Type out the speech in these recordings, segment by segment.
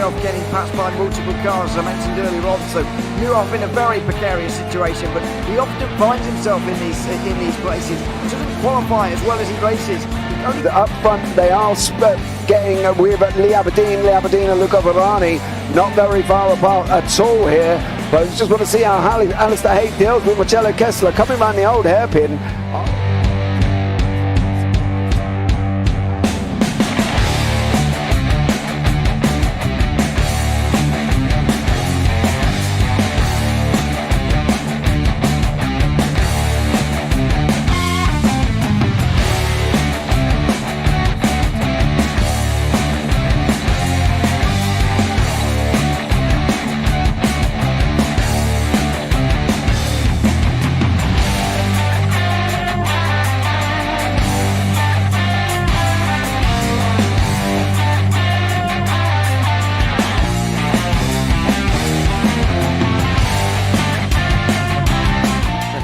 himself getting passed by multiple cars, as I mentioned earlier on, so Newhoff in a very precarious situation, but he often finds himself in these places. He doesn't qualify as well as he races. Up front they are getting with Lee Aberdeen and Luca Varani not very far apart at all here, but I just want to see how Alistair Haig deals with Marcello Kessler coming around the old hairpin.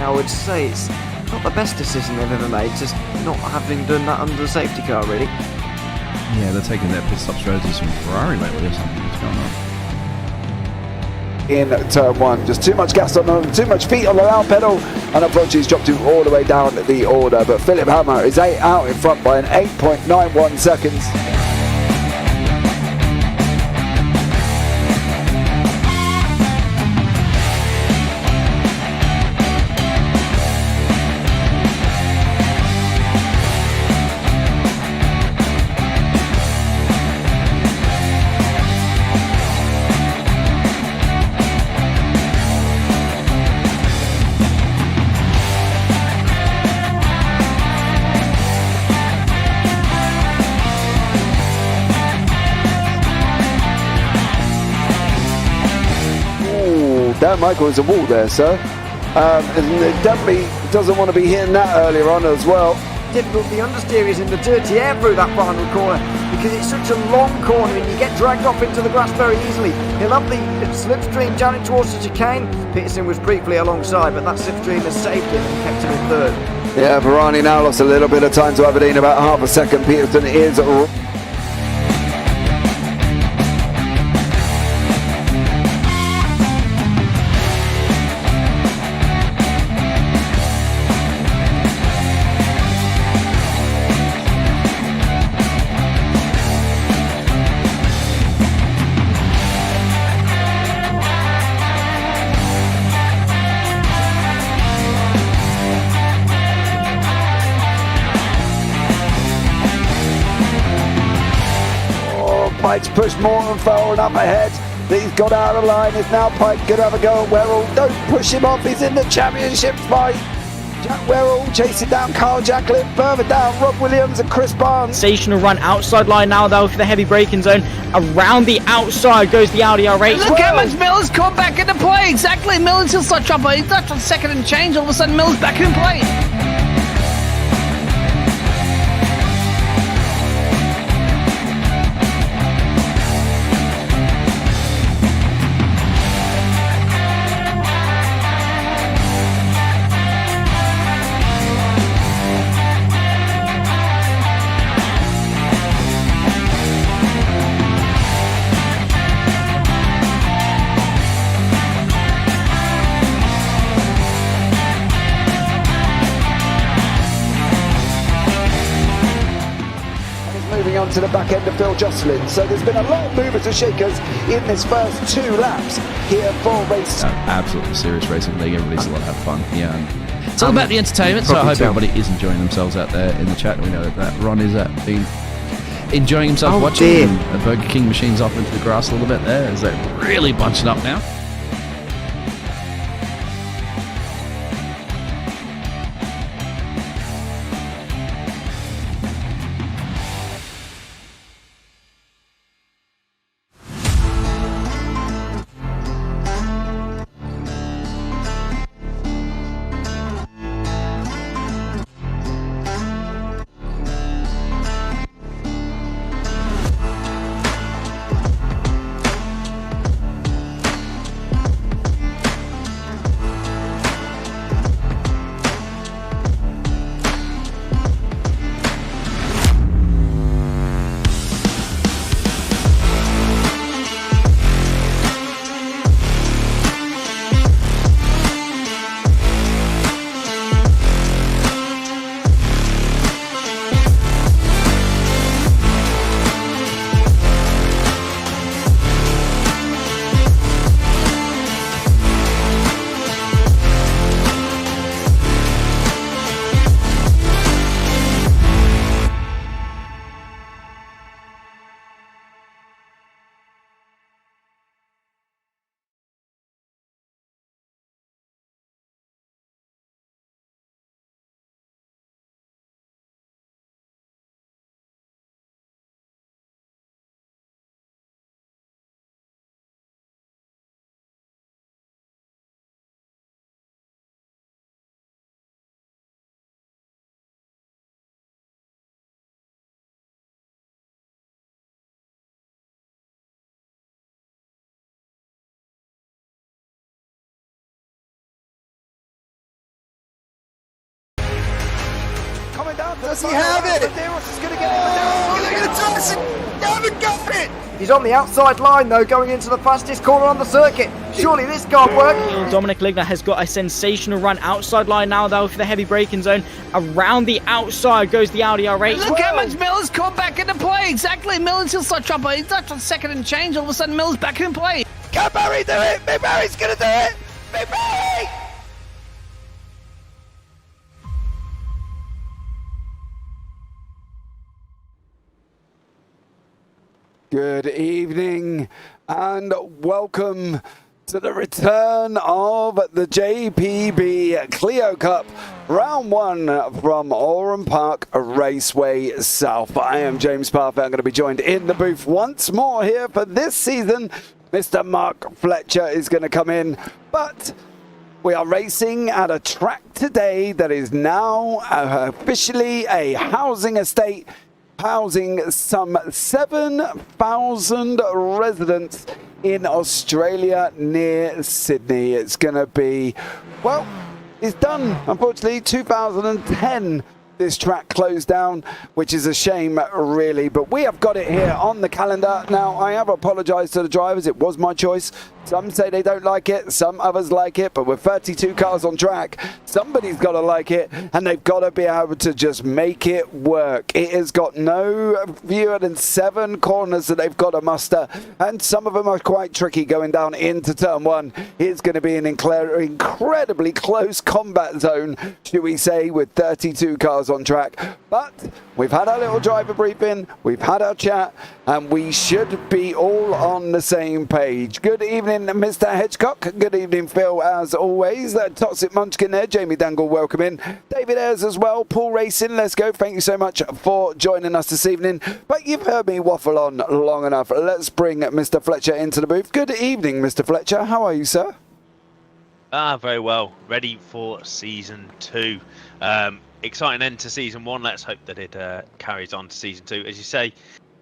I would say it's not the best decision they've ever made, just not having done that under the safety car, really. Yeah, they're taking their pit stop strategies from Ferrari lately or something. What's going on? In turn one, just too much gas on them, too much feet on the loud pedal, and approaches dropped him all the way down the order. But Philip Hammer is out in front by an 8.91 seconds. Dan Michael is a wall there, sir. And definitely doesn't want to be hitting that earlier on as well. Difficult, the understeer is in the dirty air through that final corner because it's such a long corner and you get dragged off into the grass very easily. He'll have the slipstream down it towards the chicane. Peterson was briefly alongside, but that slipstream has saved him and kept him in third. Yeah, Varani now lost a little bit of time to Aberdeen, about half a second. Peterson is Pike's pushed Morton forward up ahead. He's got out of line. It's now Pike going to have a go at Werrell. Don't push him off. He's in the championship fight. Jack Werrell chasing down Carl Jacklin. Further down, Rob Williams and Chris Barnes. Sensational run outside line now though for the heavy braking zone. Around the outside goes the Audi R8. Look how much Miller's come back into play. Exactly. Miller's just start dropping. He's left on second and change. All of a sudden, Miller's back in play. On to the back end of Phil Jocelyn, so there's been a lot of movers and shakers in this first 2 laps here for race. Absolutely serious racing league. Everybody's a lot of fun. Yeah, and it's all about the entertainment. So I hope everybody is enjoying themselves out there in the chat. We know that Ron is been enjoying himself watching. The Burger King machine's off into the grass a little bit there. Is that really bunching up now? Does he have it? Medeiros is going to get it. Oh, they're going to toss it. They haven't got it. He's on the outside line though, going into the fastest corner on the circuit. Surely this can't work. Dominic Ligner has got a sensational run outside line now though for the heavy braking zone. Around the outside goes the Audi R8. Look how much Miller's come back into play. Exactly. Miller's still such trouble. He's not on second and change. All of a sudden, Miller's back in play. Can Barry do it? Big Barry's going to do it. Big Barry. Good evening and welcome to the return of the JPB Clio Cup Round 1 from Oran Park Raceway South. I am James Parfitt. I'm going to be joined in the booth once more here for this season. Mr. Mark Fletcher is going to come in, but we are racing at a track today that is now officially a housing estate, housing some 7,000 residents in Australia near Sydney. It's going to be, well, it's done. Unfortunately, 2010 this track closed down, which is a shame really, but we have got it here on the calendar. Now, I have apologized to the drivers. It was my choice. Some say they don't like it, some others like it, but with 32 cars on track, somebody's got to like it, and they've got to be able to just make it work. It has got no fewer than 7 corners that they've got to muster, and some of them are quite tricky going down into turn 1. It's going to be an incredibly close combat zone, should we say, with 32 cars on track. But we've had our little driver briefing, we've had our chat, and we should be all on the same page. Good evening, Mr. Hedgecock. Good evening, Phil, as always. Toxic Munchkin there. Jamie Dangle, welcome in. David Ayres as well. Paul Racing, let's go. Thank you so much for joining us this evening. But you've heard me waffle on long enough. Let's bring Mr. Fletcher into the booth. Good evening, Mr. Fletcher. How are you, sir? Very well. Ready for season 2. Exciting end to season 1. Let's hope that it carries on to season 2. As you say,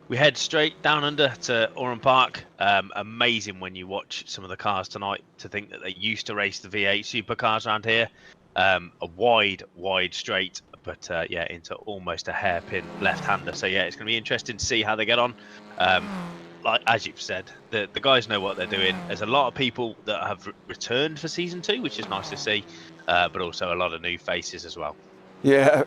we head straight down under to Oran Park. Amazing when you watch some of the cars tonight to think that they used to race the V8 supercars around here. A wide straight, but yeah, into almost a hairpin left-hander. So yeah, it's going to be interesting to see how they get on. Like as you've said, the guys know what they're doing. There's a lot of people that have returned for season 2, which is nice to see, but also a lot of new faces as well. Yeah,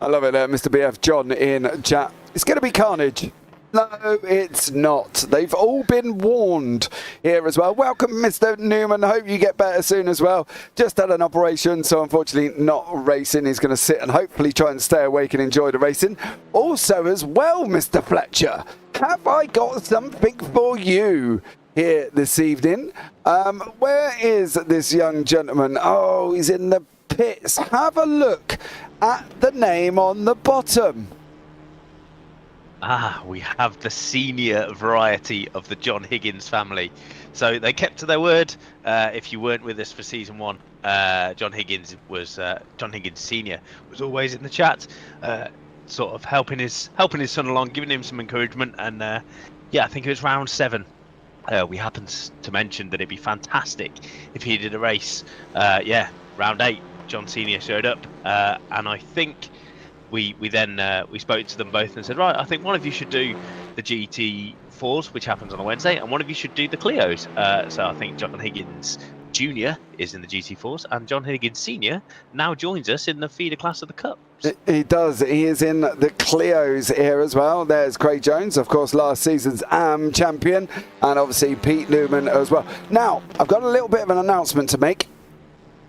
I love it there, Mr. BF John in chat. It's going to be carnage. No, it's not. They've all been warned here as well. Welcome, Mr. Newman. Hope you get better soon as well. Just had an operation, so unfortunately not racing. He's going to sit and hopefully try and stay awake and enjoy the racing. Also as well, Mr. Fletcher, have I got something for you here this evening? Where is this young gentleman? Oh, he's in the pits. Have a look at the name on the bottom. We have the senior variety of the John Higgins family. So they kept to their word. If you weren't with us for season 1, John Higgins Senior was always in the chat, sort of helping his son along, giving him some encouragement. And yeah, I think it was round 7. We happened to mention that it'd be fantastic if he did a race. Yeah, round 8. John Senior showed up, and I think we then we spoke to them both and said, right, I think one of you should do the GT4s, which happens on a Wednesday, and one of you should do the Clios. So I think John Higgins Jr. is in the GT4s, and John Higgins Senior now joins us in the feeder class of the Cup. He does. He is in the Clios here as well. There's Craig Jones, of course, last season's AM champion, and obviously Pete Newman as well. Now, I've got a little bit of an announcement to make.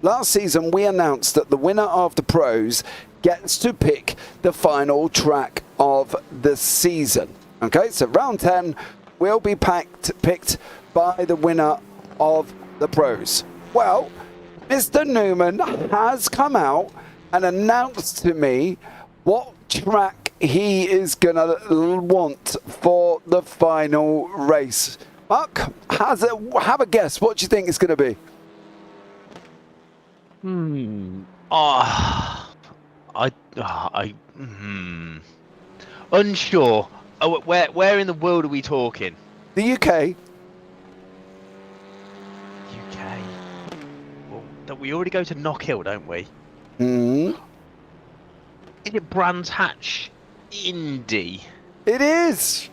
Last season, we announced that the winner of the Pros gets to pick the final track of the season. Okay, so round 10 will be picked by the winner of the Pros. Well, Mr. Newman has come out and announced to me what track he is going to want for the final race. Mark, have a guess. What do you think it's going to be? Unsure. Oh, where in the world are we talking? The UK. UK. Well, we already go to Knockhill, don't we? Mm. it Brands Hatch Indy? It is.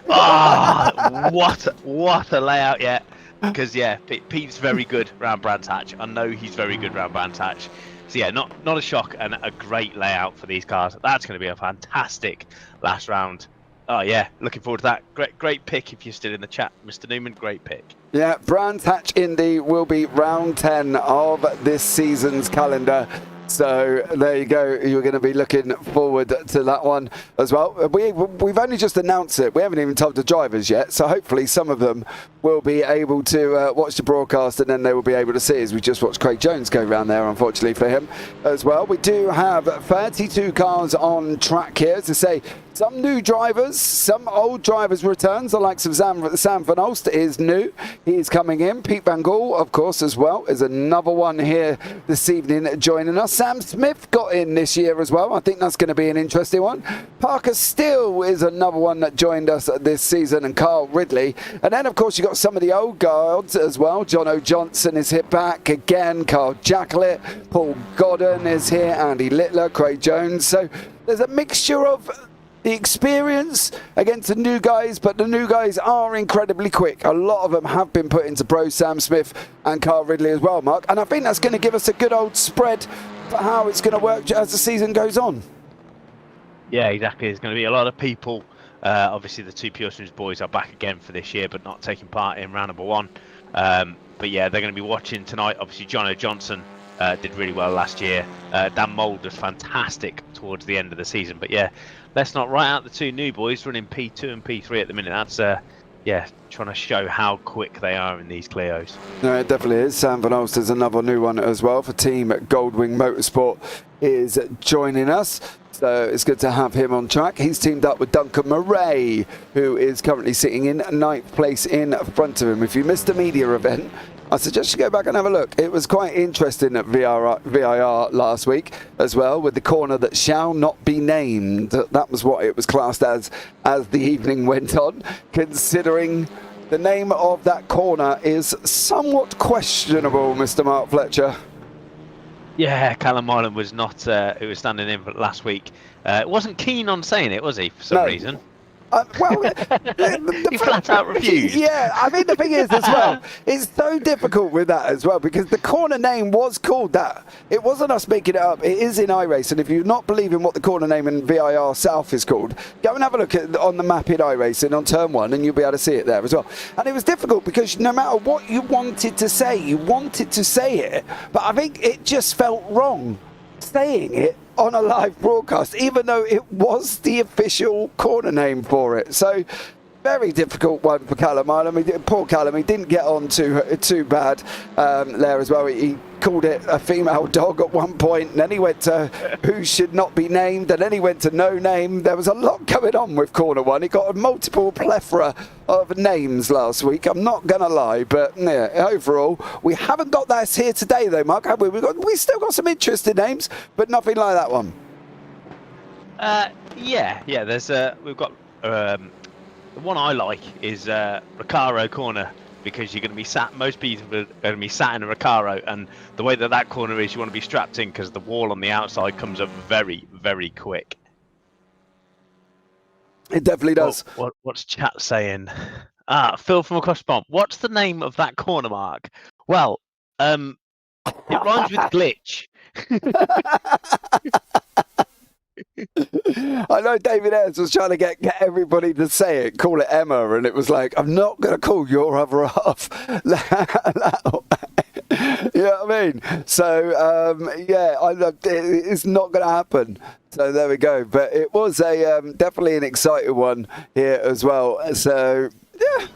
Oh, what a layout, yeah. Because yeah, Pete's very good round Brands Hatch. I know he's very good round Brands Hatch. So yeah, not a shock, and a great layout for these cars. That's going to be a fantastic last round. Oh yeah, looking forward to that. Great pick if you're still in the chat, Mr. Newman. Great pick. Yeah, Brands Hatch Indy will be round 10 of this season's calendar. So there you go. You're going to be looking forward to that one as well. We've only just announced it. We haven't even told the drivers yet. So hopefully some of them will be able to watch the broadcast, and then they will be able to see as we just watched Craig Jones go round there, unfortunately for him as well. We do have 32 cars on track here. To say, some new drivers, some old drivers returns. The likes of Sam Van Olst is new. He's coming in. Pete Van Gaal, of course, as well, is another one here this evening joining us. Sam Smith got in this year as well. I think that's going to be an interesting one. Parker Steele is another one that joined us this season, and Carl Ridley. And then, of course, you've got some of the old guards as well. John O'Johnson is hit back again. Carl Jacklett, Paul Godden is here. Andy Littler, Craig Jones. So there's a mixture of the experience against the new guys, but the new guys are incredibly quick. A lot of them have been put into pro, Sam Smith and Carl Ridley as well, Mark. And I think that's going to give us a good old spread for how it's going to work as the season goes on. Yeah, exactly. There's going to be a lot of people. Obviously, the two Pure Streams boys are back again for this year, but not taking part in round number 1. But yeah, they're going to be watching tonight. Obviously, John O'Johnson did really well last year. Dan Mould was fantastic towards the end of the season. But yeah, let's not write out the two new boys running P2 and P3 at the minute. That's yeah, trying to show how quick they are in these Clios. No, it definitely is. Sam Van Olst is another new one as well for Team Goldwing Motorsport is joining us. So it's good to have him on track. He's teamed up with Duncan Murray, who is currently sitting in 9th place in front of him. If you missed the media event, I suggest you go back and have a look. It was quite interesting at VIR last week as well, with the corner that shall not be named. That was what it was classed as the evening went on, considering the name of that corner is somewhat questionable, Mr. Mark Fletcher. Yeah, Callum Ireland was not, who was standing in for last week. Wasn't keen on saying it, was he, for some reason? Well, he flat out refused. Yeah, I mean, the thing is as well, it's so difficult with that as well, because the corner name was called that. It wasn't us making it up. It is in iRace, and if you're not believing what the corner name in VIR South is called, go and have a look at on the map in iRacing on turn 1, and you'll be able to see it there as well. And it was difficult because no matter what you wanted to say it, but I think it just felt wrong saying it on a live broadcast, even though it was the official corner name for it. So very difficult one for Callum Ireland. Poor Callum, he didn't get on too bad there as well. He called it a female dog at one point, and then he went to who should not be named, and then he went to no name. There was a lot going on with corner 1. He got a multiple plethora of names last week, I'm not gonna lie, but yeah, overall we haven't got that here today though, Mark, have we? We still got some interesting names, but nothing like that one. Yeah, there's we've got the one I like is Recaro corner, because you're going to be sat, most people are going to be sat in a Recaro, and the way that corner is, you want to be strapped in because the wall on the outside comes up very, very quick. It definitely does. What's chat saying? Phil from across the pond. What's the name of that corner, Mark? Well, it rhymes with glitch. I know David Ayres was trying to get everybody to say it, call it Emma, and it was like, I'm not going to call your other half. You know what I mean? So, yeah, it's not going to happen. So there we go. But it was definitely an exciting one here as well. So, yeah,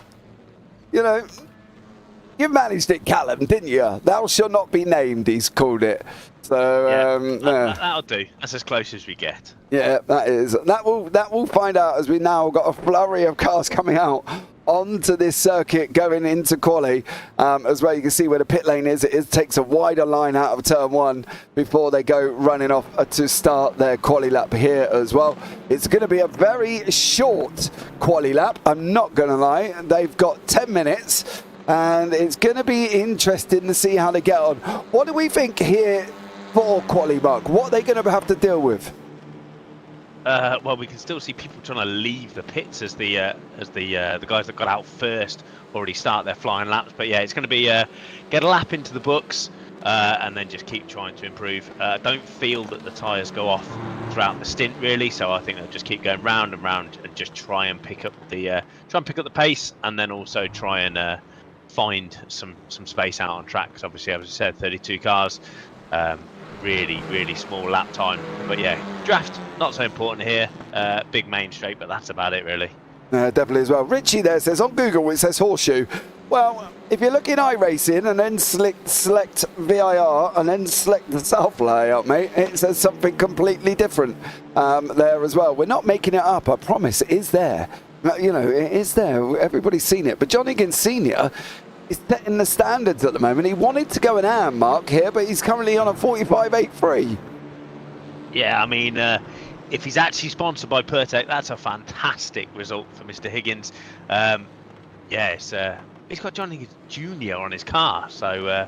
you know, you managed it, Callum, didn't you? Thou shall not be named, he's called it. So that'll do. That's as close as we get. Yeah, that is. That will find out as we now got a flurry of cars coming out onto this circuit going into quali. As well, you can see where the pit lane is. It takes a wider line out of turn 1 before they go running off to start their quali lap here as well. It's going to be a very short quali lap. I'm not going to lie. They've got 10 minutes, and it's going to be interesting to see how they get on. What do we think here for quali, Mark? What are they going to have to deal with? well, we can still see people trying to leave the pits as the guys that got out first already start their flying laps. But yeah, it's going to be get a lap into the books and then just keep trying to improve. I don't feel that the tyres go off throughout the stint really, so I think they'll just keep going round and round and just try and pick up the pace, and then also try and find some space out on track. Because obviously, as I said, 32 cars. Really small lap time, but yeah, draft not so important here. Big main straight, but that's about it really. Definitely as well. Richie there says on Google it says horseshoe. Well, if you're looking iRacing and then select VIR and then select the South layout, mate, it says something completely different there as well. We're not making it up, I promise. It is there. You know, it is there. Everybody's seen it. But John Higgins Senior is setting the standards at the moment. He wanted to go an AM mark here, but he's currently on a 45.83. Yeah, I mean, if he's actually sponsored by Pertec, that's a fantastic result for Mr. Higgins. He's got John Higgins Jr. on his car, so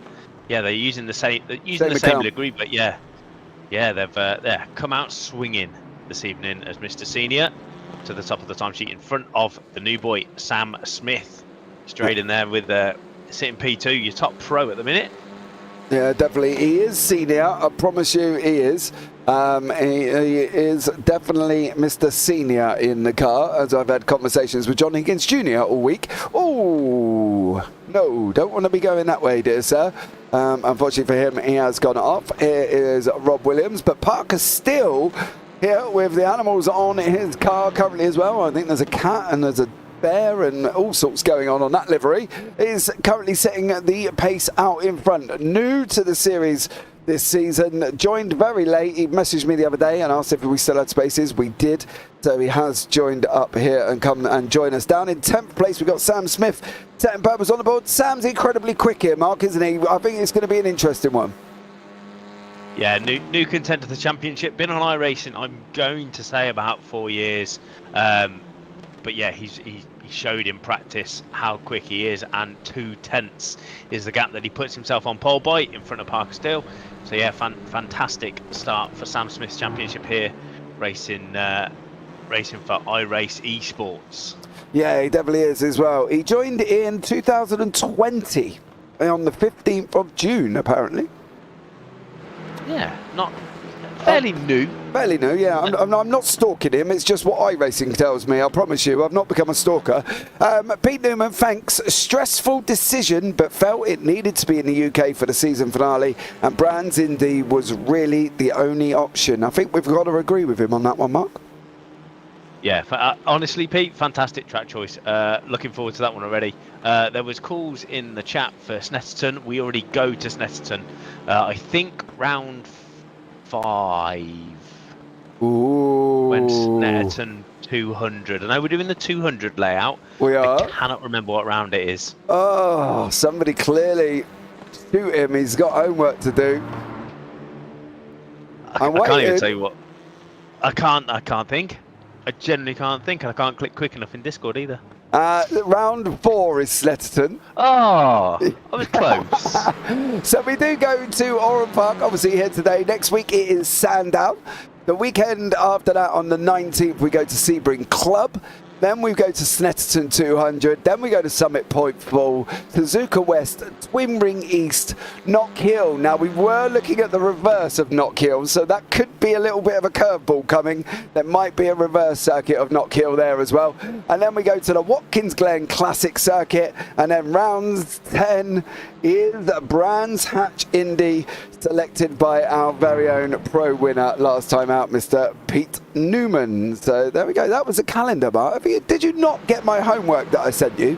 yeah, they're using the same livery, but yeah, they've come out swinging this evening as Mr. Senior to the top of the timesheet in front of the new boy Sam Smith, straight in there with sitting P2, your top pro at the minute. Yeah, definitely. He is senior. I promise you he is. He is definitely Mr. Senior in the car, as I've had conversations with John Higgins Jr. all week. Oh, no, don't want to be going that way, dear sir. Unfortunately for him, he has gone off. Here is Rob Williams, but Parker's still here with the animals on his car currently as well. I think there's a cat and there's a bear and all sorts going on that livery. Is currently setting the pace out in front. New to the series this season, joined very late. He messaged me the other day and asked if we still had spaces. We did, so he has joined up here and come and join us. Down in 10th place we've got Sam Smith setting purpose on the board. Sam's incredibly quick here, Mark, isn't he? I think it's going to be an interesting one. Yeah, new contender to the championship. Been on iRacing, I'm going to say about 4 years. But yeah, he showed in practice how quick he is, and 2/10 is the gap that he puts himself on pole by in front of Parker Steele. So yeah, fantastic start for Sam Smith's championship here, racing for iRace Esports. Yeah, he definitely is as well. He joined in 2020 on the 15th of June, apparently. Yeah, not fairly new. Fairly new, yeah. I'm not stalking him. It's just what iRacing tells me. I promise you, I've not become a stalker. Pete Newman, thanks. Stressful decision, but felt it needed to be in the UK for the season finale. And Brands Indy was really the only option. I think we've got to agree with him on that one, Mark. Yeah, honestly, Pete, fantastic track choice. Looking forward to that one already. There was calls in the chat for Snetterton. We already go to Snetterton. I think round 5. Ooh. When Snetterton 200. I know we're doing the 200 layout. We are. I cannot remember what round it is. Oh, somebody clearly shoot him. He's got homework to do. I can't even tell you what. I can't think. I genuinely can't think, and I can't click quick enough in Discord either. Round 4 is Snetterton. Oh, I was close. So we do go to Oran Park, obviously here today. Next week it is Sandown. The weekend after that, on the 19th, we go to Sebring Club. Then we go to Snetterton 200. Then we go to Summit Point Full, Suzuka West, Twin Ring East, Knockhill. Now, we were looking at the reverse of Knockhill, so that could be a little bit of a curveball coming. There might be a reverse circuit of Knockhill there as well. And then we go to the Watkins Glen Classic Circuit. And then round 10 is Brands Hatch Indy, selected by our very own pro winner last time out, Mr. Pete Newman. So there we go. That was a calendar, Mark. Did you not get my homework that I sent you?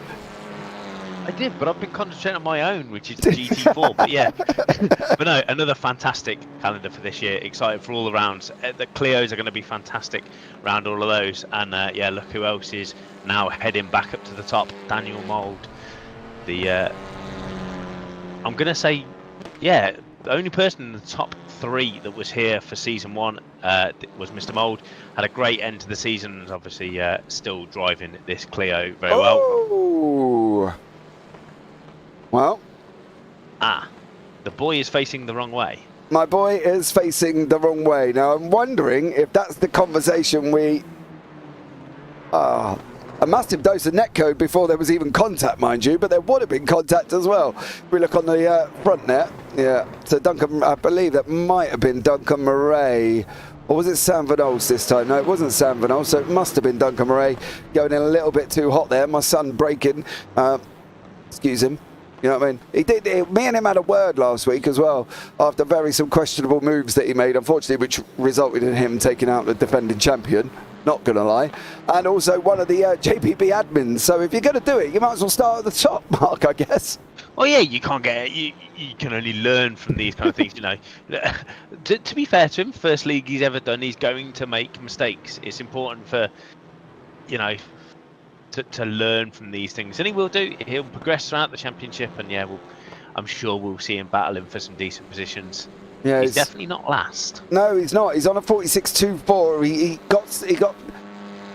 I did, but I've been concentrating on my own, which is the GT4. But yeah, but no, another fantastic calendar for this year. Excited for all the rounds. The Clios are going to be fantastic around all of those. And yeah, look who else is now heading back up to the top. Daniel Mould. I'm going to say, yeah, the only person in the top 3 that was here for season 1 was Mr. Mould. Had a great end to the season, and obviously still driving this Clio very well. Well. The boy is facing the wrong way. My boy is facing the wrong way. Now, I'm wondering if that's the conversation we... a massive dose of netcode before there was even contact, mind you, but there would have been contact as well. If we look on the front net, yeah, so Duncan, I believe that might have been Duncan Murray, or was it Sam Van Ols this time? No, it wasn't Sam Van Ols, so it must have been Duncan Murray going in a little bit too hot there. My son braking, excuse him. You know what I mean? Me and him had a word last week as well, after some questionable moves that he made, unfortunately, which resulted in him taking out the defending champion. Not going to lie. And also one of the JPB admins. So if you're going to do it, you might as well start at the top, Mark, I guess. Well, yeah, you can't get it. You can only learn from these kind of things, you know. To be fair to him, first league he's ever done, he's going to make mistakes. It's important for, you know, to learn from these things, and he will do. He'll progress throughout the championship, and yeah, I'm sure we'll see him battling for some decent positions. Yeah, he's definitely not last. No, he's not. He's on a 46.24. He got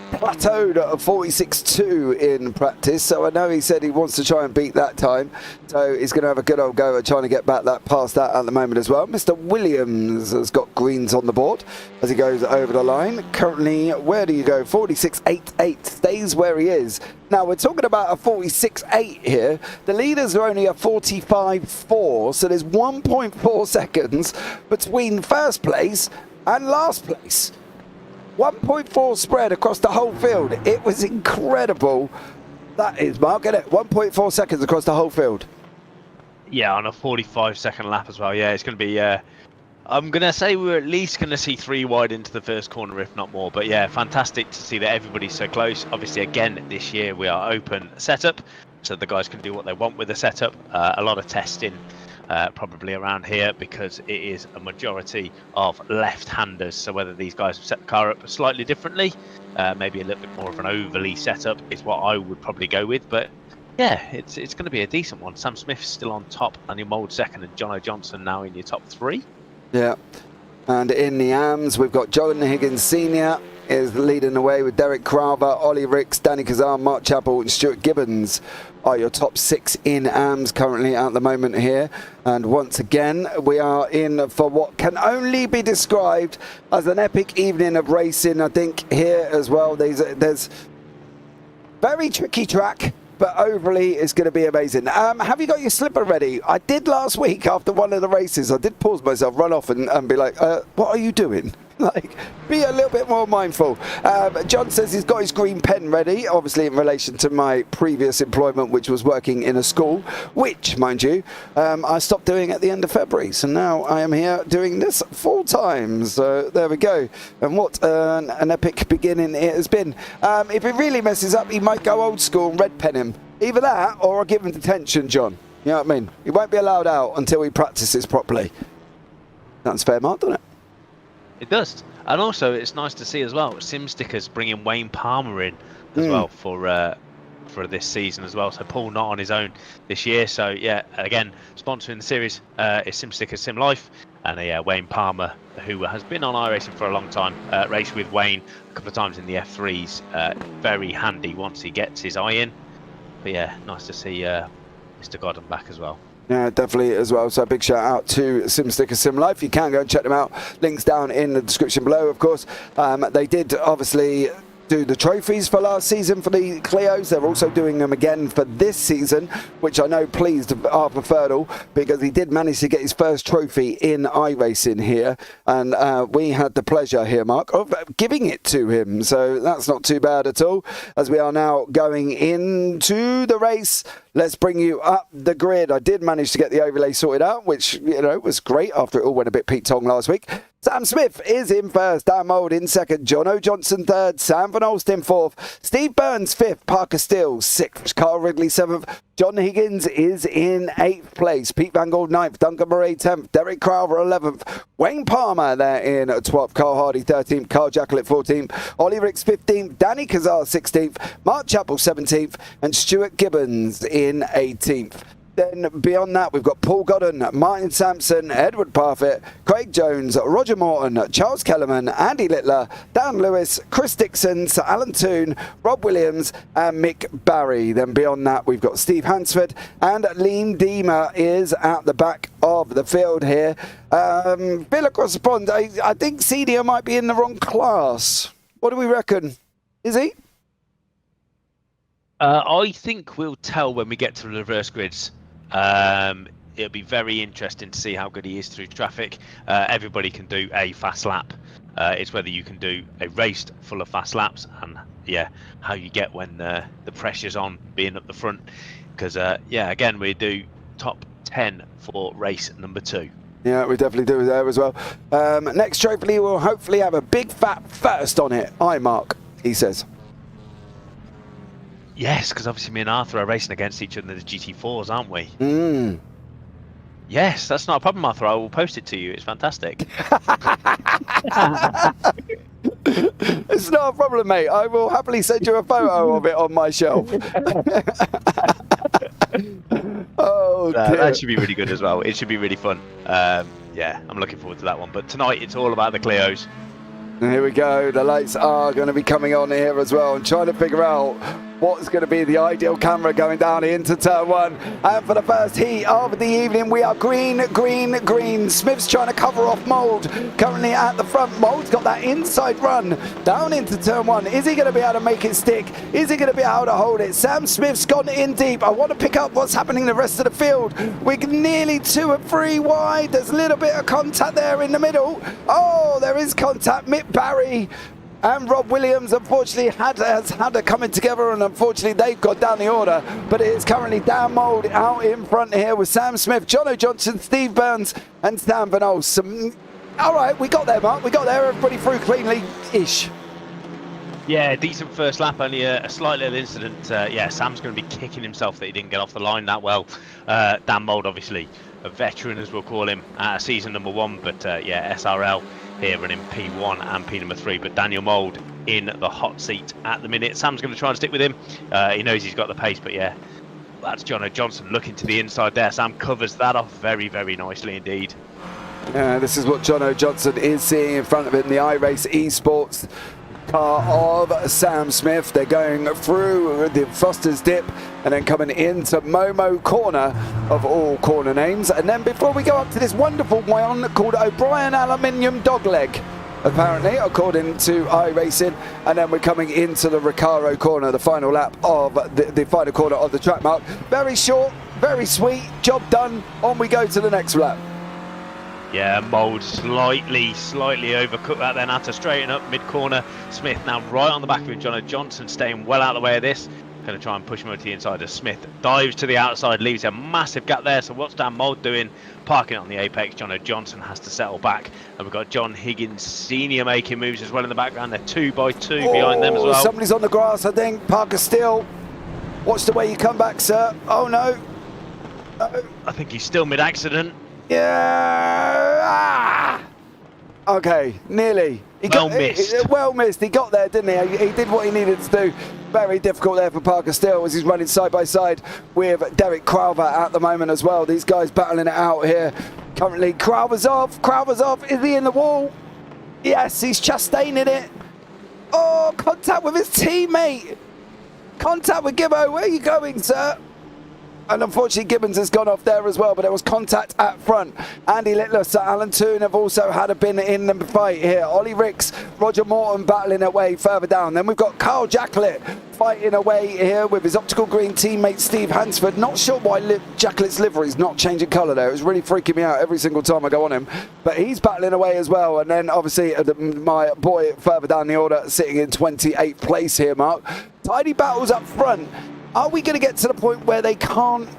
plateaued at a 46.2 in practice, so I know he said he wants to try and beat that time, so he's going to have a good old go at trying to get back past that at the moment as well. Mr. Williams has got greens on the board as he goes over the line. Currently, where do you go? 46.88, stays where he is. Now, we're talking about a 46.8 here. The leaders are only a 45.4, so there's 1.4 seconds between first place and last place. 1.4 spread across the whole field. It was incredible. That is, Mark, isn't it? 1.4 seconds across the whole field. Yeah, on a 45-second lap as well. Yeah, it's going to be... I'm going to say we're at least going to see 3 wide into the first corner, if not more. But yeah, fantastic to see that everybody's so close. Obviously, again, this year we are open setup, so the guys can do what they want with the setup. A lot of testing probably around here, because it is a majority of left-handers. So whether these guys have set the car up slightly differently, maybe a little bit more of an overly setup is what I would probably go with. But yeah, it's going to be a decent one. Sam Smith's still on top, and your Mould second, and Jono Johnson now in your top 3. Yeah, and in the AMs, we've got John Higgins Sr. is leading the way with Derek Crowther, Ollie Ricks, Danny Kazan, Mark Chappell and Stuart Gibbons are your top 6 in AMs currently at the moment here. And once again, we are in for what can only be described as an epic evening of racing, I think, here as well. There's very tricky track, but overly is going to be amazing. Have you got your slipper ready? I did last week after one of the races. I did pause myself, run off and be like, what are you doing? Like, be a little bit more mindful. John says he's got his green pen ready, obviously in relation to my previous employment, which was working in a school, which, mind you, I stopped doing at the end of February. So now I am here doing this full time. So there we go. And what an epic beginning it has been. If it really messes up, he might go old school and red pen him. Either that or I'll give him detention, John. You know what I mean? He won't be allowed out until he practices properly. That's fair, Mark, doesn't it? It does. And also, it's nice to see as well, Simstickers bringing Wayne Palmer in as well for this season as well. So Paul not on his own this year. So yeah, again, sponsoring the series is Simstickers Sim Life. And Wayne Palmer, who has been on iRacing for a long time, raced with Wayne a couple of times in the F3s. Very handy once he gets his eye in. But yeah, nice to see Mr. Godden back as well. Yeah, definitely as well. So a big shout out to Simstickers Sim Life. You can go and check them out. Links down in the description below, of course. They did obviously do the trophies for last season for the Clios. They're also doing them again for this season, which I know pleased Arthur Ferdle, because he did manage to get his first trophy in iRacing here, and we had the pleasure here, Mark, of giving it to him. So that's not too bad at all. As we are now going into the race, let's bring you up the grid. I did manage to get the overlay sorted out, which, you know, was great after it all went a bit Pete-tong last week. Sam Smith is in first, Dan Mould in second, Jono Johnson third, Sam Van Olst fourth, Steve Burns fifth, Parker Steele sixth, Carl Ridley seventh, John Higgins is in 8th place, Pete Van Gold 9th, Duncan Murray 10th, Derek Crowther 11th, Wayne Palmer there in 12th, Carl Hardy 13th, Carl Jacklett 14th, Ollie Ricks 15th, Danny Kazar 16th, Mark Chappell 17th, and Stuart Gibbons in 18th. Then beyond that, we've got Paul Godden, Martin Sampson, Edward Parfitt, Craig Jones, Roger Morton, Charles Kellerman, Andy Littler, Dan Lewis, Chris Dixon, Sir Alan Toon, Rob Williams and Mick Barry. Then beyond that, we've got Steve Hansford and Liam Deemer is at the back of the field here. Bill across the pond, I think Senior might be in the wrong class. What do we reckon? Is he? I think we'll tell when we get to the reverse grids. It'll be very interesting to see how good he is through traffic. Everybody can do a fast lap. It's whether you can do a race full of fast laps and how you get when the pressure's on being up the front. Because again, we do top 10 for race number 2. Yeah, we definitely do there as well. Next trophy will hopefully have a big fat first on it. Aye, Mark, he says. Yes, because obviously me and Arthur are racing against each other in the GT4s, aren't we? Mm. Yes, that's not a problem, Arthur. I will post it to you. It's fantastic. It's not a problem, mate. I will happily send you a photo of it on my shelf. Oh, dear. That should be really good as well. It should be really fun. Yeah, I'm looking forward to that one. But tonight, it's all about the Clios. And here we go. The lights are going to be coming on here as well. I'm trying to figure out what's going to be the ideal camera going down into turn 1. And for the first heat of the evening, we are green, green, green. Smith's trying to cover off Mould. Currently at the front. Mould's got that inside run down into turn 1. Is he going to be able to make it stick? Is he going to be able to hold it? Sam Smith's gone in deep. I want to pick up what's happening in the rest of the field. We're nearly 2 and 3 wide. There's a little bit of contact there in the middle. Oh, there is contact. Mick Barry and Rob Williams unfortunately has had a coming together, and unfortunately they've got down the order, but it is currently Dan Mould out in front here with Sam Smith, Jono Johnson, Steve Burns and Stan Van Ols. All right, we got there, Mark. We got there. Everybody through cleanly-ish. Yeah, decent first lap, only a slight little incident. Sam's going to be kicking himself that he didn't get off the line that well. Dan Mould, obviously, a veteran as we'll call him, season number 1, but SRL here running P1 and P number 3, but Daniel Mould in the hot seat at the minute. Sam's going to try and stick with him. He knows he's got the pace, but that's Jono Johnson looking to the inside there. Sam covers that off very, very nicely indeed. Yeah, this is what Jono Johnson is seeing in front of him, the iRace Esports car of Sam Smith. They're going through the Foster's Dip and then coming into Momo Corner of all corner names. And then before we go up to this wonderful one called O'Brien Aluminium Dogleg, apparently, according to iRacing, and then we're coming into the Recaro corner, the final lap of the final corner of the track, Mark. Very short, very sweet, job done. On we go to the next lap. Yeah, Mould slightly overcooked that then, had to straighten up mid-corner. Smith now right on the back of him. Jono Johnson staying well out of the way of this. Going to try and push him over to the inside as Smith dives to the outside, leaves a massive gap there. So what's Dan Mould doing? Parking it on the apex. Jono Johnson has to settle back. And we've got John Higgins Senior making moves as well in the background. They're 2 by 2 behind them as well. Somebody's on the grass, I think. Parker still. Watch the way you come back, sir. Oh, no. I think he's still mid-accident. Yeah. Okay, nearly. Well missed. He got there, didn't he? He did what he needed to do. Very difficult there for Parker Still as he's running side by side with Derek Crowther at the moment as well. These guys battling it out here. Currently, Crowther's off. Crowther's off. Is he in the wall? Yes, he's Chastaining it. Oh, contact with his teammate. Contact with Gibbo. Where are you going, sir? And unfortunately, Gibbons has gone off there as well, but there was contact at front. Andy Littler, Sir Alan Toon have also had a been in the fight here. Ollie Ricks, Roger Morton battling away further down. Then we've got Carl Jacklett fighting away here with his optical green teammate Steve Hansford. Not sure why Jacklett's livery is not changing colour there. It was really freaking me out every single time I go on him. But he's battling away as well. And then obviously my boy further down the order sitting in 28th place here, Mark. Tidy battles up front. Are we going to get to the point where they can't?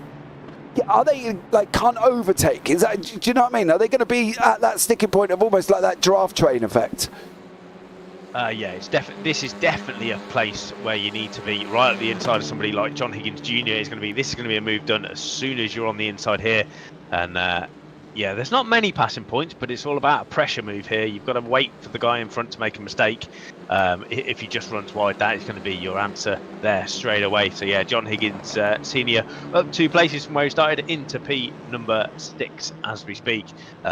Are they can't overtake? Is that? Do you know what I mean? Are they going to be at that sticking point of almost like that draft train effect? Yeah, this is definitely a place where you need to be right at the inside of somebody like John Higgins Jr. This is going to be a move done as soon as you're on the inside here, and Yeah, there's not many passing points, but it's all about a pressure move here. You've got to wait for the guy in front to make a mistake. If he just runs wide, that is going to be your answer there straight away. So yeah, John Higgins Senior up 2 places from where he started into P number 6 as we speak.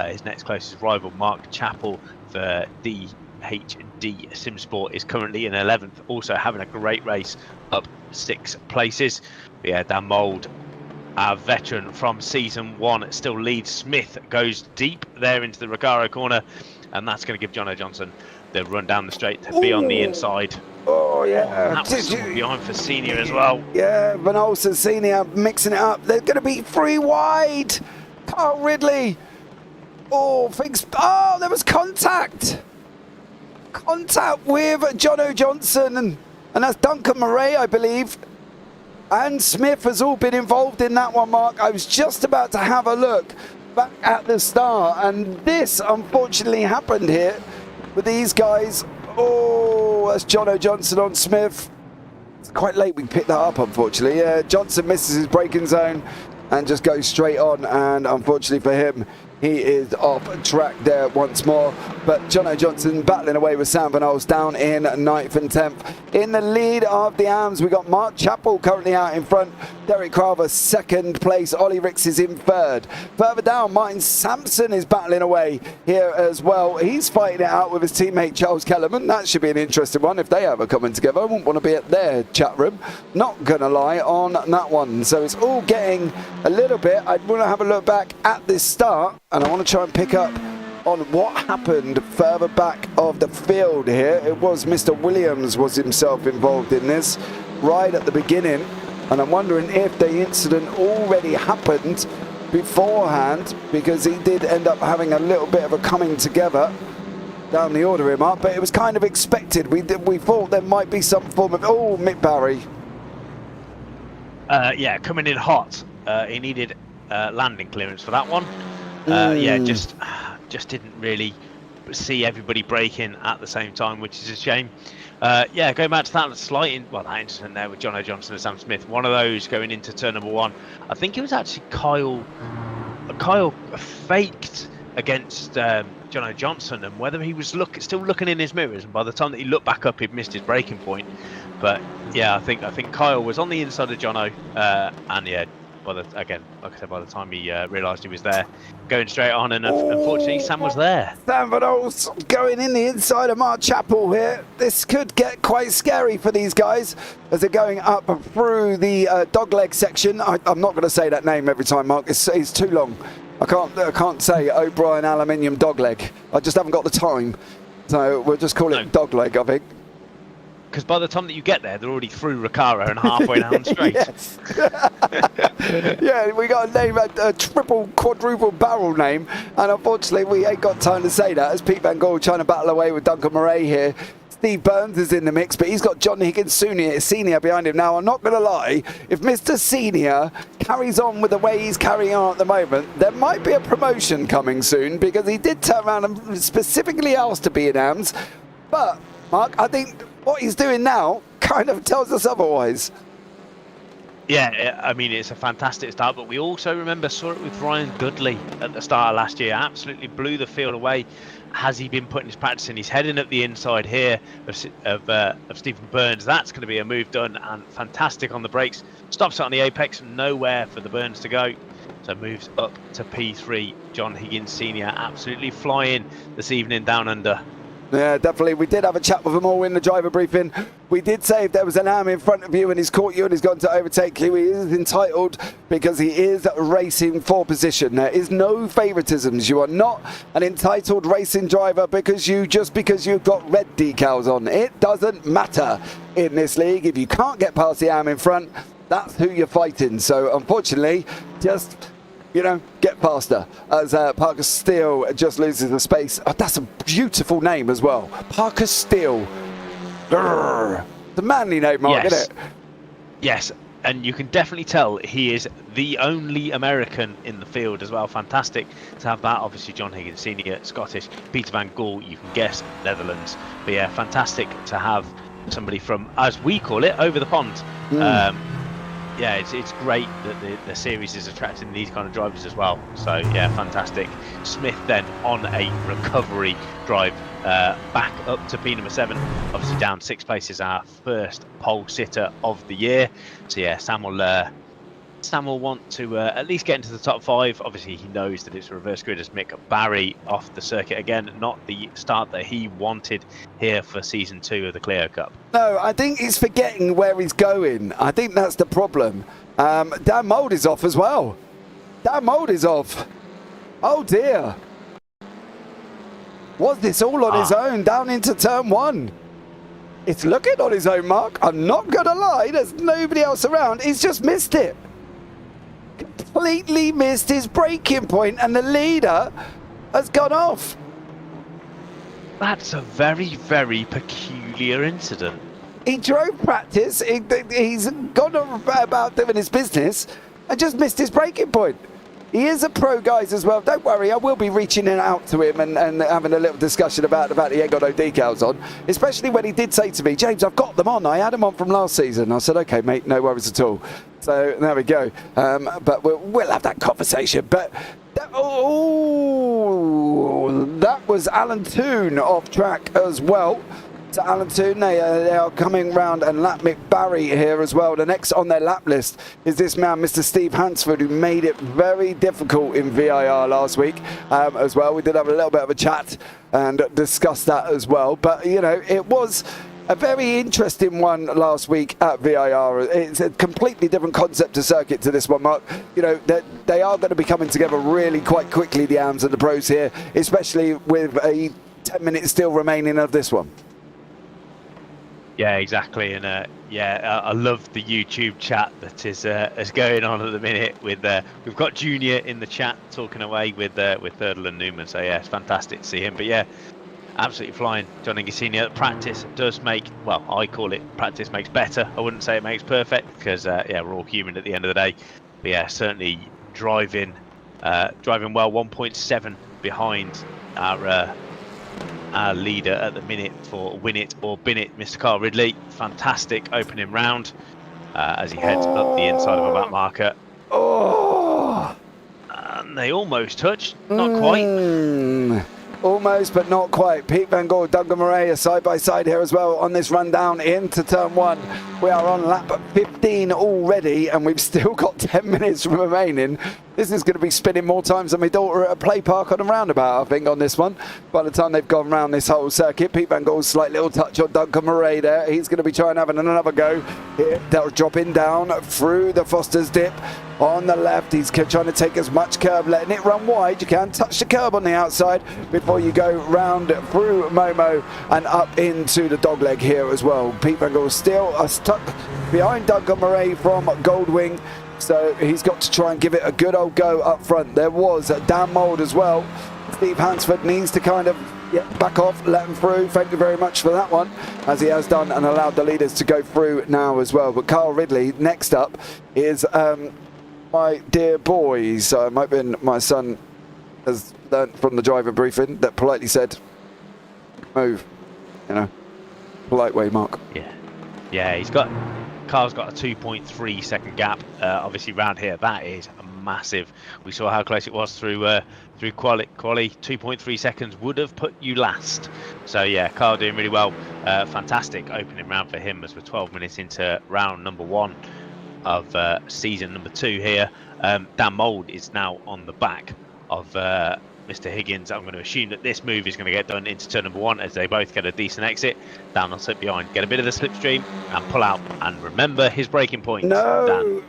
His next closest rival, Mark Chappell for DHD Simsport, is currently in 11th, also having a great race, up 6 places. But yeah, Dan Mould, our veteran from season 1, still leads. Smith goes deep there into the Recaro corner, and that's going to give Jono Johnson the run down the straight to be on the inside. Oh, yeah. That was someone behind for Senior as well. Yeah, Van Olsen Senior mixing it up. They're going to be 3 wide. Carl Ridley. Oh, things. Oh, there was contact. Contact with Jono Johnson, and that's Duncan Murray, I believe. And Smith has all been involved in that one, Mark. I was just about to have a look back at the start, and this unfortunately happened here with these guys. Oh, that's Jono Johnson on Smith. It's quite late we picked that up, unfortunately. Yeah, Johnson misses his braking zone and just goes straight on, and unfortunately for him, he is off track there once more. But Jono Johnson battling away with Sam Van Ols down in 9th and 10th. In the lead of the AMS, we got Mark Chappell currently out in front. Derek Carver 2nd place. Ollie Ricks is in 3rd. Further down, Martin Sampson is battling away here as well. He's fighting it out with his teammate Charles Kellerman. That should be an interesting one if they ever coming together. I wouldn't want to be at their chat room. Not going to lie on that one. So it's all getting a little bit. I want to have a look back at this start, and I want to try and pick up on what happened further back of the field here. It was Mr. Williams was himself involved in this right at the beginning, and I'm wondering if the incident already happened beforehand, because he did end up having a little bit of a coming together down the order him up, but it was kind of expected. We thought there might be some form of... Oh, Mick Barry. Yeah, coming in hot. He needed landing clearance for that one. Yeah, just didn't really see everybody braking at the same time, which is a shame. Yeah, going back to that that incident there with Jono Johnson and Sam Smith, one of those going into turn number 1. I think it was actually Kyle faked against Jono Johnson, and whether he was still looking in his mirrors, and by the time that he looked back up, he'd missed his braking point. But yeah, I think Kyle was on the inside of Jono, and yeah, like I said, by the time he realised he was there, going straight on, and unfortunately Sam was there. Sam Van Ols going in the inside of Mark Chappell here. This could get quite scary for these guys as they're going up through the dogleg section. I'm not going to say that name every time, Mark. It's too long. I can't say O'Brien Aluminium Dogleg. I just haven't got the time. So we'll just call it Dogleg, I think. Because by the time that you get there, they're already through Recaro and halfway down straight. Yes. Yeah, we got a name, a triple, quadruple barrel name, and unfortunately we ain't got time to say that, as Pete Van Gaal trying to battle away with Duncan Murray here. Steve Burns is in the mix, but he's got John Higgins Senior behind him. Now, I'm not going to lie, if Mr. Senior carries on with the way he's carrying on at the moment, there might be a promotion coming soon, because he did turn around and specifically asked to be in AMS. But, Mark, I think what he's doing now kind of tells us otherwise. Yeah, I mean, it's a fantastic start, but we also saw it with Ryan Dudley at the start of last year. Absolutely blew the field away. Has he been putting his practice in? He's heading up the inside here of Stephen Burns. That's going to be a move done, and fantastic on the brakes. Stops it on the apex, nowhere for the Burns to go. So moves up to P3. John Higgins Senior absolutely flying this evening down under. Yeah, definitely. We did have a chat with them all in the driver briefing. We did say if there was an AM in front of you and he's caught you and he's gone to overtake you, he is entitled, because he is racing for position. There is no favoritisms. You are not an entitled racing driver because you've got red decals on. It doesn't matter in this league. If you can't get past the AM in front, that's who you're fighting. So unfortunately, just... get faster as Parker Steele just loses the space. Oh, that's a beautiful name as well. Parker Steele. Grrr. It's a manly name, Mark, yes. isn't it? Yes, and you can definitely tell he is the only American in the field as well. Fantastic to have that. Obviously, John Higgins Senior, Scottish. Peter Van Gaal, you can guess, Netherlands. But yeah, fantastic to have somebody from, as we call it, over the pond. yeah, it's great that the series is attracting these kind of drivers as well. So yeah, fantastic. Smith then on a recovery drive back up to P number 7, obviously down 6 places, our first pole sitter of the year. So yeah, Sam will want to at least get into the top 5. Obviously, he knows that it's a reverse grid as Mick Barry off the circuit again. Not the start that he wanted here for season 2 of the Clio Cup. No, I think he's forgetting where he's going. I think that's the problem. Dan Mould is off as well. Dan Mould is off. Oh dear. Was this all on his own down into turn 1? It's looking on his own, Mark. I'm not going to lie. There's nobody else around. He's just missed it. Completely missed his braking point, and the leader has gone off. That's a very, very peculiar incident. He drove practice, he's gone about doing his business and just missed his braking point. He is a pro, guys, as well. Don't worry, I will be reaching out to him and having a little discussion about he ain't got no decals on, especially when he did say to me, James, I've got them on. I had them on from last season. I said, okay, mate, no worries at all. So there we go. But we'll have that conversation. But that was Alan Toon off track as well. So Alan Toon, they are coming round, and lap Mick Barry here as well. The next on their lap list is this man, Mr. Steve Hansford, who made it very difficult in VIR last week as well. We did have a little bit of a chat and discuss that as well. But, you know, it was a very interesting one last week at VIR. It's a completely different concept to circuit to this one, Mark. You know, they are going to be coming together really quite quickly, the AMs and the pros here, especially with a 10 minutes still remaining of this one. Yeah, exactly, and yeah, I love the YouTube chat that is going on at the minute. With we've got Junior in the chat talking away with Thirdle and Newman. So yeah, it's fantastic to see him. But yeah, absolutely flying. John Higgins Senior. Practice does make, well, I call it practice makes better. I wouldn't say it makes perfect, because yeah, we're all human at the end of the day. But yeah, certainly driving well. 1.7 behind our leader at the minute for Win It or Bin It, Mr. Carl Ridley. Fantastic opening round as he heads up the inside of a back marker. And they almost touched, not quite. Almost, but not quite. Pete Van Gore, Duncan Murray are side by side here as well on this run down into turn 1. We are on lap 15 already, and we've still got 10 minutes remaining. This is going to be spinning more times than my daughter at a play park on a roundabout, I think, on this one. By the time they've gone round this whole circuit, Pete Van Gore's slight little touch on Duncan Murray there. He's going to be trying having another go here. They're dropping down through the Foster's dip. On the left, he's trying to take as much curb, letting it run wide. You can touch the curb on the outside before you go round through Momo and up into the dogleg here as well. Pete Van Gore still stuck behind Duncan Murray from Goldwing, so he's got to try and give it a good old go up front. There was Dan Mould as well. Steve Hansford needs to kind of back off, let him through. Thank you very much for that one, as he has done and allowed the leaders to go through now as well. But Carl Ridley next up is my dear boys. Might be my son has learnt from the driver briefing that politely said, move, you know, polite way, Mark. Yeah, Carl's got a 2.3 second gap. Obviously round here, that is massive. We saw how close it was through quali. 2.3 seconds would have put you last. So yeah, Carl doing really well. Fantastic opening round for him as we're 12 minutes into round number 1 of season number 2 here. Dan Mould is now on the back of Mr. Higgins. I'm going to assume that this move is going to get done into turn number 1 as they both get a decent exit. Dan will sit behind, get a bit of the slipstream and pull out, and remember his braking point. No.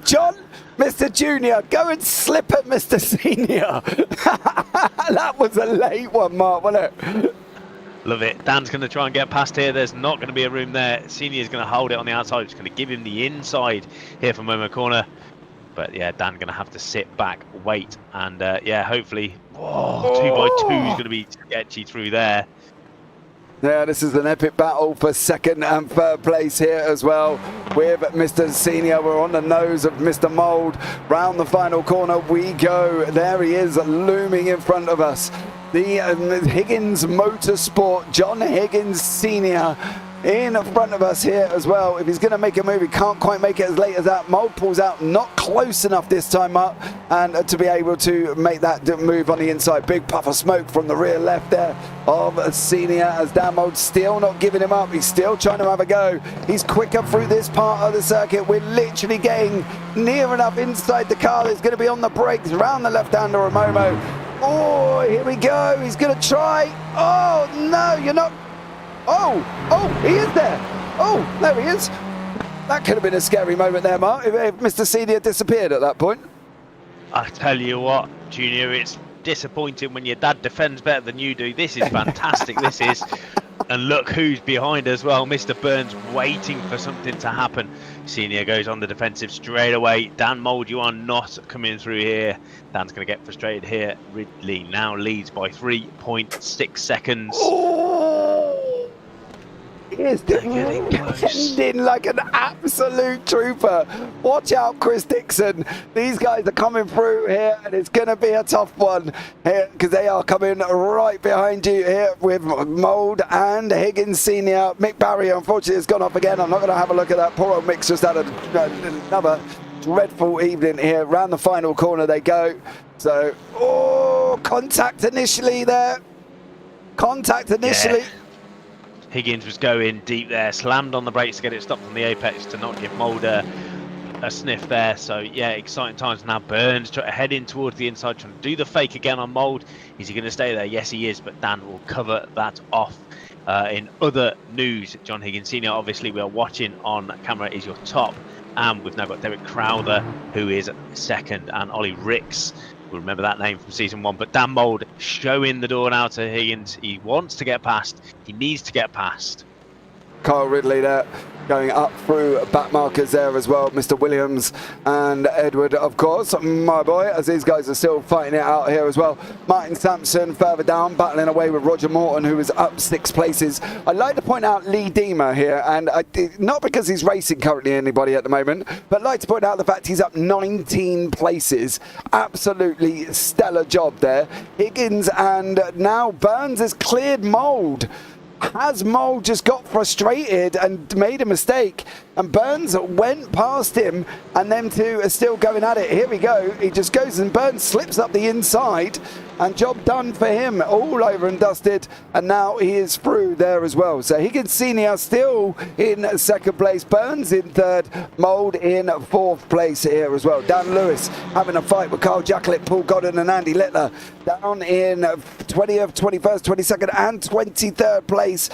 John, Mr. Junior, go and slip at Mr. Senior. That was a late one, Mark, wasn't it? Love it. Dan's going to try and get past here. There's not going to be a room there. Senior's going to hold it on the outside. It's going to give him the inside here from Momo Corner. But yeah, Dan going to have to sit back, wait, and yeah, hopefully, 2x2 is going to be sketchy through there. Yeah, this is an epic battle for second and third place here as well. With Mr. Senior, we're on the nose of Mr. Mould. Round the final corner we go. There he is, looming in front of us. The Higgins Motorsport, John Higgins Senior, in front of us here as well. If he's going to make a move, he can't quite make it as late as that. Mold pulls out, not close enough this time up, and to be able to make that move on the inside. Big puff of smoke from the rear left there of Senior, as Dan Mold still not giving him up. He's still trying to have a go. He's quicker through this part of the circuit. We're literally getting near enough inside the car. There's going to be on the brakes around the left-hander of Momo. Oh, here we go. He's going to try. Oh, no, you're not. Oh, he is there. Oh, there he is. That could have been a scary moment there, Mark, if Mr. Senior disappeared at that point. I tell you what, Junior, it's disappointing when your dad defends better than you do. This is fantastic, this is. And look who's behind as well. Mr. Burns waiting for something to happen. Senior goes on the defensive straight away. Dan Mold, you are not coming through here. Dan's going to get frustrated here. Ridley now leads by 3.6 seconds. Oh, he is defending like an absolute trooper. Watch out, Chris Dixon. These guys are coming through here, and it's going to be a tough one here because they are coming right behind you here with Mold and Higgins Senior. Mick Barry, unfortunately, has gone off again. I'm not going to have a look at that. Poor old Mick's just had another dreadful evening here. Round the final corner they go. So, contact initially there. Contact initially. Yeah. Higgins was going deep there, slammed on the brakes to get it stopped on the apex to not give Mold a sniff there. So yeah, exciting times now. Burns heading towards the inside, trying to do the fake again on Mold. Is he going to stay there? Yes, he is, but Dan will cover that off. In other news, John Higgins Senior, obviously we are watching on camera, is your top, and we've now got Derek Crowther, who is second, and Ollie Ricks. We'll remember that name from season 1, but Dan Mold showing the door now to Higgins. He wants to get past. He needs to get past. Kyle Ridley there going up through back markers there as well. Mr. Williams and Edward, of course, my boy, as these guys are still fighting it out here as well. Martin Sampson further down, battling away with Roger Morton, who is up 6 places. I'd like to point out Lee Deemer here, and not because he's racing currently anybody at the moment, but I'd like to point out the fact he's up 19 places. Absolutely stellar job there. Higgins and now Burns has cleared Mold. Has Mold just got frustrated and made a mistake, and Burns went past him, and them two are still going at it. Here we go. He just goes, and Burns slips up the inside, and job done for him. All over and dusted, and now he is through there as well. So Higgins Senior still in second place, Burns in third, Mold in fourth place here as well. Dan Lewis having a fight with Carl Jacklett, Paul Godden and Andy Littler down in 20th, 21st, 22nd and 23rd place.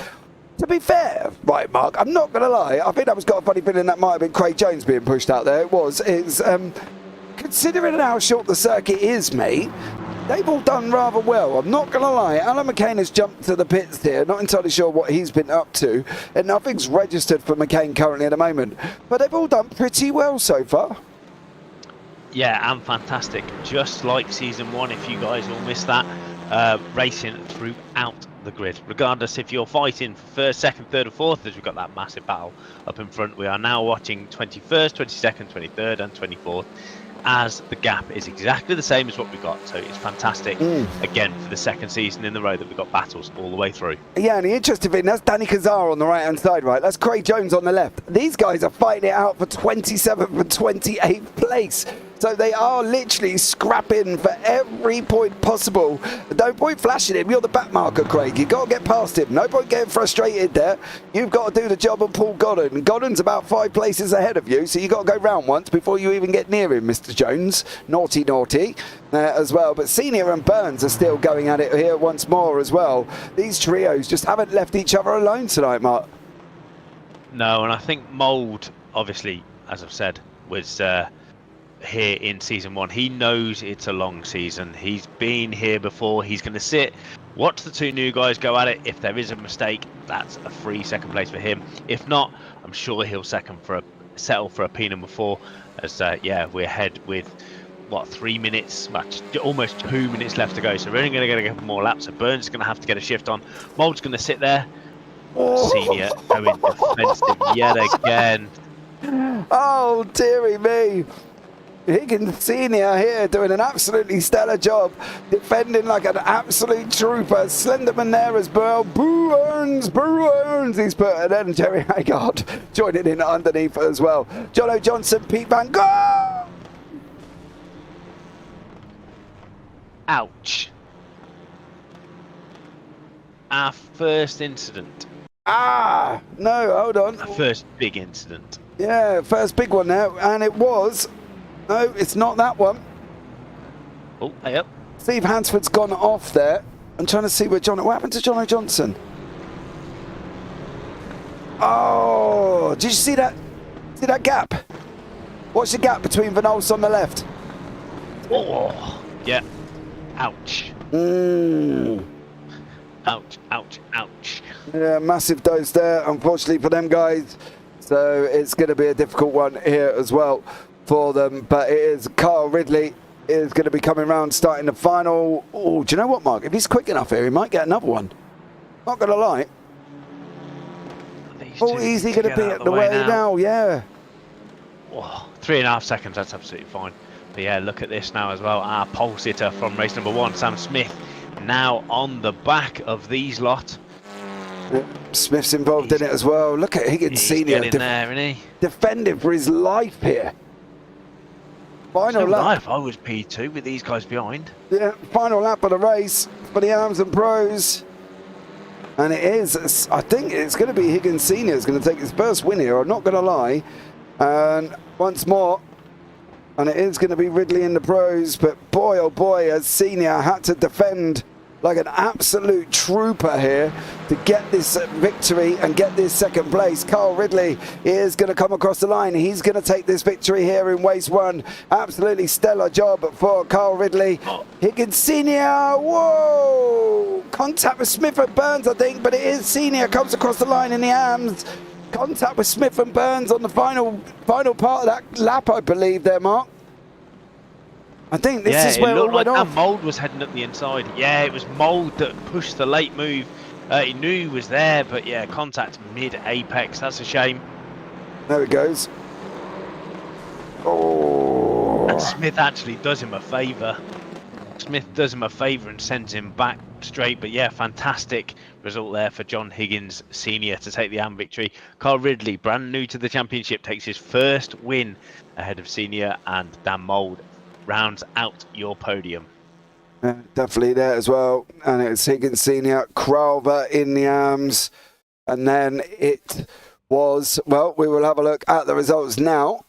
To be fair, right, Mark, I'm not going to lie, I think I was got a funny feeling that might have been Craig Jones being pushed out there. It was. Considering how short the circuit is, mate, they've all done rather well. I'm not going to lie. Alan McCain has jumped to the pits here. Not entirely sure what he's been up to. And nothing's registered for McCain currently at the moment. But they've all done pretty well so far. Yeah, and fantastic. Just like season 1, if you guys all missed that, racing throughout the grid. Regardless if you're fighting for first, second, third or fourth, as we've got that massive battle up in front. We are now watching 21st, 22nd, 23rd and 24th, as the gap is exactly the same as what we got. So it's fantastic again for the second season in the row that we've got battles all the way through. Yeah, and the interesting thing, that's Danny Kazar on the right hand side, right? That's Craig Jones on the left. These guys are fighting it out for 27th and 28th place. So they are literally scrapping for every point possible. No point flashing him. You're the back marker, Craig. You've got to get past him. No point getting frustrated there. You've got to do the job of Paul Godden. Godden's about 5 places ahead of you, so you've got to go round once before you even get near him, Mr. Jones. Naughty, naughty as well. But Senior and Burns are still going at it here once more as well. These trios just haven't left each other alone tonight, Mark. No, and I think Mold, obviously, as I've said, was here in season 1. He knows it's a long season. He's been here before. He's going to sit, watch the 2 new guys go at it. If there is a mistake, that's a free second place for him. If not, I'm sure he'll settle for a P number 4. As yeah, we're ahead with what, 3 minutes, almost 2 minutes left to go. So we're only going to get a couple more laps. So Burns is going to have to get a shift on. Mold's going to sit there. Senior going defensive yet again. Oh dearie me. Higgins Senior here doing an absolutely stellar job, defending like an absolute trooper. Slenderman there as well. Boo Earns. He's put, and then Jerry Haggard joining in underneath as well. Jono Johnson, Pete Van Gogh. Ouch. Our first incident. No, hold on. Our first big incident. Yeah, first big one now, and it was. No, it's not that one. Oh, hey up. Steve Hansford's gone off there. I'm trying to see where John. What happened to Jono Johnson? Oh, did you see that? See that gap? What's the gap between Vinols on the left? Oh, yeah. Ouch. Ouch, ouch, ouch. Yeah, massive dose there, unfortunately for them guys. So it's going to be a difficult one here as well for them. But it is Carl Ridley is going to be coming round starting the final. Oh, do you know what, Mark? If he's quick enough here, he might get another one. Not going to lie. Oh, easy going to be at the way now, yeah. Oh, 3.5 seconds, that's absolutely fine. But yeah, look at this now as well. Our pole sitter from race number 1, Sam Smith, now on the back of these lot. Smith's involved in it as well. Look at Higgins Senior there, isn't he? Defending for his life here. Final lap. I was P2 with these guys behind. Yeah, final lap of the race for the Arms and Pros. And it is, I think it's going to be Higgins Senior is going to take his first win here, I'm not going to lie. And once more, and it is going to be Ridley in the Pros, but boy oh boy, as Senior had to defend like an absolute trooper here to get this victory and get this second place. Carl Ridley is going to come across the line. He's going to take this victory here in race 1. Absolutely stellar job for Carl Ridley. Higgins Senior, whoa! Contact with Smith and Burns, I think, but it is Senior comes across the line in the arms. Contact with Smith and Burns on the final part of that lap, I believe there, Mark. I think this is where it all went off. Mould was heading up the inside. Yeah, it was Mould that pushed the late move. He knew he was there, but yeah, contact mid-apex. That's a shame. There it goes. Oh. And Smith actually does him a favour. Smith does him a favour and sends him back straight. But yeah, fantastic result there for John Higgins Senior to take the AM victory. Carl Ridley, brand new to the championship, takes his first win ahead of Senior, and Dan Mould rounds out your podium. Definitely there as well. And it's Higgins Senior, Crowther in the arms. And then it was, well, we will have a look at the results now.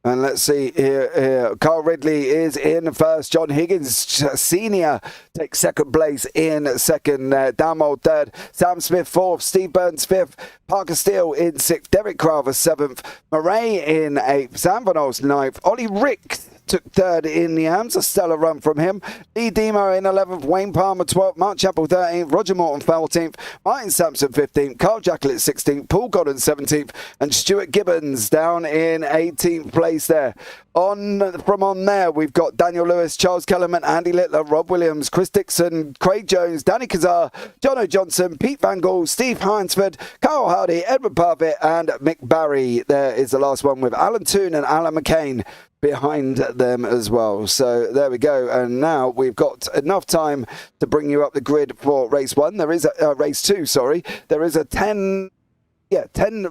And let's see here. Carl Ridley is in first. John Higgins Senior takes second place in second. Dan Mould third. Sam Smith fourth. Steve Burns fifth. Parker Steele in sixth. Derek Crowther seventh. Murray in eighth. Sam Vinols ninth. Ollie Ricks took third in the arms. A stellar run from him. Lee Demo in 11th. Wayne Palmer 12th. Mark Chappell 13th. Roger Morton 14th. Martin Sampson 15th. Carl Jacklett 16th. Paul Godden 17th. And Stuart Gibbons down in 18th place there. From there, we've got Daniel Lewis, Charles Kellerman, Andy Littler, Rob Williams, Chris Dixon, Craig Jones, Danny Kazar, Jono Johnson, Pete Van Gaal, Steve Heinsford, Carl Hardy, Edward Parfitt, and Mick Barry. There is the last one with Alan Toon and Alan McCain behind them as well. So there we go. And now we've got enough time to bring you up the grid for race 1. There is a race 2, sorry. There is a 10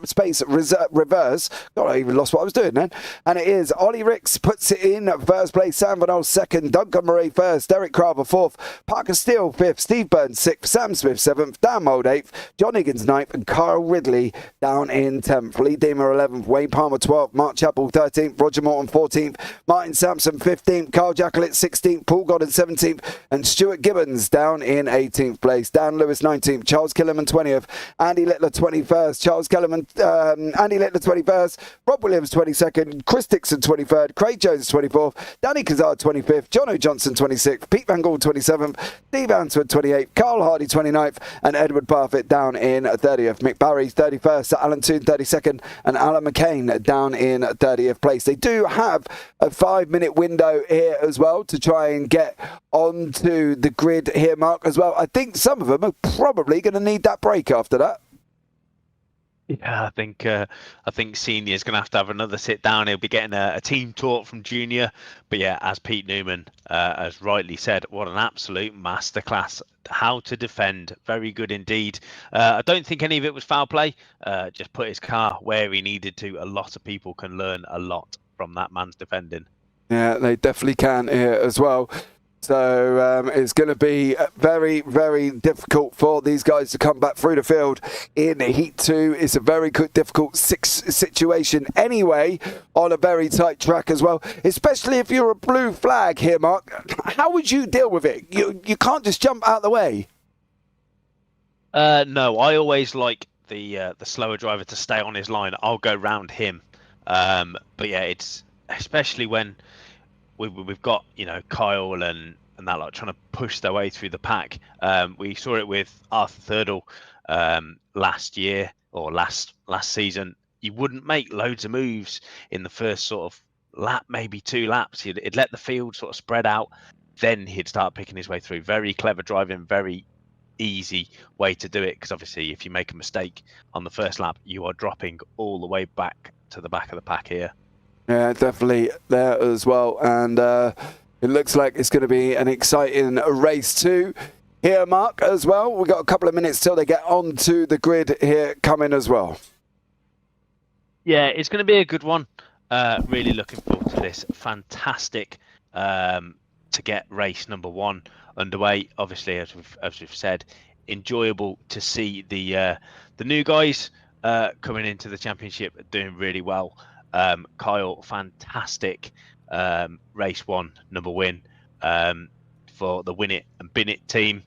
space reverse. God, I even lost what I was doing then. And it is Ollie Ricks puts it in first place. Sam Vinols second. Duncan Murray first. Derek Crowther fourth. Parker Steele fifth. Steve Burns sixth. Sam Smith seventh. Dan Mould eighth. John Higgins ninth. And Carl Ridley down in 10th. Lee Deemer 11th. Wayne Palmer 12th. Mark Chappell 13th. Roger Morton 14th. Martin Sampson 15th. Carl Jacklett 16th. Paul Godden 17th. And Stuart Gibbons down in 18th place. Dan Lewis 19th. Charles Killerman 20th. Andy Littler 21st. Charles Kellerman, Andy Littler 21st, Rob Williams 22nd, Chris Dixon 23rd, Craig Jones 24th, Danny Kazar 25th, Jono Johnson 26th, Pete Van Gaal 27th, Steve Ansford 28th, Carl Hardy 29th, and Edward Parfitt down in 30th. Mick Barry 31st, Alan Toon 32nd, and Alan McCain down in 30th place. They do have a 5-minute window here as well to try and get onto the grid here, Mark, as well. I think some of them are probably going to need that break after that. Yeah, I think Senior's going to have another sit down. He'll be getting a team talk from Junior. But yeah, as Pete Newman has rightly said, what an absolute masterclass. How to defend. Very good indeed. I don't think any of it was foul play. Just put his car where he needed to. A lot of people can learn a lot from that man's defending. Yeah, they definitely can here as well. So it's going to be very, very difficult for these guys to come back through the field in Heat 2. It's a very good, difficult situation anyway on a very tight track as well, especially if you're a blue flag here, Mark. How would you deal with it? You can't just jump out the way. No, I always like the slower driver to stay on his line. I'll go round him. But yeah, it's especially when we've got, you know, Kyle and that lot trying to push their way through the pack. We saw it with Arthur Thirdle last year or last season. You wouldn't make loads of moves in the first sort of lap, maybe 2 laps. He'd let the field sort of spread out, then he'd start picking his way through. Very clever driving, very easy way to do it, because obviously if you make a mistake on the first lap, you are dropping all the way back to the back of the pack here. Yeah, definitely there as well. And it looks like it's going to be an exciting race too here, Mark, as well. We've got a couple of minutes till they get onto the grid here coming as well. Yeah, it's going to be a good one. Really looking forward to this. Fantastic to get race number 1 underway. Obviously, as we've said, enjoyable to see the new guys coming into the championship doing really well. Kyle, fantastic race 1 number win for the Win It and Bin It team.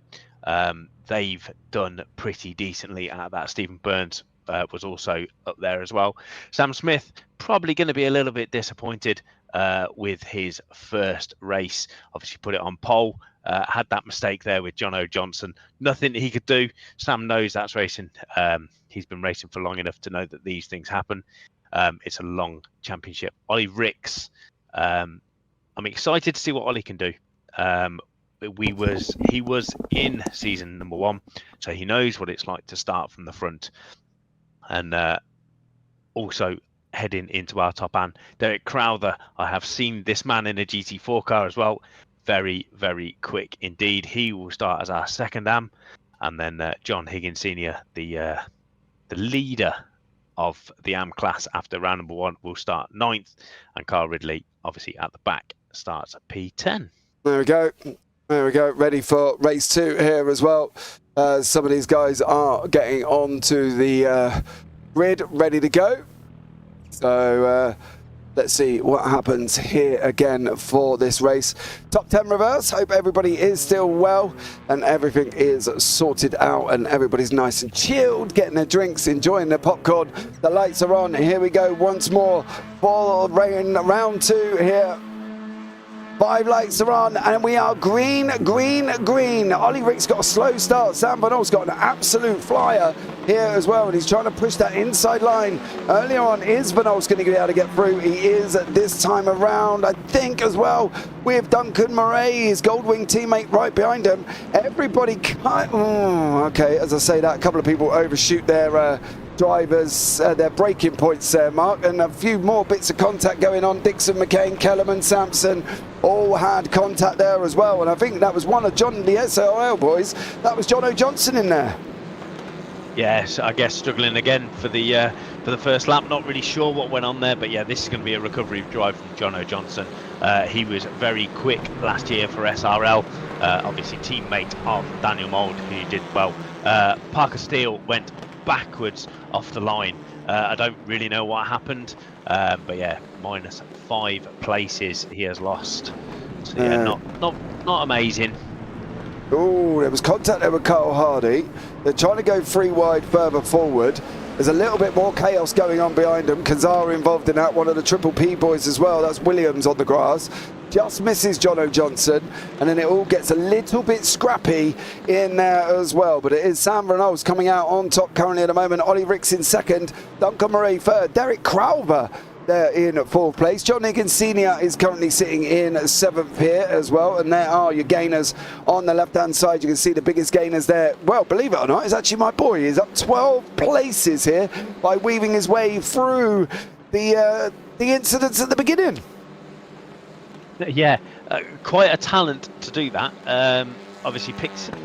They've done pretty decently out of that. Stephen Burns was also up there as well. Sam Smith probably going to be a little bit disappointed with his first race. Obviously put it on pole, had that mistake there with Jono Johnson. Nothing he could do. Sam knows that's racing. He's been racing for long enough to know that these things happen. It's a long championship. Ollie Ricks, I'm excited to see what Ollie can do. He was in season number 1, so he knows what it's like to start from the front. And also heading into our top end, Derek Crowther. I have seen this man in a GT4 car as well. Very, very quick indeed. He will start as our second AM, and then John Higgins Senior, the leader of the AM class after round number 1, will start 9th, and Carl Ridley, obviously at the back, starts at P10. There we go. There we go. Ready for race 2 here as well. Some of these guys are getting onto the grid, ready to go. So let's see what happens here again for this race. Top 10 reverse. Hope everybody is still well and everything is sorted out and everybody's nice and chilled, getting their drinks, enjoying their popcorn. The lights are on. Here we go once more for round 2 here. 5 lights are on and we are green, green, green. Ollie Rick's got a slow start. Sam Bonnell's got an absolute flyer here as well, and he's trying to push that inside line. Earlier on, is Bonnell's going to be able to get through? He is this time around, I think, as well, with Duncan Murray, his Goldwing teammate right behind him. Everybody okay, as I say that, a couple of people overshoot their drivers, their braking points there, Mark, and a few more bits of contact going on. Dixon, McCain, Kellerman, Sampson all had contact there as well, and I think that was one of the SOL boys. That was Jono Johnson in there. Yes, I guess struggling again for the first lap. Not really sure what went on there, but yeah, this is going to be a recovery drive from Jono Johnson. He was very quick last year for SRL, obviously teammate of Daniel Mould, who did well. Parker Steele went backwards off the line. I don't really know what happened, but yeah, -5 places he has lost. So yeah, not amazing. Oh, there was contact there with Carl Hardy. They're trying to go 3 wide further forward. There's a little bit more chaos going on behind them. Kazara involved in that, one of the Triple P boys as well. That's Williams on the grass. Just misses Jono Johnson, and then it all gets a little bit scrappy in there as well. But it is Sam Reynolds coming out on top currently at the moment. Ollie Ricks in second, Duncan Murray third, Derek Crowther there in 4th place. John Higgins Senior is currently sitting in 7th here as well, and there are your gainers on the left-hand side. You can see the biggest gainers there. Well, believe it or not, it's actually my boy. He's up 12 places here by weaving his way through the incidents at the beginning. Yeah, quite a talent to do that. Obviously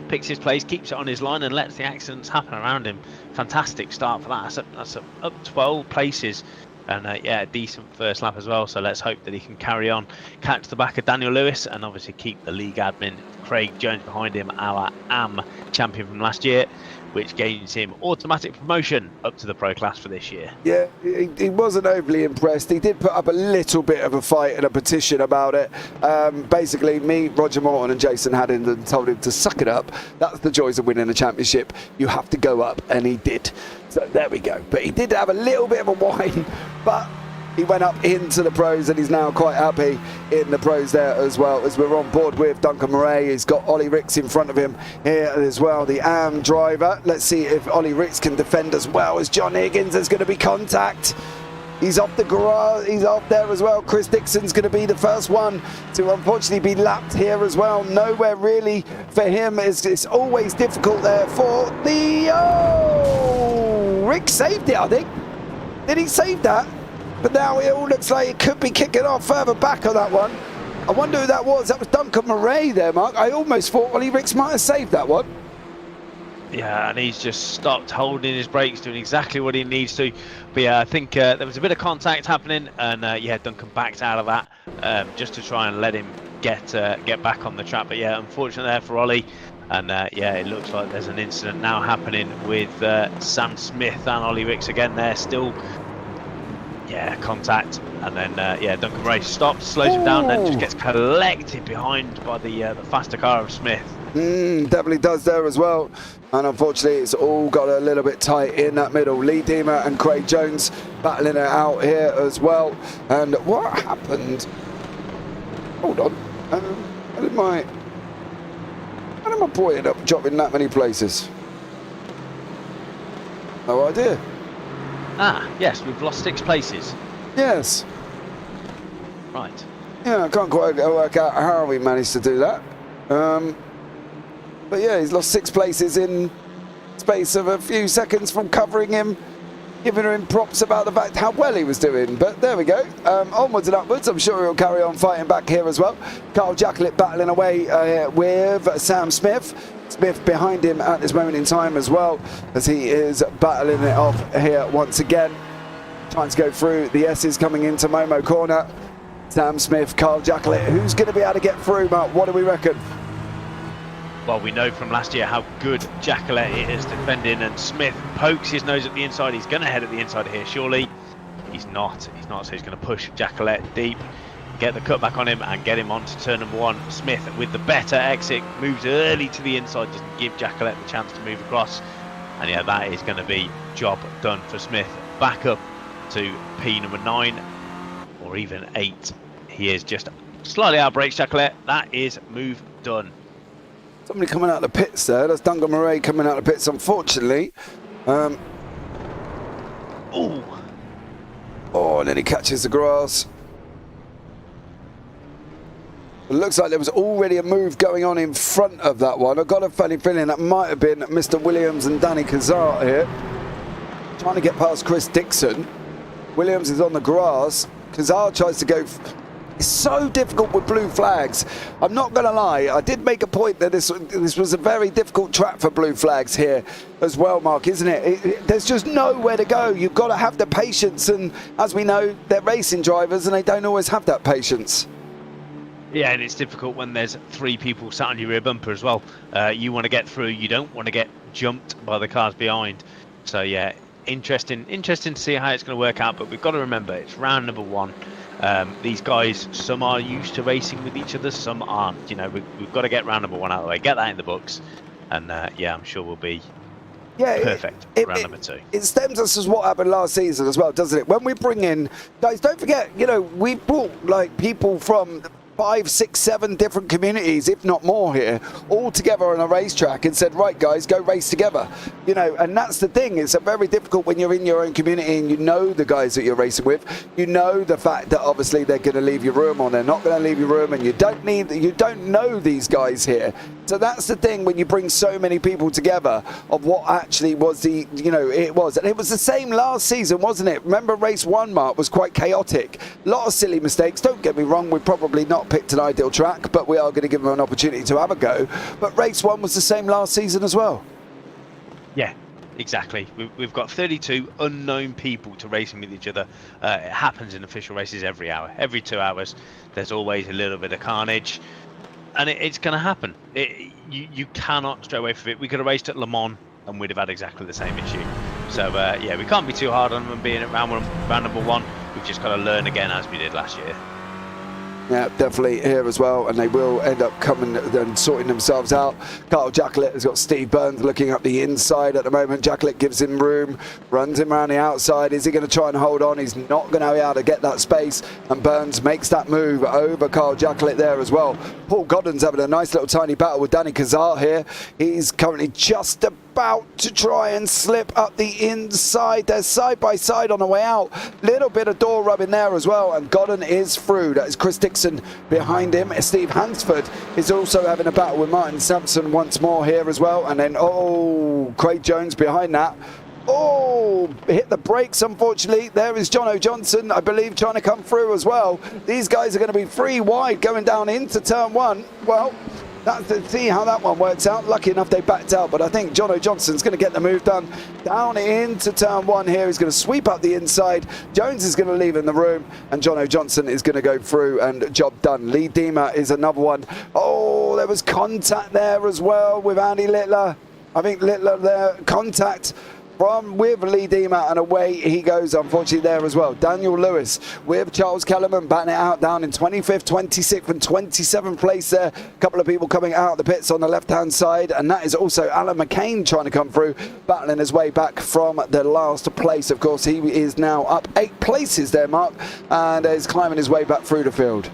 picks his place, keeps it on his line, and lets the accidents happen around him. Fantastic start for that. That's up 12 places. And yeah, a decent first lap as well, so let's hope that he can carry on, catch the back of Daniel Lewis, and obviously keep the league admin Craig Jones behind him, our AM champion from last year, which gains him automatic promotion up to the pro class for this year. Yeah, he wasn't overly impressed. He did put up a little bit of a fight and a petition about it. Basically, me, Roger Morton and Jason Haddington told him to suck it up. That's the joys of winning a championship. You have to go up, and he did. So there we go. But he did have a little bit of a whine, but he went up into the pros, and he's now quite happy in the pros there as well. As we're on board with Duncan Murray, he's got Ollie Ricks in front of him here as well, the AM driver. Let's see if Ollie Ricks can defend as well as John Higgins. There's going to be contact. He's off the garage, he's off there as well. Chris Dixon's going to be the first one to unfortunately be lapped here as well. Nowhere really for him. It's always difficult there for the... Oh! Rick saved it, I think. Did he save that? But now it all looks like it could be kicking off further back on that one. I wonder who that was. That was Duncan Murray there, Mark. I almost thought Ollie Ricks might have saved that one. Yeah, and he's just stopped holding his brakes, doing exactly what he needs to. But yeah, I think there was a bit of contact happening, and yeah, Duncan backed out of that just to try and let him get back on the track. But yeah, unfortunately there for Ollie. And yeah, it looks like there's an incident now happening with Sam Smith and Ollie Ricks again there still. Yeah, contact, and then yeah, Duncan Murray stops, slows him down, then just gets collected behind by the faster car of Smith. Definitely does there as well, and unfortunately it's all got a little bit tight in that middle. Lee Deemer and Craig Jones battling it out here as well. And what happened? Hold on, how did my boy end up dropping that many places? No idea. Ah, yes, we've lost 6 places. Yes. Right. Yeah, I can't quite work out how we managed to do that. But yeah, he's lost 6 places in space of a few seconds from covering him, giving him props about the fact how well he was doing. But there we go. Onwards and upwards. I'm sure he'll carry on fighting back here as well. Carl Jacklett battling away with Sam Smith. Smith behind him at this moment in time as well, as he is battling it off here once again. Trying to go through the S's coming into Momo corner. Sam Smith, Carl Jacklett. Who's going to be able to get through, Mark? What do we reckon? Well, we know from last year how good Jacklett is defending, and Smith pokes his nose at the inside. He's going to head at the inside here, surely. He's not, so he's going to push Jacklett deep, get the cut back on him, and get him onto turn number 1. Smith, with the better exit, moves early to the inside, just to give Jacklett the chance to move across. And yeah, that is going to be job done for Smith. Back up to P number 9, or even 8. He is just slightly out brakes Jacklett. That is move done. Somebody coming out of the pits there. That's Duncan Murray coming out of the pits, unfortunately. Oh, and then he catches the grass. It looks like there was already a move going on in front of that one. I've got a funny feeling that might have been Mr. Williams and Danny Kazar here. Trying to get past Chris Dixon. Williams is on the grass. Kazar tries to go... It's so difficult with blue flags. I'm not going to lie, I did make a point that this was a very difficult track for blue flags here as well, Mark, isn't it? There's just nowhere to go. You've got to have the patience, and as we know, they're racing drivers and they don't always have that patience. Yeah, and it's difficult when there's 3 people sat on your rear bumper as well. You want to get through, you don't want to get jumped by the cars behind. So yeah, interesting to see how it's going to work out, but we've got to remember it's round number 1. These guys, some are used to racing with each other, some aren't. You know, we've got to get round number 1 out of the way, get that in the books, and yeah, I'm sure we'll be perfect round number 2. It stems us as what happened last season as well, doesn't it? When we bring in guys, don't forget, you know, we brought like people from 5, 6, 7 different communities, if not more here, all together on a racetrack and said, right guys, go race together. You know, and that's the thing. It's very difficult when you're in your own community and you know the guys that you're racing with. You know the fact that obviously they're going to leave your room or they're not going to leave your room, and you don't know these guys here. So that's the thing when you bring so many people together of what actually was the, you know, it was. And it was the same last season, wasn't it? Remember race 1, Mark, was quite chaotic. A lot of silly mistakes. Don't get me wrong, we've probably not picked an ideal track, but we are going to give them an opportunity to have a go. But race 1 was the same last season as well. Yeah, exactly. We've got 32 unknown people to racing with each other. It happens in official races every hour. Every 2 hours, there's always a little bit of carnage. And it's going to happen. You cannot stray away from it. We could have raced at Le Mans and we'd have had exactly the same issue. So, yeah, we can't be too hard on them being at round number 1. We've just got to learn again as we did last year. Yeah, definitely here as well, and they will end up coming and sorting themselves out. Carl Jacklett has got Steve Burns looking up the inside at the moment. Jacklett gives him room, runs him around the outside. Is he going to try and hold on? He's not going to be able to get that space, and Burns makes that move over Carl Jacklett there as well. Paul Godden's having a nice little tiny battle with Danny Kazar here. He's currently just about to try and slip up the inside. They're side by side on the way out. Little bit of door rubbing there as well, and Godden is through. That is Chris Dixon behind him. Steve Hansford is also having a battle with Martin Sampson once more here as well, and then Craig Jones behind that. Hit the brakes unfortunately. There is Jono Johnson, I believe, trying to come through as well. These guys are going to be 3 wide going down into turn 1. Well, that's see how that one works out. Lucky enough they backed out, but I think Jono Johnson's going to get the move done down into turn 1 here. He's going to sweep up the inside. Jones is going to leave in the room, and Jono Johnson is going to go through, and job done. Lee Diemer is another one. There was contact there as well with Andy Littler. I think Littler there, contact with Lee Diemer, and away he goes unfortunately there as well. Daniel Lewis with Charles Kellerman batting it out down in 25th, 26th and 27th place there. A couple of people coming out of the pits on the left hand side, and that is also Alan McCain trying to come through, battling his way back from the last place. Of course, he is now up 8 places there, Mark, and is climbing his way back through the field.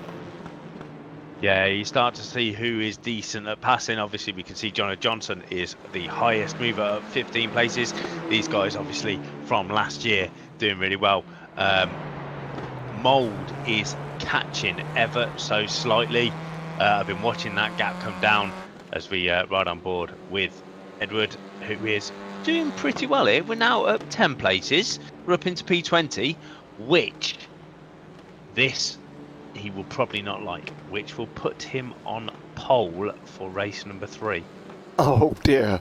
Yeah, you start to see who is decent at passing. Obviously, we can see Jono Johnson is the highest mover at 15 places. These guys, obviously, from last year, doing really well. Mould is catching ever so slightly. I've been watching that gap come down as we ride on board with Edward, who is doing pretty well here. We're now up 10 places. We're up into P20, which he will probably not like, which will put him on pole for race number 3. Oh dear.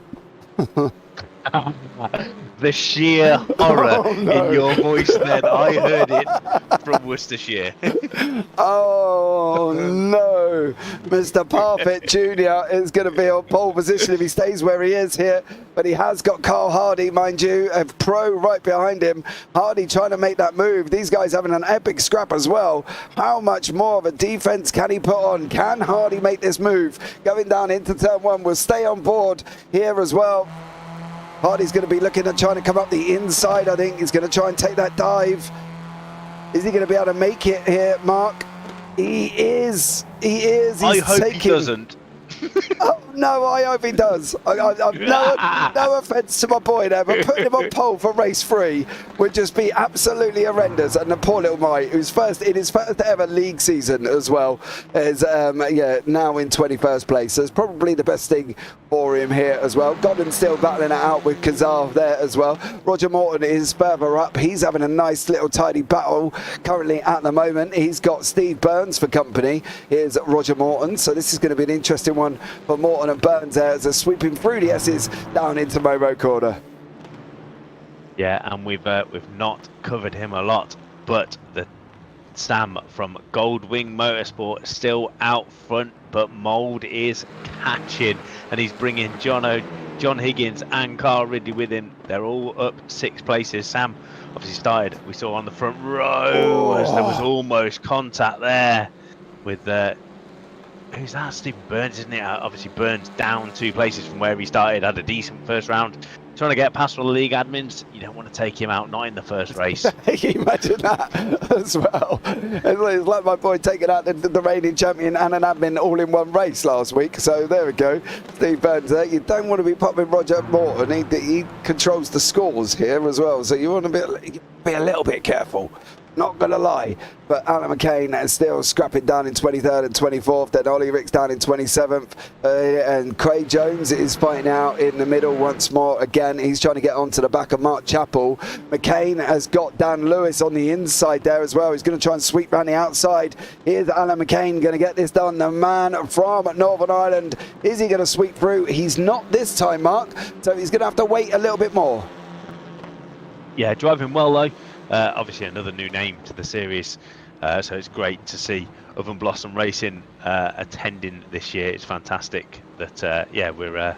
The sheer horror in your voice then. I heard it from Worcestershire. Oh no, Mr. Parfitt Jr. is going to be on pole position if he stays where he is here, but he has got Carl Hardy, mind you, a pro right behind him. Hardy trying to make that move. These guys having an epic scrap as well. How much more of a defense can he put on? Can Hardy make this move? Going down into turn 1, will stay on board here as well. Hardy's going to be looking at trying to come up the inside, I think. He's going to try and take that dive. Is he going to be able to make it here, Mark? He is. He's I hope he doesn't. Oh, no, I hope he does. No offence to my boy there, but putting him on pole for race 3 would just be absolutely horrendous. And the poor little Mike, who's in his first ever league season as well, is now in 21st place. So it's probably the best thing for him here as well. Godden still battling it out with Kazar there as well. Roger Morton is further up. He's having a nice little tidy battle currently at the moment. He's got Steve Burns for company. Here's Roger Morton. So this is going to be an interesting one for Morton and Burns there as they're sweeping through the S's down into Momo Corner. Yeah, and we've not covered him a lot, but the Sam from Goldwing Motorsport still out front, but Mould is catching, and he's bringing John Higgins and Carl Ridley with him. They're all up 6 places. Sam obviously started, we saw on the front row, as there was almost contact there with who's that? Stephen Burns, isn't it? Obviously Burns down 2 places from where he started, had a decent first round. trying to get past all the league admins. You don't want to take him out, not in the first race. Can you imagine that as well? It's like my boy taking out the reigning champion and an admin all in one race last week. So there we go. Steve Burns there. You don't want to be popping Roger Morton. He controls the scores here as well. So you want to be a little bit careful. Not going to lie, but Alan McCain is still scrapping down in 23rd and 24th. Then Ollie Ricks down in 27th. And Craig Jones is fighting out in the middle once more. Again, he's trying to get onto the back of Mark Chappell. McCain has got Dan Lewis on the inside there as well. He's going to try and sweep round the outside. Here's Alan McCain going to get this done. The man from Northern Ireland. Is he going to sweep through? He's not this time, Mark. So he's going to have to wait a little bit more. Yeah, driving well though. Obviously another new name to the series, so it's great to see Oven Blossom Racing attending this year. It's fantastic that we're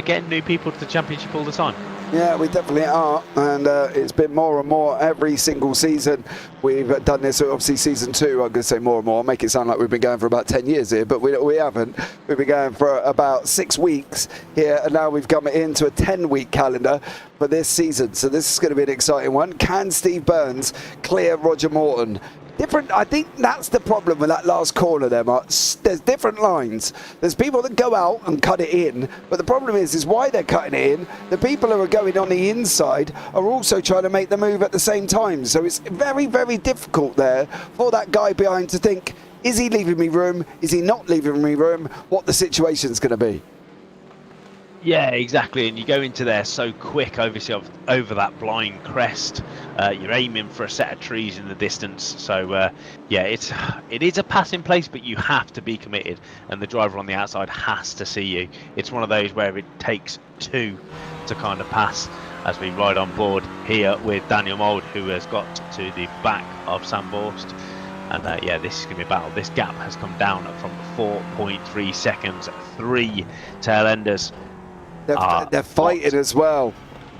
getting new people to the championship all the time. Yeah, we definitely are, and it's been more and more every single season. We've done this, obviously season 2, I'm going to say more and more, make it sound like we've been going for about 10 years here, but we haven't. We've been going for about 6 weeks here, and now we've come into a 10-week calendar for this season, so this is going to be an exciting one. Can Steve Burns clear Roger Morton? Different, I think that's the problem with that last corner there, Mark. There's different lines. There's people that go out and cut it in, but the problem is why they're cutting it in. The people who are going on the inside are also trying to make the move at the same time. So it's very, very difficult there for that guy behind to think, is he leaving me room? Is he not leaving me room? What the situation's going to be. Yeah, exactly, and you go into there so quick, obviously, over that blind crest. You're aiming for a set of trees in the distance, so it is a passing place, but you have to be committed, and the driver on the outside has to see you. It's one of those where it takes 2 to kind of pass, as we ride on board here with Daniel Mould, who has got to the back of Sam Borst. And this is going to be a battle. This gap has come down from 4.3 seconds, 3 tail enders. They're fighting as well.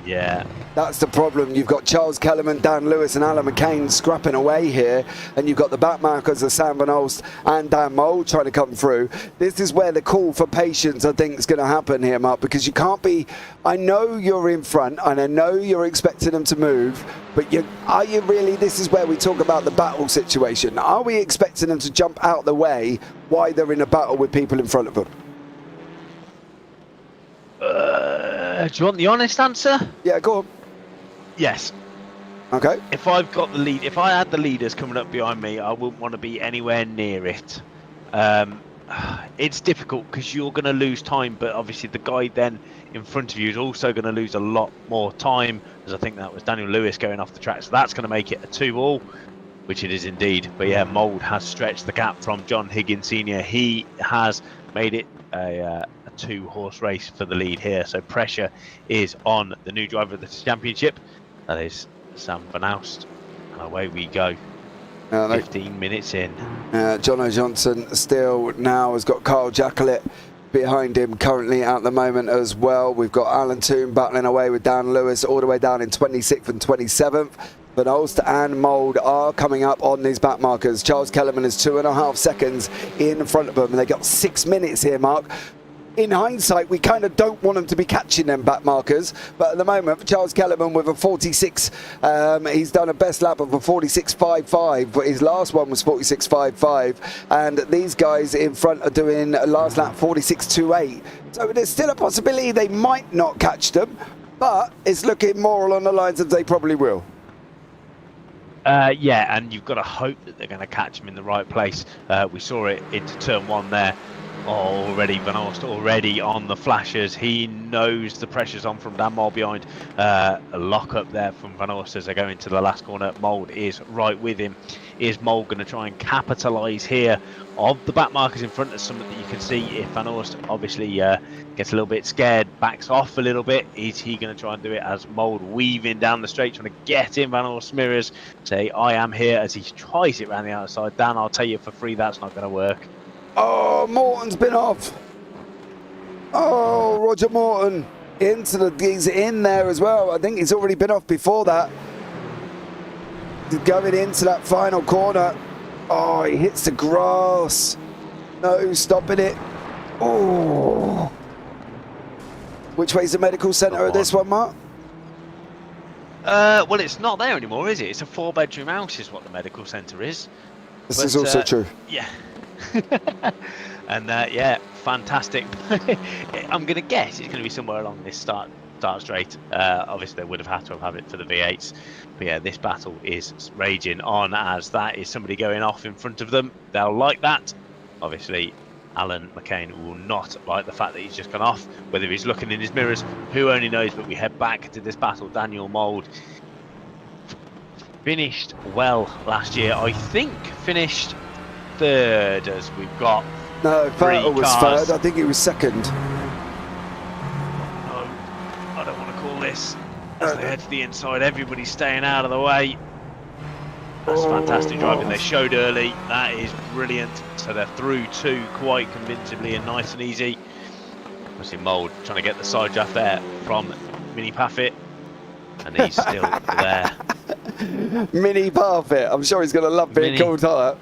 Yeah. That's the problem. You've got Charles Kellerman, Dan Lewis and Alan McCain scrapping away here, and you've got the backmarkers of Sam Van Olst and Dan Mould trying to come through. This is where the call for patience, I think, is going to happen here, Mark, because you can't be... I know you're in front, and I know you're expecting them to move, but are you really... This is where we talk about the battle situation. Are we expecting them to jump out the way while they're in a battle with people in front of them? Do you want the honest answer? Yeah, go on. Yes. Okay. If I've got the lead, if I had the leaders coming up behind me, I wouldn't want to be anywhere near it. It's difficult because you're going to lose time, but obviously the guy then in front of you is also going to lose a lot more time, as I think that was Daniel Lewis going off the track. So that's going to make it a 2-all, which it is indeed. But yeah, Mould has stretched the gap from John Higgins Senior. He has made it a 2-horse race for the lead here, so pressure is on the new driver of the championship, that is Sam Van Olst, and away we go. 15 minutes in. Jono Johnson still now has got Carl Jacquelet behind him currently at the moment as well. We've got Alan Toome battling away with Dan Lewis all the way down in 26th and 27th. Van Olst and Mould are coming up on these back markers. Charles Kellerman is 2.5 seconds in front of them, and they got 6 minutes here, Mark. In hindsight, we kind of don't want them to be catching them back markers, but at the moment, Charles Kellerman with a 46, he's done a best lap of a 46.55, but his last one was 46.55, and these guys in front are doing a last lap 46.28. So there's still a possibility they might not catch them, but it's looking more along the lines of they probably will. Yeah, and you've got to hope that they're going to catch him in the right place. We saw it into turn 1 there. Already Van Olst already on the flashers. He knows the pressure's on from Dan Mould behind. A lock up there from Van Olst as they go into the last corner. Mould is right with him. Is Mould going to try and capitalise here of the back markers in front of something that you can see? If Van Olst obviously gets a little bit scared, backs off a little bit, is he going to try and do it as Mould weaving down the straight, trying to get in Van Olst's mirrors, say I am here as he tries it around the outside. Dan, I'll tell you for free that's not going to work. Oh, Morton's been off. Oh, Roger Morton he's in there as well. I think he's already been off before that. He's going into that final corner. Oh, he hits the grass. No stopping it. Oh. Which way's the medical centre at this one, Mark? Well, it's not there anymore, is it? It's a 4-bedroom house is what the medical centre is. This is also true. Yeah. And yeah, fantastic. I'm going to guess it's going to be somewhere along this start straight. Obviously, they would have had to have it for the V8s. But yeah, this battle is raging on as that is somebody going off in front of them. They'll like that. Obviously, Alan McCain will not like the fact that he's just gone off. Whether he's looking in his mirrors, who only knows. But we head back to this battle. Daniel Mould finished well last year. I think finished third as we've got. No, Vettel was cars. third. I think he was second. No, I don't want to call this. As they head to the inside, everybody's staying out of the way. That's fantastic driving. They showed early. That is brilliant. So they're through two quite convincingly and nice and easy. Obviously, Mould trying to get the side draft there from Mini Parfitt, and he's still there. Mini Parfitt. I'm sure he's going to love being called that.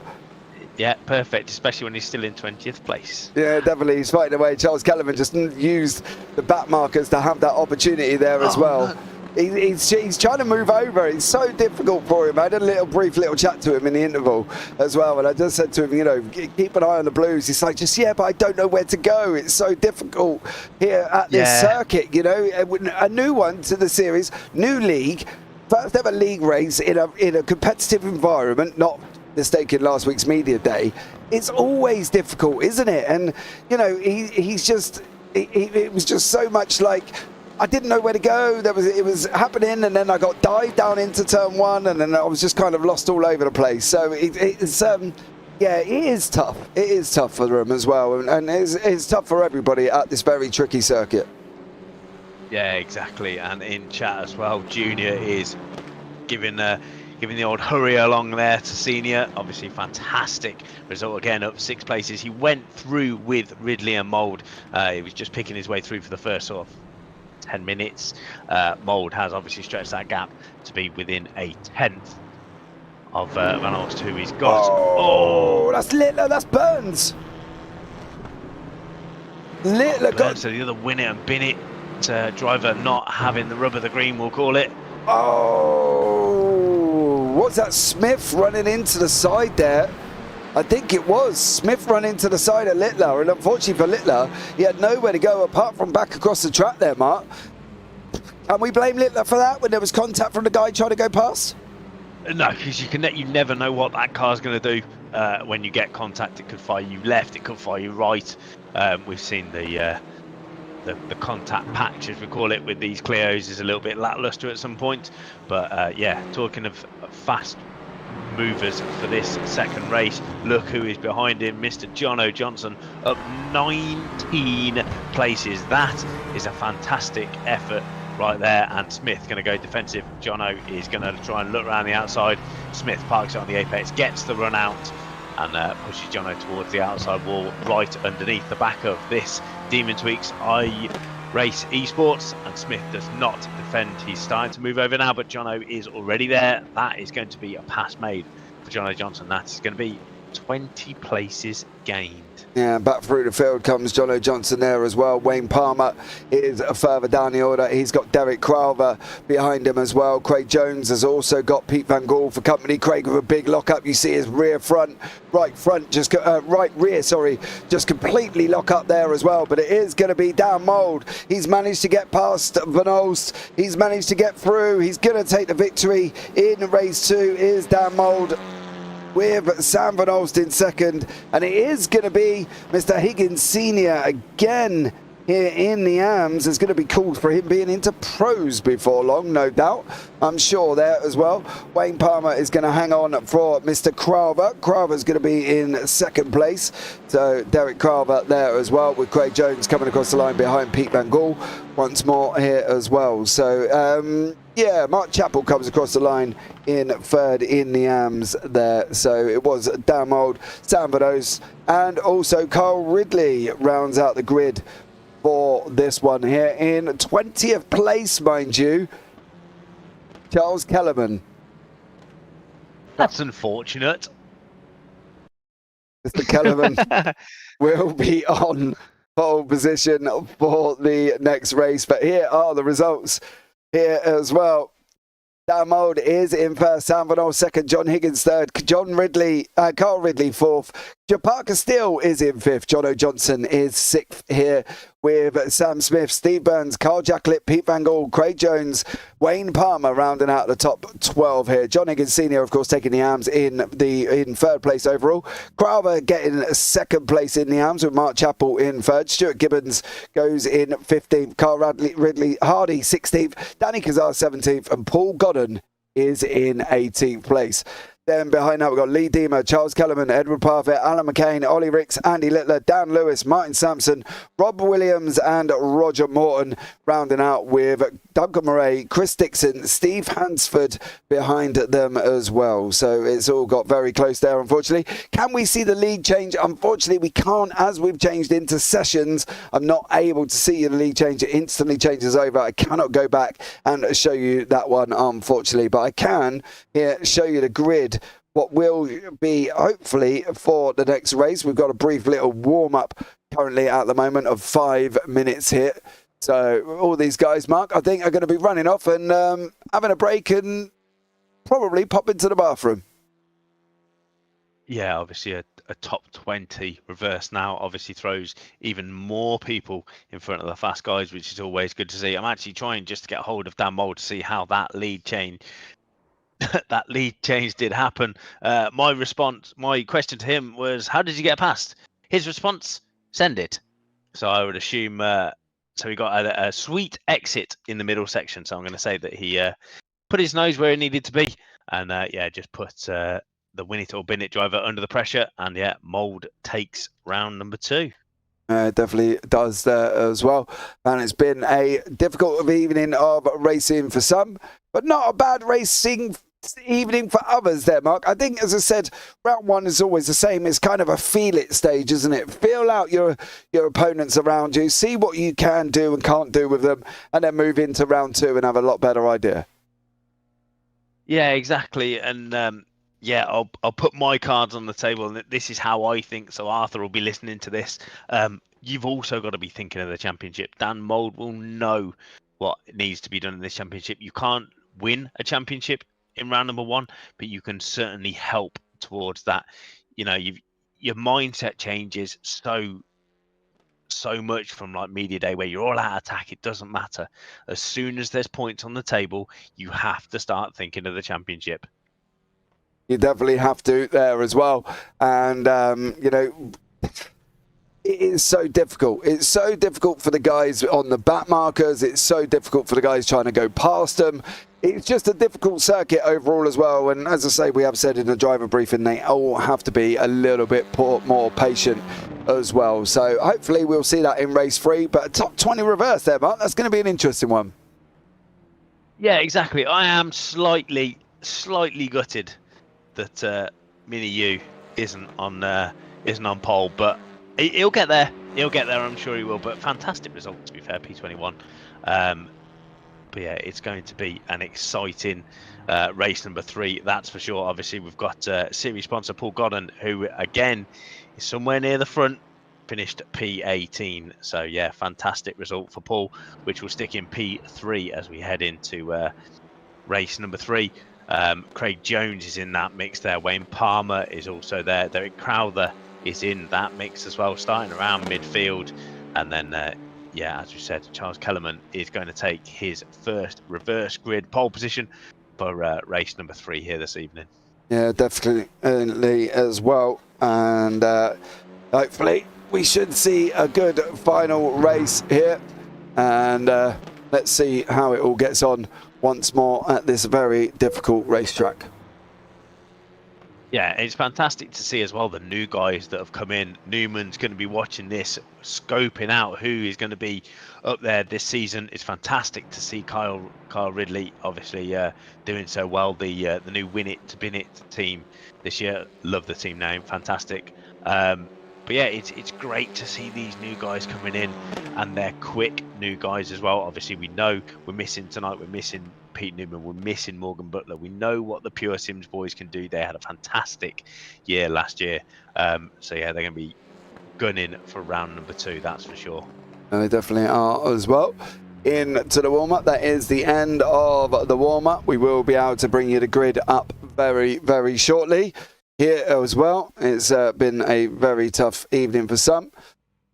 Yeah, perfect, especially when he's still in 20th place. Yeah, definitely. He's fighting away. Charles Kellerman just used the back markers to have that opportunity there as well. No. He's trying to move over. It's so difficult for him. I had a brief little chat to him in the interval as well, and I just said to him, you know, keep an eye on the blues. He's like, just, yeah, but I don't know where to go. It's so difficult here at this circuit, you know. A new one to the series, new league, first ever league race in a competitive environment, not mistaken last week's media day. It's always difficult, isn't it? And, you know, he's just, it was just so much like, I didn't know where to go. It was happening, and then I got dived down into turn one, and then I was just kind of lost all over the place. So it's yeah, it is tough. It is tough for them as well, and it's tough for everybody at this very tricky circuit. Yeah, exactly. And in chat as well, Junior is giving the old hurry along there to Senior. Obviously, fantastic result again, up 6 places. He went through with Ridley and Mould. He was just picking his way through for the first sort of 10 minutes. Mould has obviously stretched that gap to be within a 10th of Van Alst, who he's got. Oh, that's Littler, that's Burns. Littler got. So the other win it and bin it driver not having the rub of the green, we'll call it. Oh, what's that? Smith running into the side there. I think it was Smith running to the side of Littler, and unfortunately for Littler, he had nowhere to go apart from back across the track there, Mark. Can we blame Littler for that when there was contact from the guy trying to go past? No, because you never know what that car's going to do when you get contact. It could fire you left, it could fire you right. We've seen the contact patch, as we call it, with these Clios is a little bit lackluster at some point. But yeah, talking of fast movers for this second race, look who is behind him, Mr. Jono Johnson, up 19 places. That is a fantastic effort right there, and Smith going to go defensive. Jono is going to try and look around the outside. Smith parks it on the apex, gets the run out, and pushes Jono towards the outside wall, right underneath the back of this Demon Tweaks Race Esports, and Smith does not defend. He's starting to move over now, but Jono is already there. That is going to be a pass made for Jono Johnson. That's going to be 20 places gained. Yeah, back through the field comes Jono Johnson there as well. Wayne Palmer is further down the order. He's got Derek Crowther behind him as well. Craig Jones has also got Pete Van Gaal for company. Craig with a big lockup. You see his right rear, just completely lock up there as well. But it is going to be Dan Mould. He's managed to get past Van Alst. He's managed to get through. He's going to take the victory in race 2. Is Dan Mould with Sam Van Alst in second, and it is going to be Mr. Higgins Senior again here in the AMS. Is going to be called for him being into pros before long, no doubt. I'm sure there as well. Wayne Palmer is going to hang on for Mr. Crowther. Crowther's going to be in second place. So Derek Crowther there as well, with Craig Jones coming across the line behind Pete Van Gaal once more here as well. So yeah, Mark Chappell comes across the line in third in the AMS there. So it was Dan Mould, Sam Van Alst, and also Carl Ridley rounds out the grid for this one here in 20th place, mind you, Charles Kellerman. That's unfortunate. Mr. Kellerman will be on pole position for the next race. But here are the results here as well. Dan Mould is in first, Sam Van Ol second, John Higgins third, Carl Ridley fourth, Parker Steele is in fifth, Jono Johnson is sixth here with Sam Smith, Steve Burns, Carl Jacklett, Pete Van Gaal, Craig Jones, Wayne Palmer rounding out the top 12 here. John Higgins Senior, of course, taking the AMS in third place overall. Crowther getting second place in the AMS with Mark Chappell in third. Stuart Gibbons goes in 15th. Carl Ridley Hardy 16th. Danny Kazar 17th. And Paul Godden is in 18th place. Then behind that, we've got Lee Deemer, Charles Kellerman, Edward Parfitt, Alan McCain, Ollie Ricks, Andy Littler, Dan Lewis, Martin Sampson, Rob Williams and Roger Morton, rounding out with Duncan Murray, Chris Dixon, Steve Hansford behind them as well. So it's all got very close there, unfortunately. Can we see the lead change? Unfortunately, we can't, as we've changed into sessions. I'm not able to see the lead change. It instantly changes over. I cannot go back and show you that one, unfortunately, but I can here show you the grid. What will be hopefully for the next race. We've got a brief little warm-up currently at the moment of 5 minutes here. So all these guys, Mark, I think are going to be running off and having a break and probably pop into the bathroom. Yeah, obviously a top 20 reverse now obviously throws even more people in front of the fast guys, which is always good to see. I'm actually trying just to get hold of Dan Mould to see how that lead change did happen. My question to him was, how did you get past? His response, send it. So I would assume, so he got a sweet exit in the middle section. So I'm going to say that he put his nose where it needed to be. And just put the win it or bin it driver under the pressure. And Mould takes round number 2. Definitely does there as well. And it's been a difficult evening of racing for some, but not a bad racing evening for others there, Mark. I think, as I said, round 1 is always the same. It's kind of a feel it stage, isn't it? Feel out your opponents around you, see what you can do and can't do with them, and then move into round 2 and have a lot better idea. Yeah, exactly. And I'll put my cards on the table, and this is how I think. So Arthur will be listening to this. You've also got to be thinking of the championship. Dan Mould will know what needs to be done in this championship. You can't win a championship in round number 1, but you can certainly help towards that. You know, your mindset changes so much from like media day, where you're all out attack. It doesn't matter. As soon as there's points on the table, you have to start thinking of the championship. You definitely have to there as well. And, it is so difficult. It's so difficult for the guys on the back markers. It's so difficult for the guys trying to go past them. It's just a difficult circuit overall as well. And as I say, we have said in the driver briefing, they all have to be a little bit more patient as well. So hopefully we'll see that in race 3. But a top 20 reverse there, Mark. That's going to be an interesting one. Yeah, exactly. I am slightly gutted that Mini U isn't on pole, but he'll get there. He'll get there. I'm sure he will. But fantastic result, to be fair, P21. But yeah, it's going to be an exciting race number 3, that's for sure. Obviously, we've got series sponsor Paul Godden, who again is somewhere near the front, finished P18. So yeah, fantastic result for Paul, which will stick in P3 as we head into race number 3. Craig Jones is in that mix there. Wayne Palmer is also there. Derek Crowther is in that mix as well, starting around midfield. And then, as we said, Charles Kellerman is going to take his first reverse grid pole position for race number 3 here this evening. Yeah, definitely as well. And hopefully we should see a good final race here. And let's see how it all gets on once more at this very difficult racetrack. Yeah, it's fantastic to see as well the new guys that have come in. Newman's going to be watching this, scoping out who is going to be up there this season. It's fantastic to see Kyle Ridley obviously doing so well. The new Win It to Bin It team this year. Love the team name, fantastic. But yeah, it's great to see these new guys coming in, and they're quick new guys as well. Obviously, we know we're missing tonight. We're missing Pete Newman. We're missing Morgan Butler. We know what the Pure Sims boys can do. They had a fantastic year last year. So yeah, they're going to be gunning for round number 2, that's for sure. They definitely are as well. Into the warm-up. That is the end of the warm-up. We will be able to bring you the grid up very, very shortly here as well. It's been a very tough evening for some.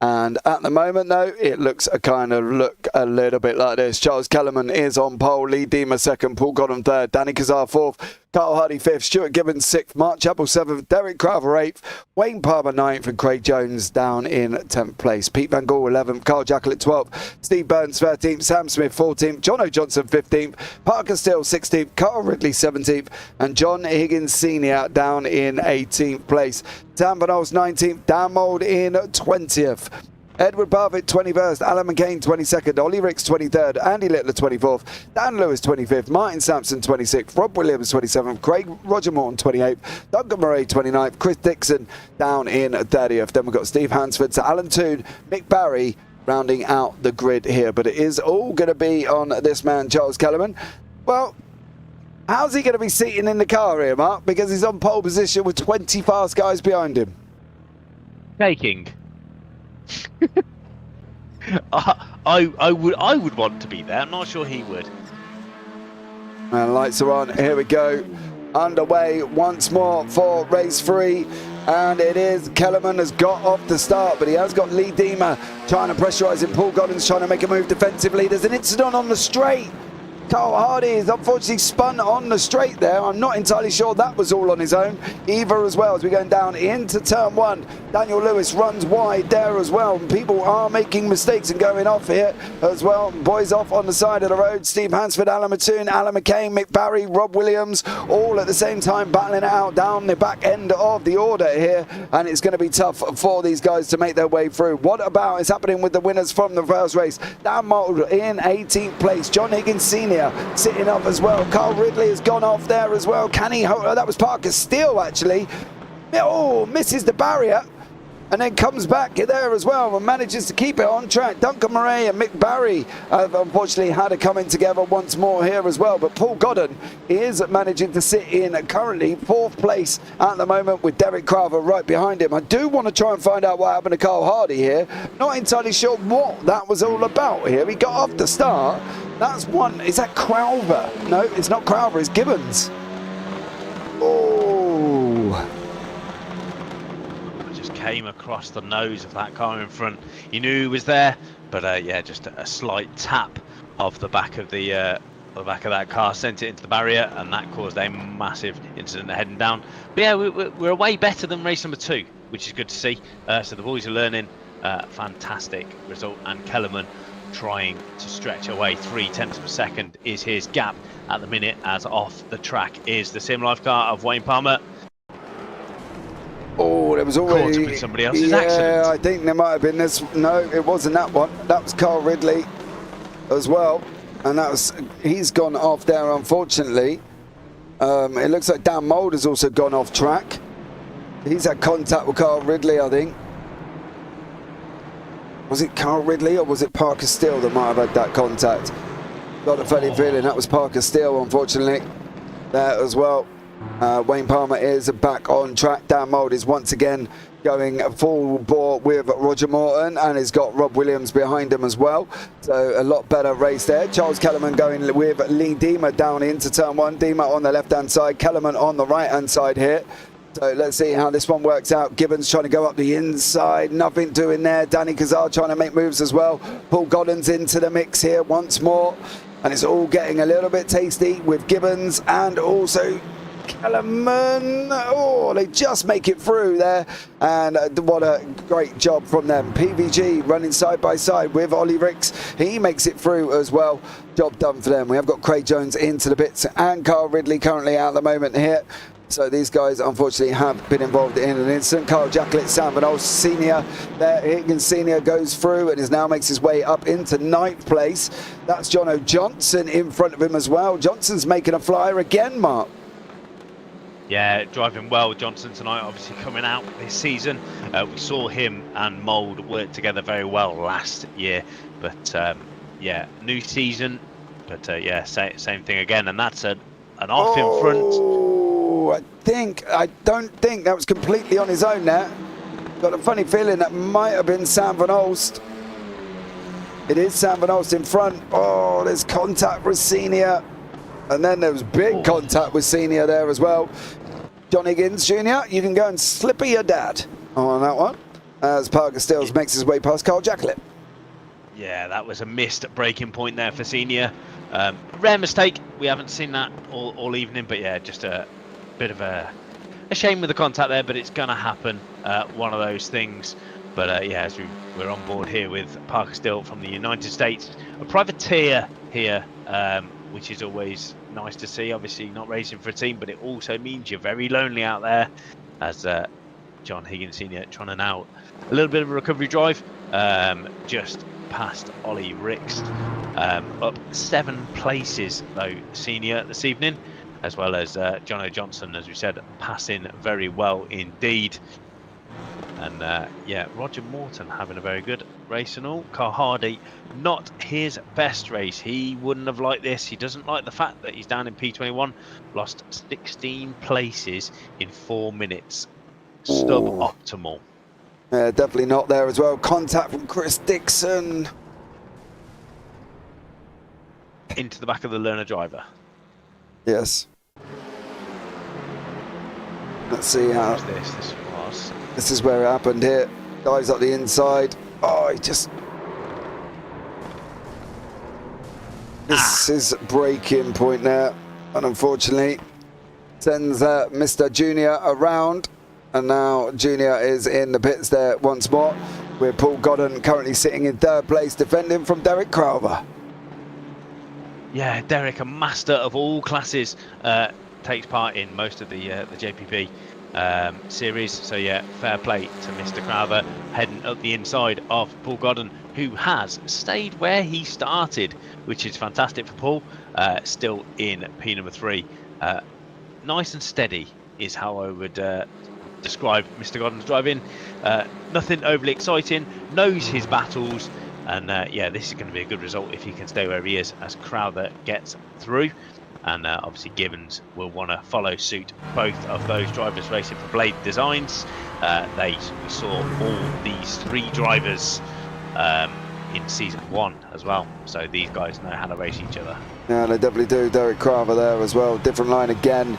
And at the moment, though, it looks a little bit like this. Charles Kellerman is on pole, Lee Deemer second, Paul Godham third, Danny Kazar fourth, Carl Hardy fifth, Stuart Gibbons sixth, Mark Chappell seventh, Derek Crowther eighth, Wayne Palmer ninth, and Craig Jones down in 10th place. Pete Van Gaal 11th, Carl Jackal 12th, Steve Burns 13th, Sam Smith 14th, John O'Johnson 15th, Parker Steele 16th, Carl Ridley 17th, and John Higgins Sr. down in 18th place. Dan Van Ols 19th, Dan Mould in 20th. Edward Parfitt 21st, Alan McCain 22nd, Ollie Ricks 23rd, Andy Littler 24th, Dan Lewis 25th, Martin Sampson 26th, Rob Williams 27th, Craig Roger Morton 28th, Duncan Murray 29th, Chris Dixon down in 30th. Then we've got Steve Hansford, Sir Alan Toon, Mick Barry rounding out the grid here. But it is all going to be on this man, Charles Kellerman. Well, how's he going to be seating in the car here, Mark? Because he's on pole position with 20 fast guys behind him. Taking. I would want to be there. I'm not sure he would. And lights are on. Here we go. Underway once more for race 3. And it is Kellerman has got off the start, but he has got Lee Deemer trying to pressurise him. Paul Godden's trying to make a move defensively. There's an incident on the straight. Carl Hardy is unfortunately spun on the straight there. I'm not entirely sure that was all on his own either as well as we're going down into turn 1. Daniel Lewis runs wide there as well. People are making mistakes and going off here as well. Boys off on the side of the road. Steve Hansford, Alan Mattoon, Alan McCain, Mick Barry, Rob Williams, all at the same time battling it out down the back end of the order here. And it's going to be tough for these guys to make their way through. What about is happening with the winners from the first race? Dan Mould in 18th place. John Higgins Sr. sitting up as well. Carl Ridley has gone off there as well. Can he hold? That was Parker Steele actually. Oh, misses the barrier and then comes back there as well and manages to keep it on track. Duncan Murray and Mick Barry have unfortunately had a coming together once more here as well. But Paul Godden is managing to sit in currently 4th place at the moment with Derek Crowther right behind him. I do want to try and find out what happened to Carl Hardy here. Not entirely sure what that was all about here. He got off the start. That's one. Is that Crowther? No, it's not Crowther. It's Gibbons. Oh. Just came across the nose of that car in front. You knew he was there, but yeah, just a slight tap of the back of the back of that car sent it into the barrier, and that caused a massive incident heading down. But yeah, we're way better than race number 2, which is good to see. So the boys are learning. Fantastic result, and Kellerman trying to stretch away 0.3 of a second is his gap at the minute, as off the track is the Sim Life car of Wayne Palmer. Oh, there was already caught with somebody else's accident. I think there might have been this. No, it wasn't that one. That was Carl Ridley as well, and he's gone off there unfortunately. It looks like Dan Mould has also gone off track. He's had contact with Carl Ridley, I think. Was it Carl Ridley or was it Parker Steele that might have had that contact? Got a funny feeling that was Parker Steele, unfortunately, there as well. Wayne Palmer is back on track. Dan Mould is once again going full bore with Roger Morton and has got Rob Williams behind him as well. So a lot better race there. Charles Kellerman going with Lee Deemer down into turn 1. Deemer on the left-hand side, Kellerman on the right-hand side here. So let's see how this one works out. Gibbons trying to go up the inside, nothing doing there. Danny Kazar trying to make moves as well. Paul Godden's into the mix here once more. And it's all getting a little bit tasty with Gibbons and also Kellerman. Oh, they just make it through there. And what a great job from them. PVG running side by side with Ollie Ricks. He makes it through as well. Job done for them. We have got Craig Jones into the bits and Carl Ridley currently at the moment here. So these guys unfortunately have been involved in an incident. Carl Jacklett, Sam Van Ols Senior there. Higgins Senior goes through and is now makes his way up into 9th place. That's John O'Johnson in front of him as well. Johnson's making a flyer again, Mark. Yeah, driving well, Johnson tonight, obviously coming out this season. We saw him and Mould work together very well last year. But yeah, new season. But yeah, same thing again. And that's an off in front. I don't think that was completely on his own there. Got a funny feeling that might have been Sam Van Olst. It is Sam Van Olst in front. Oh, there's contact with Senior. And then there was big contact with Senior there as well. John Higgins Jr., you can go and slipper your dad on that one. As Parker Stills makes his way past Carl Jacklin. Yeah, that was a missed breaking point there for Senior. Rare mistake. We haven't seen that all evening, but yeah, just a bit of a shame with the contact there, but it's going to happen. One of those things. But yeah, as we're on board here with Parker Still from the United States, a privateer here, which is always nice to see. Obviously not racing for a team, but it also means you're very lonely out there, as John Higgins Sr. trying to now a little bit of a recovery drive, just past Ollie Ricks, up 7 places though Senior this evening, as well as John O'Johnson, as we said, passing very well indeed. And yeah, Roger Morton having a very good race and all. Carl Hardy, not his best race. He wouldn't have liked this. He doesn't like the fact that he's down in P21, lost 16 places in 4 minutes. Suboptimal. Yeah, definitely not there as well. Contact from Chris Dixon. Into the back of the learner driver. Yes. Let's see how... This was... This is where it happened here. Dives up the inside. Oh, he just... This is breaking point there. And unfortunately, sends Mr. Junior around. And now Junior is in the pits there once more, with Paul Godden currently sitting in 3rd place, defending from Derek Crowther. Yeah, Derek, a master of all classes, takes part in most of the JPB series. So yeah, fair play to Mr. Crowther, heading up the inside of Paul Godden, who has stayed where he started, which is fantastic for Paul. Still in P number 3. Nice and steady is how I would describe Mr. Godden's driving. Nothing overly exciting, knows his battles, and yeah, this is going to be a good result if he can stay where he is as Crowther gets through. And obviously Gibbons will want to follow suit. Both of those drivers racing for Blade Designs. We saw all these 3 drivers in season 1 as well, so these guys know how to race each other. Yeah, they definitely do. Derek Crowther there as well. Different line again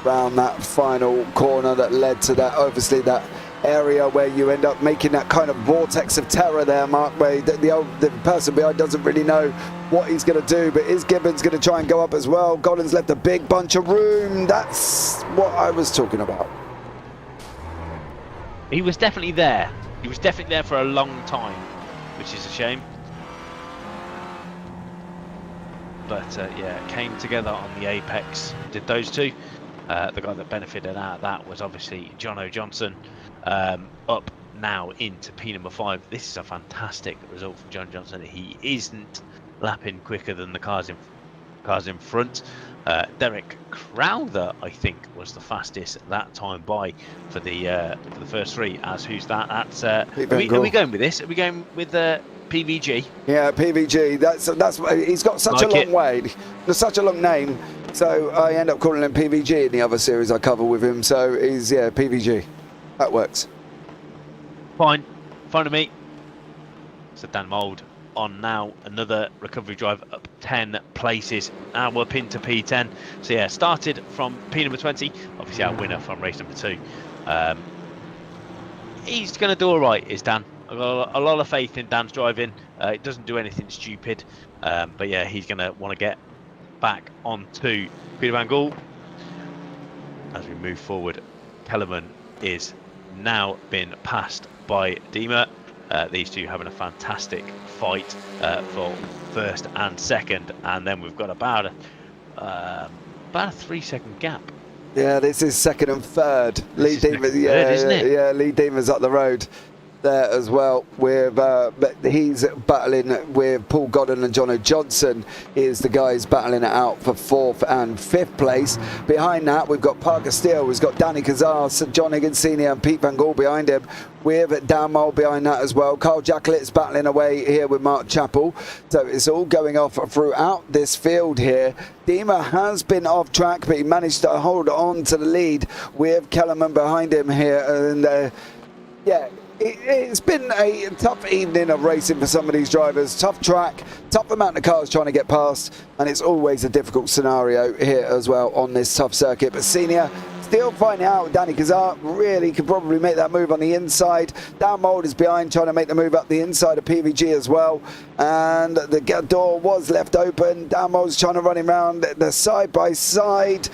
around that final corner that led to that, obviously that area where you end up making that kind of vortex of terror there, Mark, where the person behind doesn't really know what he's going to do, but is Gibbons going to try and go up as well? Godden's left a big bunch of room. That's what I was talking about. He was definitely there. He was definitely there for a long time, which is a shame. But yeah, came together on the apex, did those two. The guy that benefited out of that was obviously John O'Johnson, up now into P number 5. This is a fantastic result from John Johnson. He isn't lapping quicker than the cars in front. Derek Crowther, I think, was the fastest that time by for the first 3. As who's that? That's are we going with this? Are we going with PVG? Yeah, PVG. That's he's got such a long way. There's such a long name. So I end up calling him PVG in the other series I cover with him. So he's, yeah, PVG. That works. Fine to me. So Dan Mould on now, another recovery drive up 10 places. Now we're up into P10. So yeah, started from P number 20. Obviously our winner from race number 2. He's going to do all right, is Dan. I've got a lot of faith in Dan's driving. It doesn't do anything stupid. But yeah, he's going to want to get back onto Peter Van Gool. As we move forward, Kellerman is now been passed by Dima. These two having a fantastic fight for first and second, and then we've got about a 3-second gap. Yeah, this is second and third. Lee Dima's, yeah, Lee Dima's up the road there as well. With he's battling with Paul Godden and John O'Johnson is the guys battling it out for 4th and 5th place. Behind that we've got Parker Steele, we've got Danny Kazar, John Higgins Senior and Pete Van Gool behind him, with Dan Mole behind that as well. Carl Jacklit's battling away here with Mark Chappell, so it's all going off throughout this field here. Dima has been off track, but he managed to hold on to the lead with Kellerman behind him here, and Yeah, it's been a tough evening of racing for some of these drivers. Tough track, tough amount of cars trying to get past, and it's always a difficult scenario here as well on this tough circuit. But Senior still finding out Danny Kazar really could probably make that move on the inside. Dan Mould is behind, trying to make the move up the inside of PVG as well. And the door was left open. Dan Mould's trying to run him around the side by side.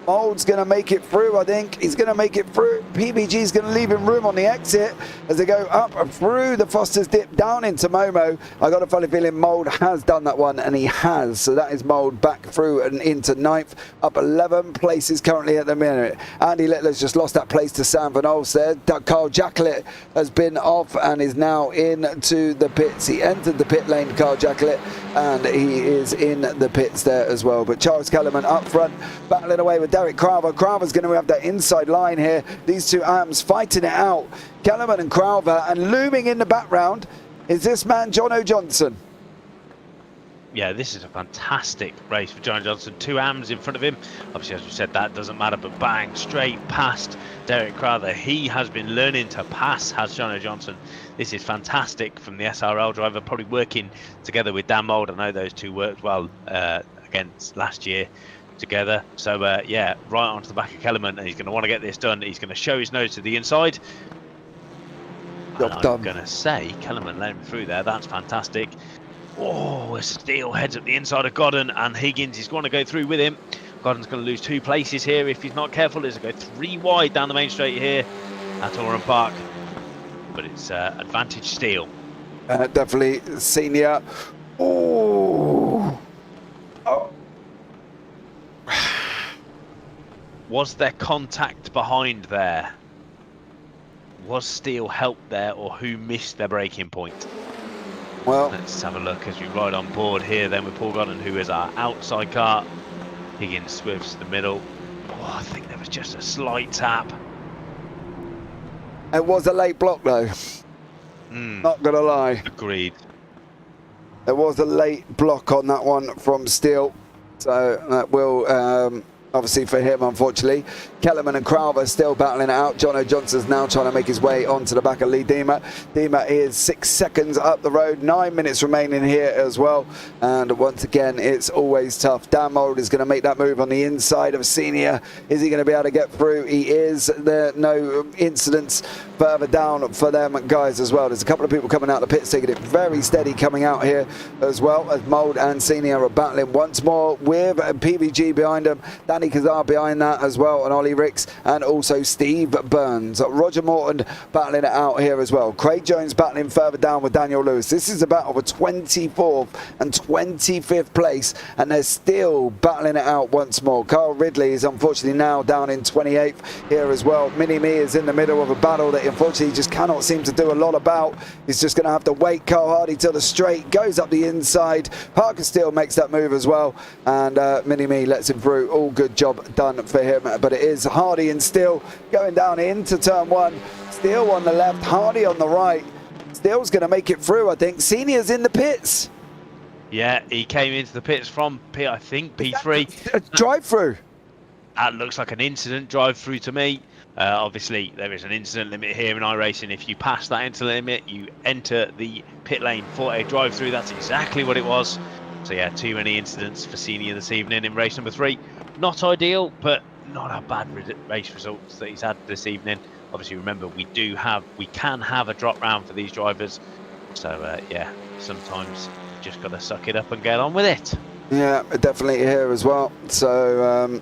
Mould's going to make it through, I think. He's going to make it through. PVG's going to leave him room on the exit as they go up and through the Foster's dip down into Momo. I got a funny feeling Mould has done that one, and he has. So that is Mould back through and into 9th, up 11 places currently at the minute. Andy Littler's just lost that place to Sam Van Olsted. Carl Jacklett has been off and is now into the pits. He entered the pit lane, Carl Jacklett, and he is in the pits there as well. But Charles Kellerman up front, battling away with Derek Crowther. Crowther's going to have that inside line here. These two AMs fighting it out. Kellerman and Crowther, and looming in the background is this man, Jono Johnson. Yeah, this is a fantastic race for Jono Johnson. 2 AMs in front of him. Obviously, as we said, that doesn't matter, but bang, straight past Derek Crowther. He has been learning to pass, has Jono Johnson. This is fantastic from the SRL driver, probably working together with Dan Mould. I know those two worked well against last year together. So yeah, right onto the back of Kellerman, and he's going to want to get this done. He's going to show his nose to the inside. And I'm going to say Kellerman let him through there. That's fantastic. Oh, a Steele heads up the inside of Godden, and Higgins is going to go through with him. Godden's going to lose 2 places here if he's not careful. He's going to go 3 wide down the main straight here at Oran Park. But it's advantage Steele. Definitely Senior. Oh. Was there contact behind there? Was Steele helped there, or who missed their braking point? Well, let's have a look as we ride on board here then with Paul Godden, who is our outside car. Higgins swerves to the middle. Oh, I think there was just a slight tap. It was a late block though. Not gonna lie. Agreed. There was a late block on that one from Steele, so that will obviously for him, unfortunately. Kellerman and Crowther still battling it out. Jono Johnson's now trying to make his way onto the back of Lee Dima. Dima is 6 seconds up the road, 9 minutes remaining here as well. And once again, it's always tough. Dan Mould is going to make that move on the inside of Senior. Is he going to be able to get through? He is. There are no incidents further down for them guys as well. There's a couple of people coming out of the pits, taking it very steady coming out here as well, as Mould and Senior are battling once more with PVG behind them. Danny Kazar behind that as well, and Ollie Ricks, and also Steve Burns. Roger Morton battling it out here as well. Craig Jones battling further down with Daniel Lewis. This is a battle for 24th and 25th place, and they're still battling it out once more. Carl Ridley is unfortunately now down in 28th here as well. Mini-Me is in the middle of a battle that unfortunately just cannot seem to do a lot about. He's just going to have to wait. Carl Hardy till the straight, goes up the inside. Parker Steele makes that move as well, and Mini-Me lets him through. All good job done for him, but it is Hardy and Steele going down into turn 1. Steele on the left, Hardy on the right. Steele's going to make it through, I think. Senior's in the pits. Yeah, he came into the pits from I think P3. Drive through. That looks like an incident drive through to me. Obviously, there is an incident limit here in iRacing. If you pass that incident limit, you enter the pit lane for a drive through. That's exactly what it was. So yeah, too many incidents for Senior this evening in race number 3. Not ideal, but not a bad race results that he's had this evening. Obviously, remember, we can have a drop round for these drivers. So yeah, sometimes you just got to suck it up and get on with it. Yeah, definitely here as well. So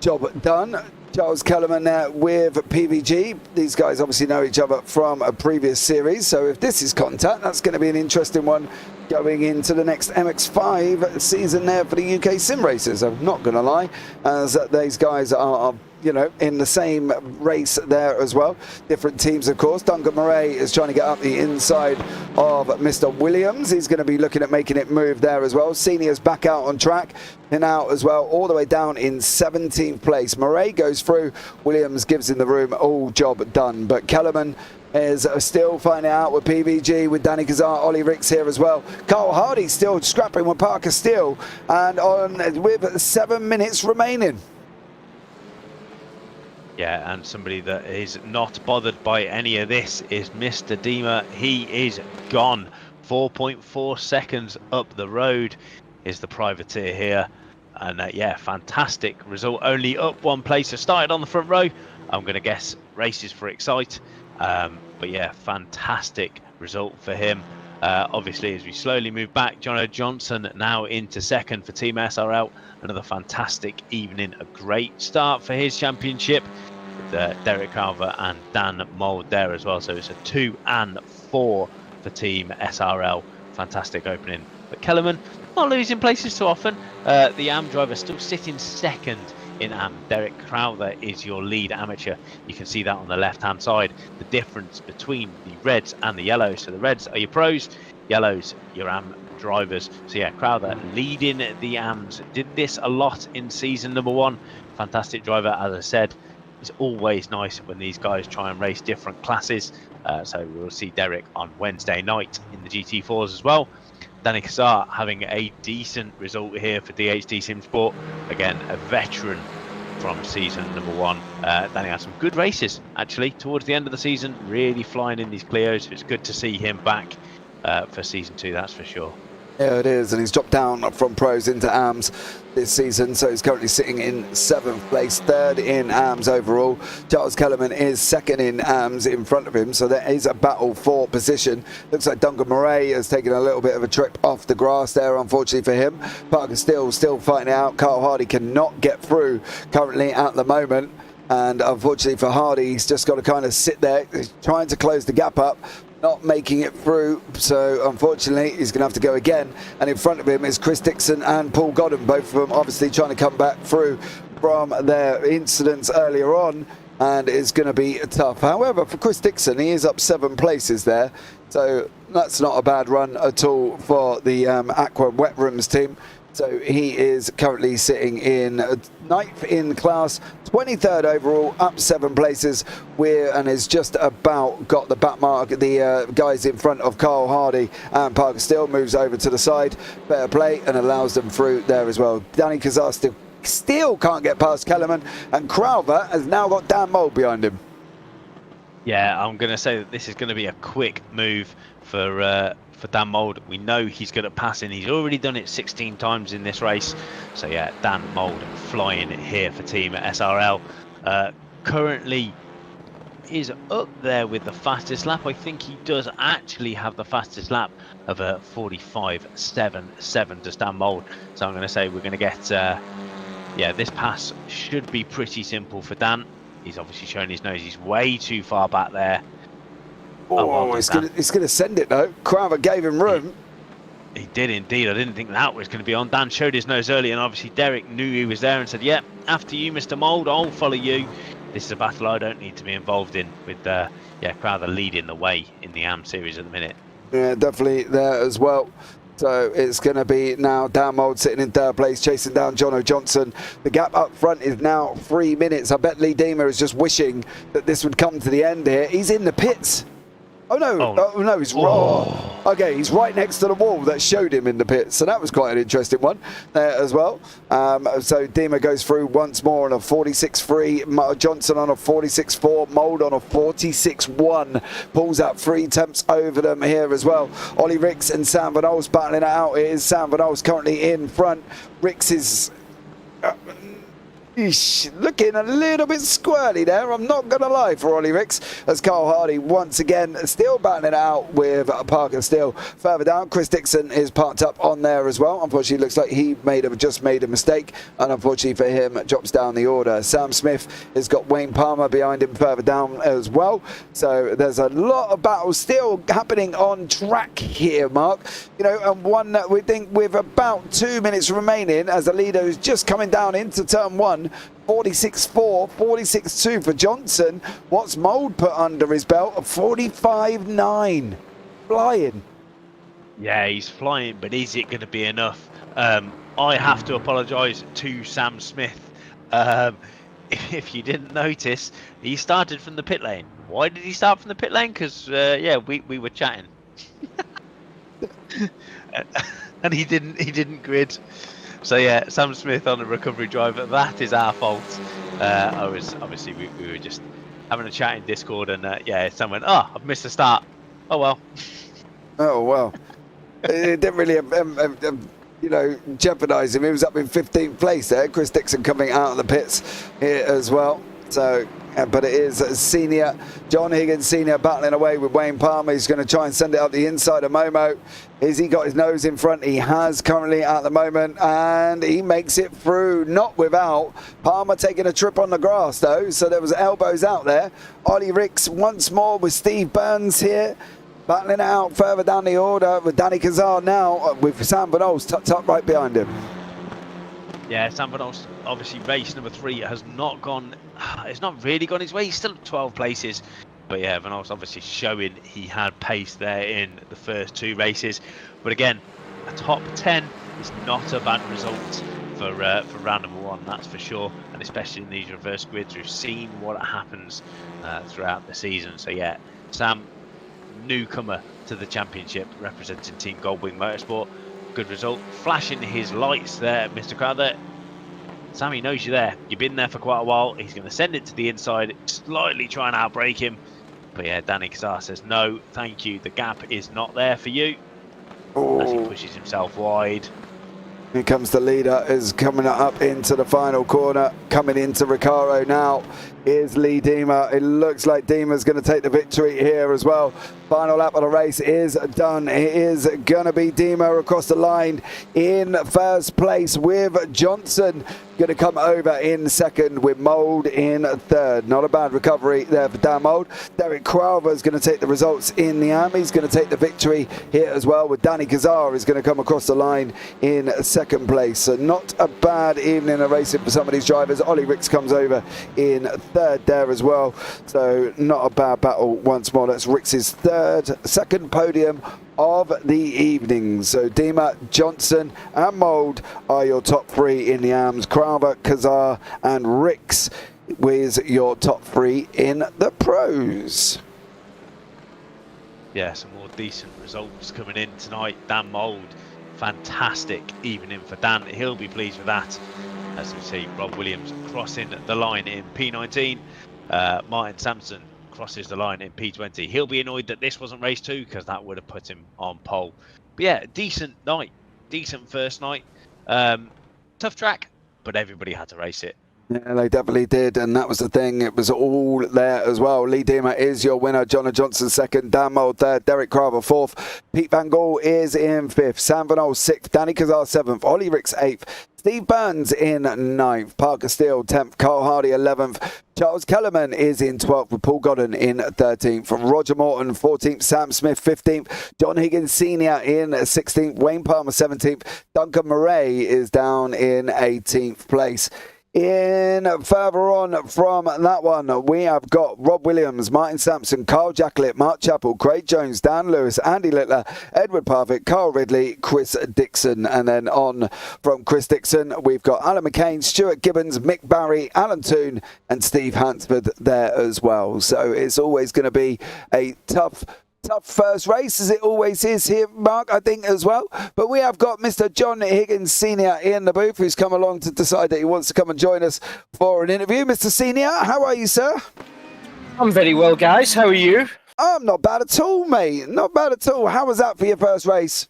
job done. Charles Kellerman there with PVG. These guys obviously know each other from a previous series, so if this is contact, that's going to be an interesting one going into the next MX5 season there for the UK sim racers. I'm not going to lie, as these guys are you know, in the same race there as well. Different teams, of course. Duncan Murray is trying to get up the inside of Mr. Williams. He's going to be looking at making it move there as well. Senior's back out on track and out as well, all the way down in 17th place. Murray goes through. Williams gives him the room. All job done. But Kellerman is still finding out with PVG, with Danny Kazar, Ollie Ricks here as well. Carl Hardy still scrapping with Parker Steele, and on with 7 minutes remaining. Yeah, and somebody that is not bothered by any of this is Mr. Dima. He is gone. 4.4 seconds up the road is the privateer here. And yeah, fantastic result. Only up one place. So started on the front row. I'm going to guess races for Excite. But yeah, fantastic result for him. Obviously, as we slowly move back, Jono Johnson now into second for Team SRL. Another fantastic evening. A great start for his championship. With Derek Carver and Dan Mould there as well. So it's a 2 and 4 for Team SRL. Fantastic opening. But Kellerman not losing places too often. The AM driver still sitting second in AM. Derek Crowther is your lead amateur. You can see that on the left hand side. The difference between the reds and the yellows. So the reds are your pros, yellows your AM drivers. So yeah, Crowther leading the AMs. Did this a lot in season number 1. Fantastic driver, as I said. It's always nice when these guys try and race different classes. So we'll see Derek on Wednesday night in the GT4s as well. Danny Kazar having a decent result here for DHD Sim Sport. Again, a veteran from season number 1. Danny had some good races actually towards the end of the season, really flying in these Clios. It's good to see him back for season 2, that's for sure. Yeah, it is, and he's dropped down from pros into AMS this season, so he's currently sitting in 7th place, 3rd in AMS overall. Charles Kellerman is 2nd in AMS in front of him, so there is a battle for position. Looks like Duncan Murray has taken a little bit of a trip off the grass there, unfortunately for him. Parker still fighting it out. Carl Hardy cannot get through currently at the moment, and unfortunately for Hardy, he's just got to kind of sit there, he's trying to close the gap up, not making it through, so unfortunately he's going to have to go again. And in front of him is Chris Dixon and Paul Godden, both of them obviously trying to come back through from their incidents earlier on, and it's going to be tough. However, for Chris Dixon, he is up 7 places there, so that's not a bad run at all for the Aqua Wet Rooms team. So he is currently sitting in 9th in class, 23rd overall, up 7 places, and has just about got the back mark. The guys in front of Carl Hardy and Parker Steele moves over to the side, better play, and allows them through there as well. Danny Kazar still can't get past Kellerman, and Crowther has now got Dan Mould behind him. Yeah, I'm going to say that this is going to be a quick move for Dan Mould. We know he's good at passing. He's already done it 16 times in this race. So yeah, Dan Mould flying here for Team SRL. Currently is up there with the fastest lap. I think he does actually have the fastest lap of a 45.77 to Dan Mould. So I'm going to say we're going to get, yeah, this pass should be pretty simple for Dan. He's obviously showing his nose. He's way too far back there. Oh, it's going to send it though. Crowther gave him room. He did indeed. I didn't think that was going to be on. Dan showed his nose early, and obviously Derek knew he was there and said, yeah, after you, Mr. Mould, I'll follow you. This is a battle I don't need to be involved in, with yeah, Crowther leading the way in the AM series at the minute. Yeah, definitely there as well. So it's going to be now Dan Mould sitting in 3rd place, chasing down Jono Johnson. The gap up front is now 3 minutes. I bet Lee Deemer is just wishing that this would come to the end here. He's in the pits. Oh no, he's wrong. Okay, he's right next to the wall that showed him in the pits, so that was quite an interesting one there as well. So Dima goes through once more on a 46.3, Johnson on a 46.4, Mould on a 46.1, pulls out 3 temps over them here as well. Ollie Ricks and Sam Van Olst battling it out. It is Sam Van Olst currently in front. Ricks is looking a little bit squirrely there, I'm not going to lie, for Ollie Ricks, as Carl Hardy once again still battling it out with Parker Steele. Further down, Chris Dixon is parked up on there as well. Unfortunately, it looks like he just made a mistake, and unfortunately for him, drops down the order. Sam Smith has got Wayne Palmer behind him further down as well. So there's a lot of battles still happening on track here, Mark. You know, and one that we think with about 2 minutes remaining, as the leader is just coming down into turn 1. 46.4, 46.2 for Johnson. What's Mould put under his belt? A 45.9. Flying. Yeah, he's flying, but is it going to be enough? I have to apologise to Sam Smith. If you didn't notice, he started from the pit lane. Why did he start from the pit lane? Because, yeah, we were chatting. And he didn't grid. So yeah, Sam Smith on a recovery driver, that is our fault. I was obviously we were just having a chat in Discord, and someone, I've missed the start. Oh well. Oh well. It didn't really jeopardise him. He was up in 15th place there. Chris Dixon coming out of the pits here as well. So, but it is senior John Higgins Senior battling away with Wayne Palmer. He's going to try and send it up the inside of Momo. Is he got his nose in front? He has currently at the moment, and he makes it through, not without Palmer taking a trip on the grass though. So there was elbows out there. Ollie Ricks once more with Steve Burns here, battling out further down the order with Danny Kazar now with Sam Van Olst tucked up right behind him. Yeah, Sam Van Olst, obviously race number 3 has not gone, it's not really gone his way. He's still at 12 places. But yeah, Van Olst obviously showing he had pace there in the first 2 races. But again, a top 10 is not a bad result for round number 1, that's for sure. And especially in these reverse grids, we've seen what happens throughout the season. So yeah, Sam, newcomer to the championship, representing Team Goldwing Motorsport. Good result, flashing his lights there, Mr. Crowther. Sammy knows you're there. You've been there for quite a while. He's going to send it to the inside, slightly try and outbrake him. But yeah, Danny Kazar says no, thank you. The gap is not there for you. As he pushes himself wide. Here comes the leader, is coming up into the final corner, coming into Recaro now is Lee Deemer. It looks like Deemer's going to take the victory here as well. Final lap of the race is done. It is going to be Deemer across the line in first place, with Johnson going to come over in second, with Mould in third. Not a bad recovery there for Dan Mould. Derek Crowther is going to take the results in the AM. He's going to take the victory here as well, with Danny Kazar is going to come across the line in second place. So not a bad evening of racing for some of these drivers. Ollie Ricks comes over in third there as well. So not a bad battle once more. That's Ricks' second podium of the evening. So Deemer, Johnson and Mould are your top 3 in the AMs. Crowther, Kazar and Ricks with your top 3 in the pros. Yeah, some more decent results coming in tonight. Dan Mould, fantastic evening for Dan. He'll be pleased with that. As we see, Rob Williams crossing the line in P19. Martin Sampson crosses the line in P20. He'll be annoyed that this wasn't race 2, because that would have put him on pole. But yeah, decent night, decent first night. Tough track, but everybody had to race it. Yeah, they definitely did, and that was the thing. It was all there as well. Lee Deemer is your winner. Jonah Johnson second. Dan Mould third. Derek Crowther fourth. Pete Van Gaal is in fifth. Sam Van Olst sixth. Danny Kazar seventh. Ollie Ricks eighth. Steve Burns in ninth. Parker Steele 10th. Carl Hardy 11th. Charles Kellerman is in 12th, with Paul Godden in 13th. Roger Morton 14th. Sam Smith 15th. John Higgins Senior in 16th. Wayne Palmer 17th. Duncan Murray is down in 18th place. In further on from that one, we have got Rob Williams, Martin Sampson, Carl Jacklett, Mark Chappell, Craig Jones, Dan Lewis, Andy Littler, Edward Parfitt, Carl Ridley, Chris Dixon. And then on from Chris Dixon, we've got Alan McCain, Stuart Gibbons, Mick Barry, Alan Toon and Steve Hansford there as well. So it's always going to be a tough first race, as it always is here, Mark, I think, as well. But we have got Mr. John Higgins Senior in the booth, who's come along to decide that he wants to come and join us for an interview. Mr. Senior, how are you, sir? I'm very well, guys. How are you? I'm not bad at all, mate. Not bad at all. How was that for your first race?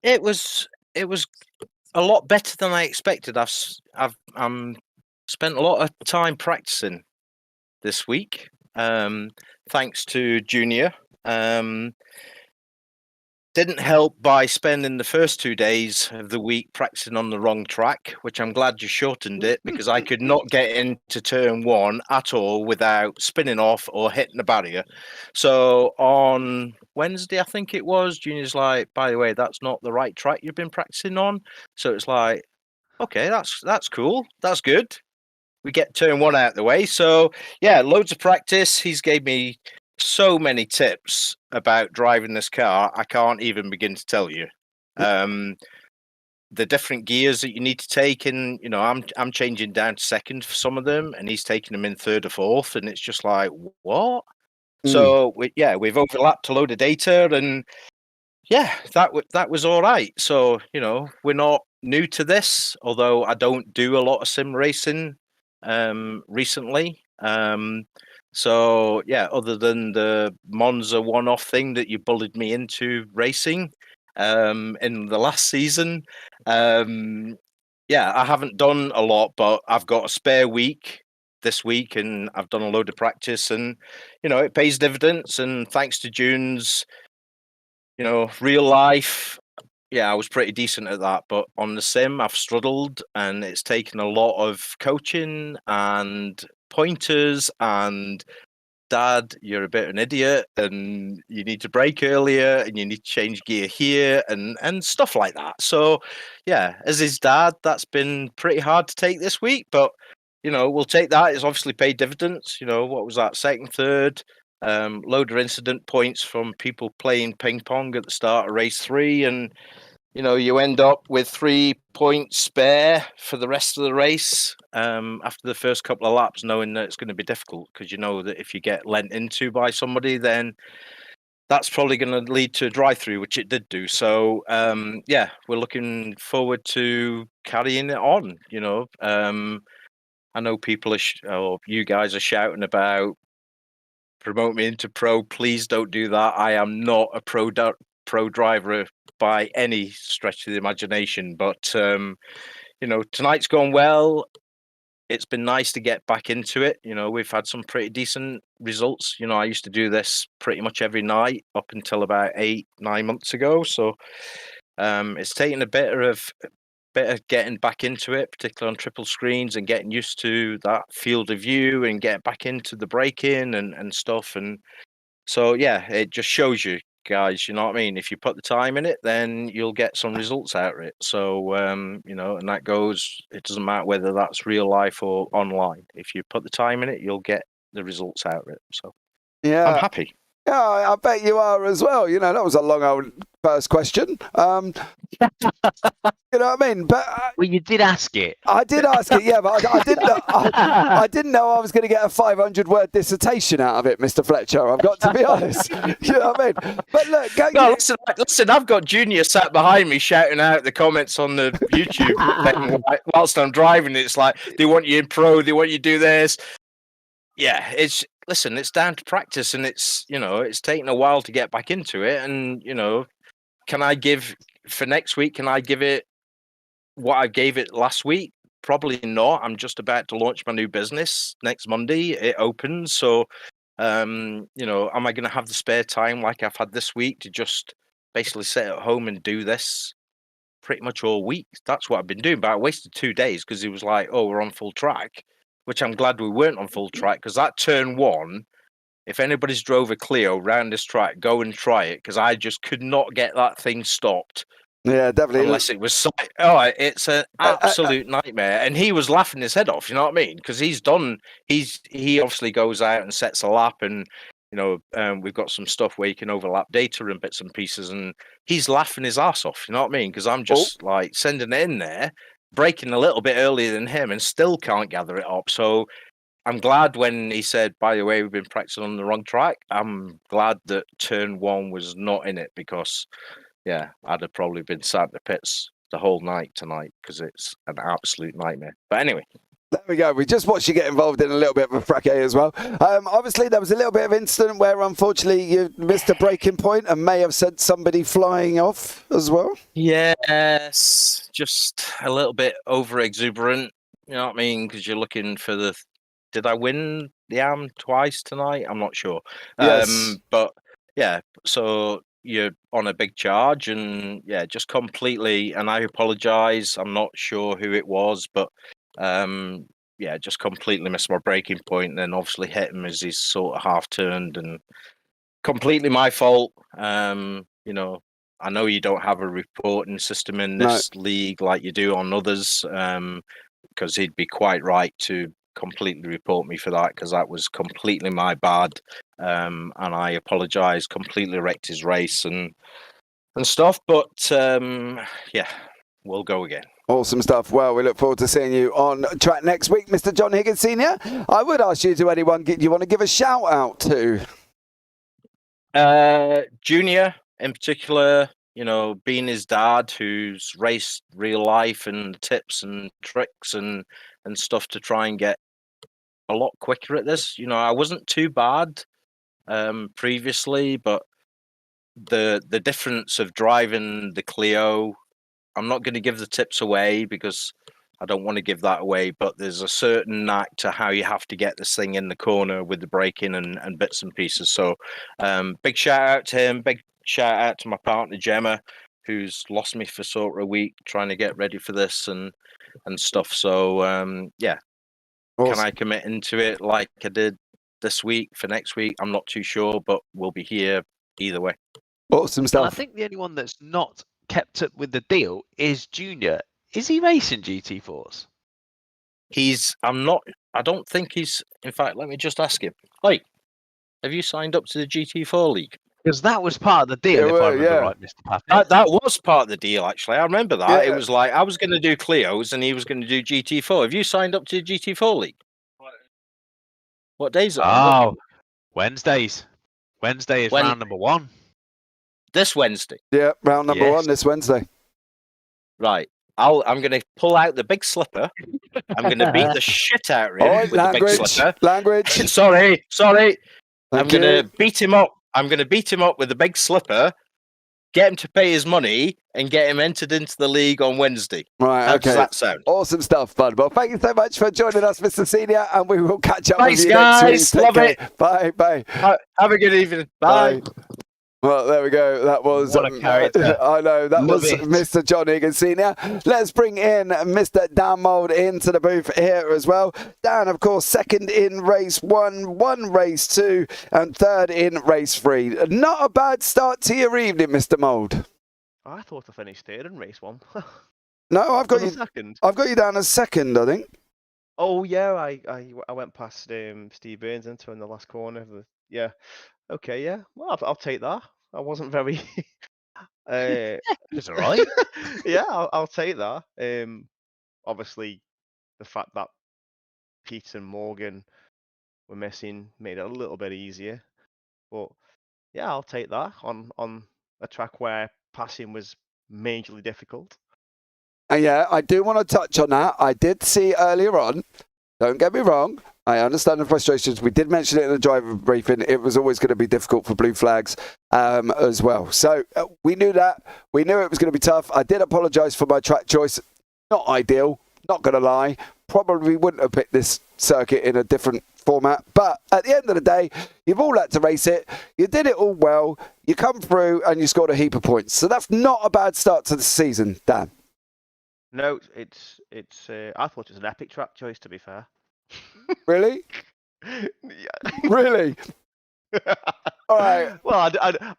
It was a lot better than I expected. I've spent a lot of time practicing this week. Thanks to Junior. Didn't help by spending the first 2 days of the week practicing on the wrong track, which I'm glad you shortened it, because I could not get into turn 1 at all without spinning off or hitting the barrier. So on Wednesday, I think it was, Junior's like, by the way, that's not the right track you've been practicing on. So it's like, okay, that's cool. That's good. We get turn 1 out of the way. So yeah, loads of practice. He's gave me so many tips about driving this car. I can't even begin to tell you. The different gears that you need to take, and I'm changing down to second for some of them, and he's taking them in third or fourth, and it's just like, what? So we've overlapped a load of data, and yeah, that was all right. So we're not new to this, although I don't do a lot of sim racing. recently. So yeah, other than the Monza one-off thing that you bullied me into racing in the last season, yeah, I haven't done a lot, but I've got a spare week this week, and I've done a load of practice, and it pays dividends. And thanks to June's, real life, yeah, I was pretty decent at that. But on the sim, I've struggled, and it's taken a lot of coaching and pointers and Dad, you're a bit of an idiot, and you need to brake earlier, and you need to change gear here, and stuff like that. So, yeah, as his dad, that's been pretty hard to take this week, but we'll take that. It's obviously paid dividends. What was that? Second, third, load of incident points from people playing ping pong at the start of race 3, and you end up with 3 points spare for the rest of the race after the first couple of laps, knowing that it's going to be difficult, because you know that if you get lent into by somebody, then that's probably going to lead to a drive-through, which it did do. So, yeah, we're looking forward to carrying it on. I know people or you guys are shouting about promote me into pro. Please don't do that. I am not a pro driver by any stretch of the imagination, but tonight's gone well. It's been nice to get back into it. We've had some pretty decent results. I used to do this pretty much every night up until about 8-9 months ago, so it's taken a bit of getting back into it, particularly on triple screens, and getting used to that field of view and get back into the braking and stuff. And so yeah, it just shows you guys, you know what I mean? If you put the time in it, then you'll get some results out of it. So, and that goes, it doesn't matter whether that's real life or online. If you put the time in it, you'll get the results out of it. So, yeah, I'm happy. Yeah, I bet you are as well. That was a long old first question. You know what I mean? But well, you did ask it. I did ask it, yeah, but I didn't. I didn't know I was going to get a 500-word dissertation out of it, Mr. Fletcher. I've got to be honest. You know what I mean? But look, listen. I've got Junior sat behind me shouting out the comments on the YouTube thing whilst I'm driving. It's like they want you in pro. They want you to do this. Yeah, it's down to practice, and it's taken a while to get back into it. And can I give for next week? Can I give it what I gave it last week? Probably not. I'm just about to launch my new business next Monday. It opens, so am I going to have the spare time like I've had this week to just basically sit at home and do this pretty much all week? That's what I've been doing. But I wasted 2 days because it was like, oh, we're on full track, which I'm glad we weren't on full track, because that turn 1. If anybody's drove a Clio round this track, go and try it, because I just could not get that thing stopped. Yeah, definitely. Unless it was it's an absolute nightmare. And he was laughing his head off, you know what I mean? Because he obviously goes out and sets a lap, and we've got some stuff where you can overlap data and bits and pieces, and he's laughing his ass off, you know what I mean? Because I'm just like sending it in there, braking a little bit earlier than him, and still can't gather it up. So I'm glad when he said, by the way, we've been practicing on the wrong track. I'm glad that turn 1 was not in it, because yeah, I'd have probably been sat in the pits the whole night tonight, because it's an absolute nightmare. But anyway. There we go. We just watched you get involved in a little bit of a fracas as well. Obviously, there was a little bit of incident where, unfortunately, you missed a braking point and may have sent somebody flying off as well. Yes, just a little bit over exuberant. You know what I mean? Because you're looking for the. Did I win the AM twice tonight? I'm not sure. Yes. But yeah, so you're on a big charge, and yeah, just completely. And I apologize. I'm not sure who it was, but yeah, just completely missed my braking point, and then obviously hit him as he's sort of half turned, and completely my fault. I know you don't have a reporting system in this league like you do on others, because he'd be quite right to completely report me for that, because that was completely my bad, and I apologize. Completely wrecked his race and stuff, but yeah, we'll go again. Awesome stuff. Well, we look forward to seeing you on track next week, Mr. John Higgins Senior. I would ask you to anyone you want to give a shout out to. Junior in particular, being his dad, who's raced real life, and tips and tricks and stuff to try and get a lot quicker at this. You know, I wasn't too bad previously, but the difference of driving the Clio, I'm not going to give the tips away because I don't want to give that away, but there's a certain knack to how you have to get this thing in the corner with the braking and bits and pieces. So big shout out to him, big shout out to my partner Gemma, who's lost me for sort of a week trying to get ready for this and stuff. So yeah, Awesome. can I commit into it like I did this week for next week? I'm not too sure, but we'll be here either way. Awesome And I stuff. think the only one that's not kept up with the deal is Junior. Is he racing GT4s? I don't think he's, in fact, let me just ask him. Like, have you signed up to the GT4 League? Because that was part of the deal, if I remember right, Mr. Parfitt. That was part of the deal, actually. I remember that. Yeah. It was like I was going to do Clios and he was going to do GT4. Have you signed up to the GT4 League? What days are it? Wednesdays. Wednesday is round number 1. This Wednesday? Yeah, round number 1 this Wednesday. Right. I'm going to pull out the big slipper. I'm going to beat the shit out of him with the big slipper. Language. Sorry. Thank I'm going to beat him up. I'm going to beat him up with the big slipper, get him to pay his money, and get him entered into the league on Wednesday. Right, How does that sound? Awesome stuff, bud. Well, thank you so much for joining us, Mr. Senior, and we will catch up Thanks, with you guys. next week. Love it. Bye. Have a good evening. Bye. Well, there we go. That was What a character. I know, that Love was it. Mr. John Higgins Senior. Let's bring in Mr. Dan Mould into the booth here as well. Dan, of course, second in race 1, 1 race 2, and third in race 3. Not a bad start to your evening, Mr. Mould. I thought I finished third in race 1. No, I've got you second. I've got you down as second, I think. Oh yeah, I went past Steve Burns into in the last corner. Yeah. Okay, yeah. Well, I'll take that. I wasn't very. It's all right. Yeah, I'll take that. Obviously, the fact that Pete and Morgan were missing made it a little bit easier. But yeah, I'll take that on a track where passing was majorly difficult. Yeah, I do want to touch on that. I did see earlier on, don't get me wrong, I understand the frustrations. We did mention it in the driver briefing. It was always going to be difficult for blue flags as well. So we knew that. We knew it was going to be tough. I did apologise for my track choice. Not ideal, not going to lie. Probably wouldn't have picked this circuit in a different format. But at the end of the day, you've all had to race it. You did it all well. You come through and you scored a heap of points. So that's not a bad start to the season, Dan. No, it's I thought it was an epic track choice, to be fair. Really? Yeah. Really? All right. Well,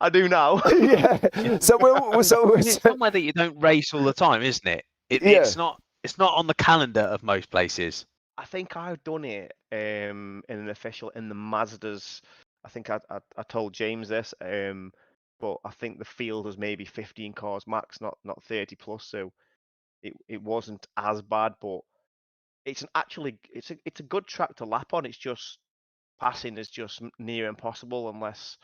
I do now. Yeah. So It's somewhere that you don't race all the time, isn't it? It's not on the calendar of most places. I think I've done it in an official in the Mazdas. I think I told James this, but I think the field was maybe 15 cars max, not 30 plus. So it wasn't as bad, but it's a good track to lap on. It's just passing is just near impossible unless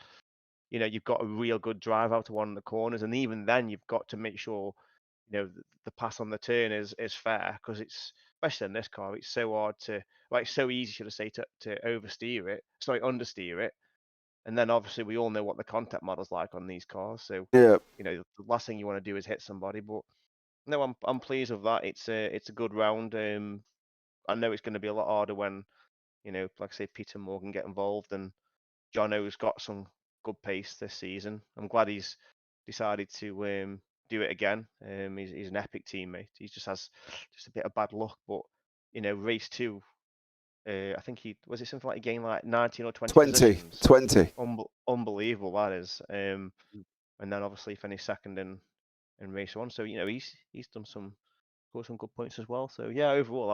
you've got a real good drive out to one of the corners, and even then you've got to make sure the pass on the turn is fair, because it's, especially in this car, it's so hard it's so easy, should I say, to understeer it. And then obviously we all know what the contact model's like on these cars, so yeah, the last thing you want to do is hit somebody. But no, I'm pleased with that. It's a good round. I know it's going to be a lot harder when like I say, Peter Morgan get involved, and Jono's got some good pace this season. I'm glad he's decided to do it again. He's an epic teammate. He just has a bit of bad luck, but race 2, I think was it something like a game like 19 or 20 positions? 20. Unbelievable that is. And then obviously finished second in race 1. So he's done scored some good points as well. So yeah, overall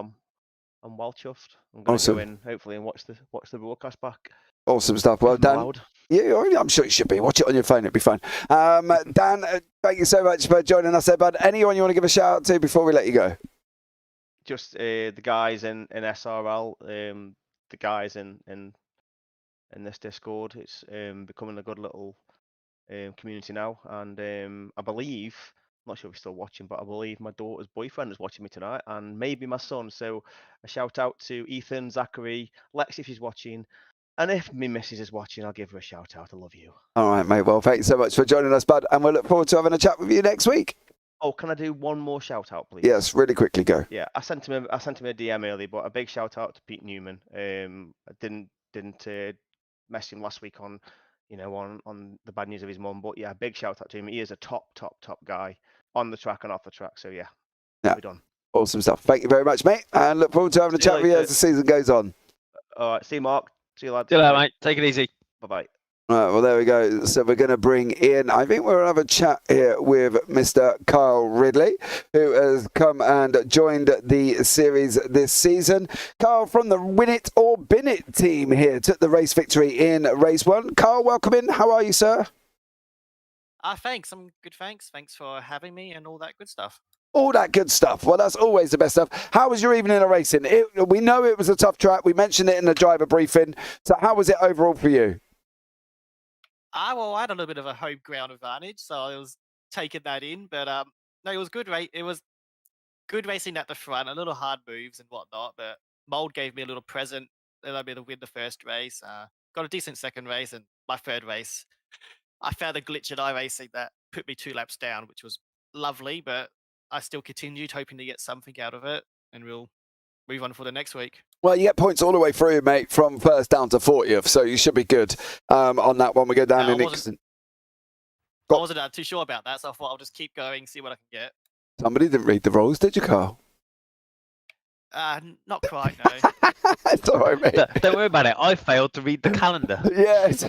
I'm well chuffed. I'm going to go in hopefully and watch the broadcast back. Awesome stuff. Well, Dan. Yeah, I'm sure you should be. Watch it on your phone. It'll be fine. Dan, thank you so much for joining us there, bud. Anyone you want to give a shout out to before we let you go? Just the guys in SRL, the guys in this Discord. It's becoming a good little community now, and I believe not sure if he's still watching, but I believe my daughter's boyfriend is watching me tonight, and maybe my son. So a shout out to Ethan, Zachary, Lex if she's watching, and if me missus is watching, I'll give her a shout out. I love you. All right, mate. Well, thank you so much for joining us, bud, and we'll look forward to having a chat with you next week. Oh, can I do one more shout out, please? Yes, really quickly, go. Yeah, I sent him a DM earlier, but a big shout out to Pete Newman. I didn't mess him last week on, on the bad news of his mum, but yeah, big shout out to him. He is a top guy on the track and off the track. So yeah, we're done. Awesome stuff. Thank you very much, mate, and look forward to having a chat with you as the season goes on. All right, see you, Mark. See you, lads. See you later, mate. Take it easy. Bye bye. All right, well, there we go. So we're going to bring in, I think we're going to have a chat here with Mr. Kyle Ridley, who has come and joined the series this season. Kyle from the Win It or Bin It team here took the race victory in race 1. Kyle, welcome in. How are you, sir? Thanks. I'm good, thanks. Thanks for having me and all that good stuff. All that good stuff. Well, that's always the best stuff. How was your evening of racing? We know it was a tough track. We mentioned it in the driver briefing. So how was it overall for you? Well, I had a little bit of a home ground advantage, so I was taking that in. But no, it was good. It was good racing at the front, a little hard moves and whatnot. But Mold gave me a little present, allowed me to win the first race. Got a decent second race, and my third race, I found a glitch in iRacing that put me 2 laps down, which was lovely. But I still continued, hoping to get something out of it, and we'll move on for the next week. Well, you get points all the way through, mate, from first down to 40th, so you should be good on that one. We go down in Nixon. I wasn't too sure about that, so I thought I'll just keep going, see what I can get. Somebody didn't read the rules, did you, Carl? Not quite, no. It's all right, mate. Don't worry about it. I failed to read the calendar. Yes.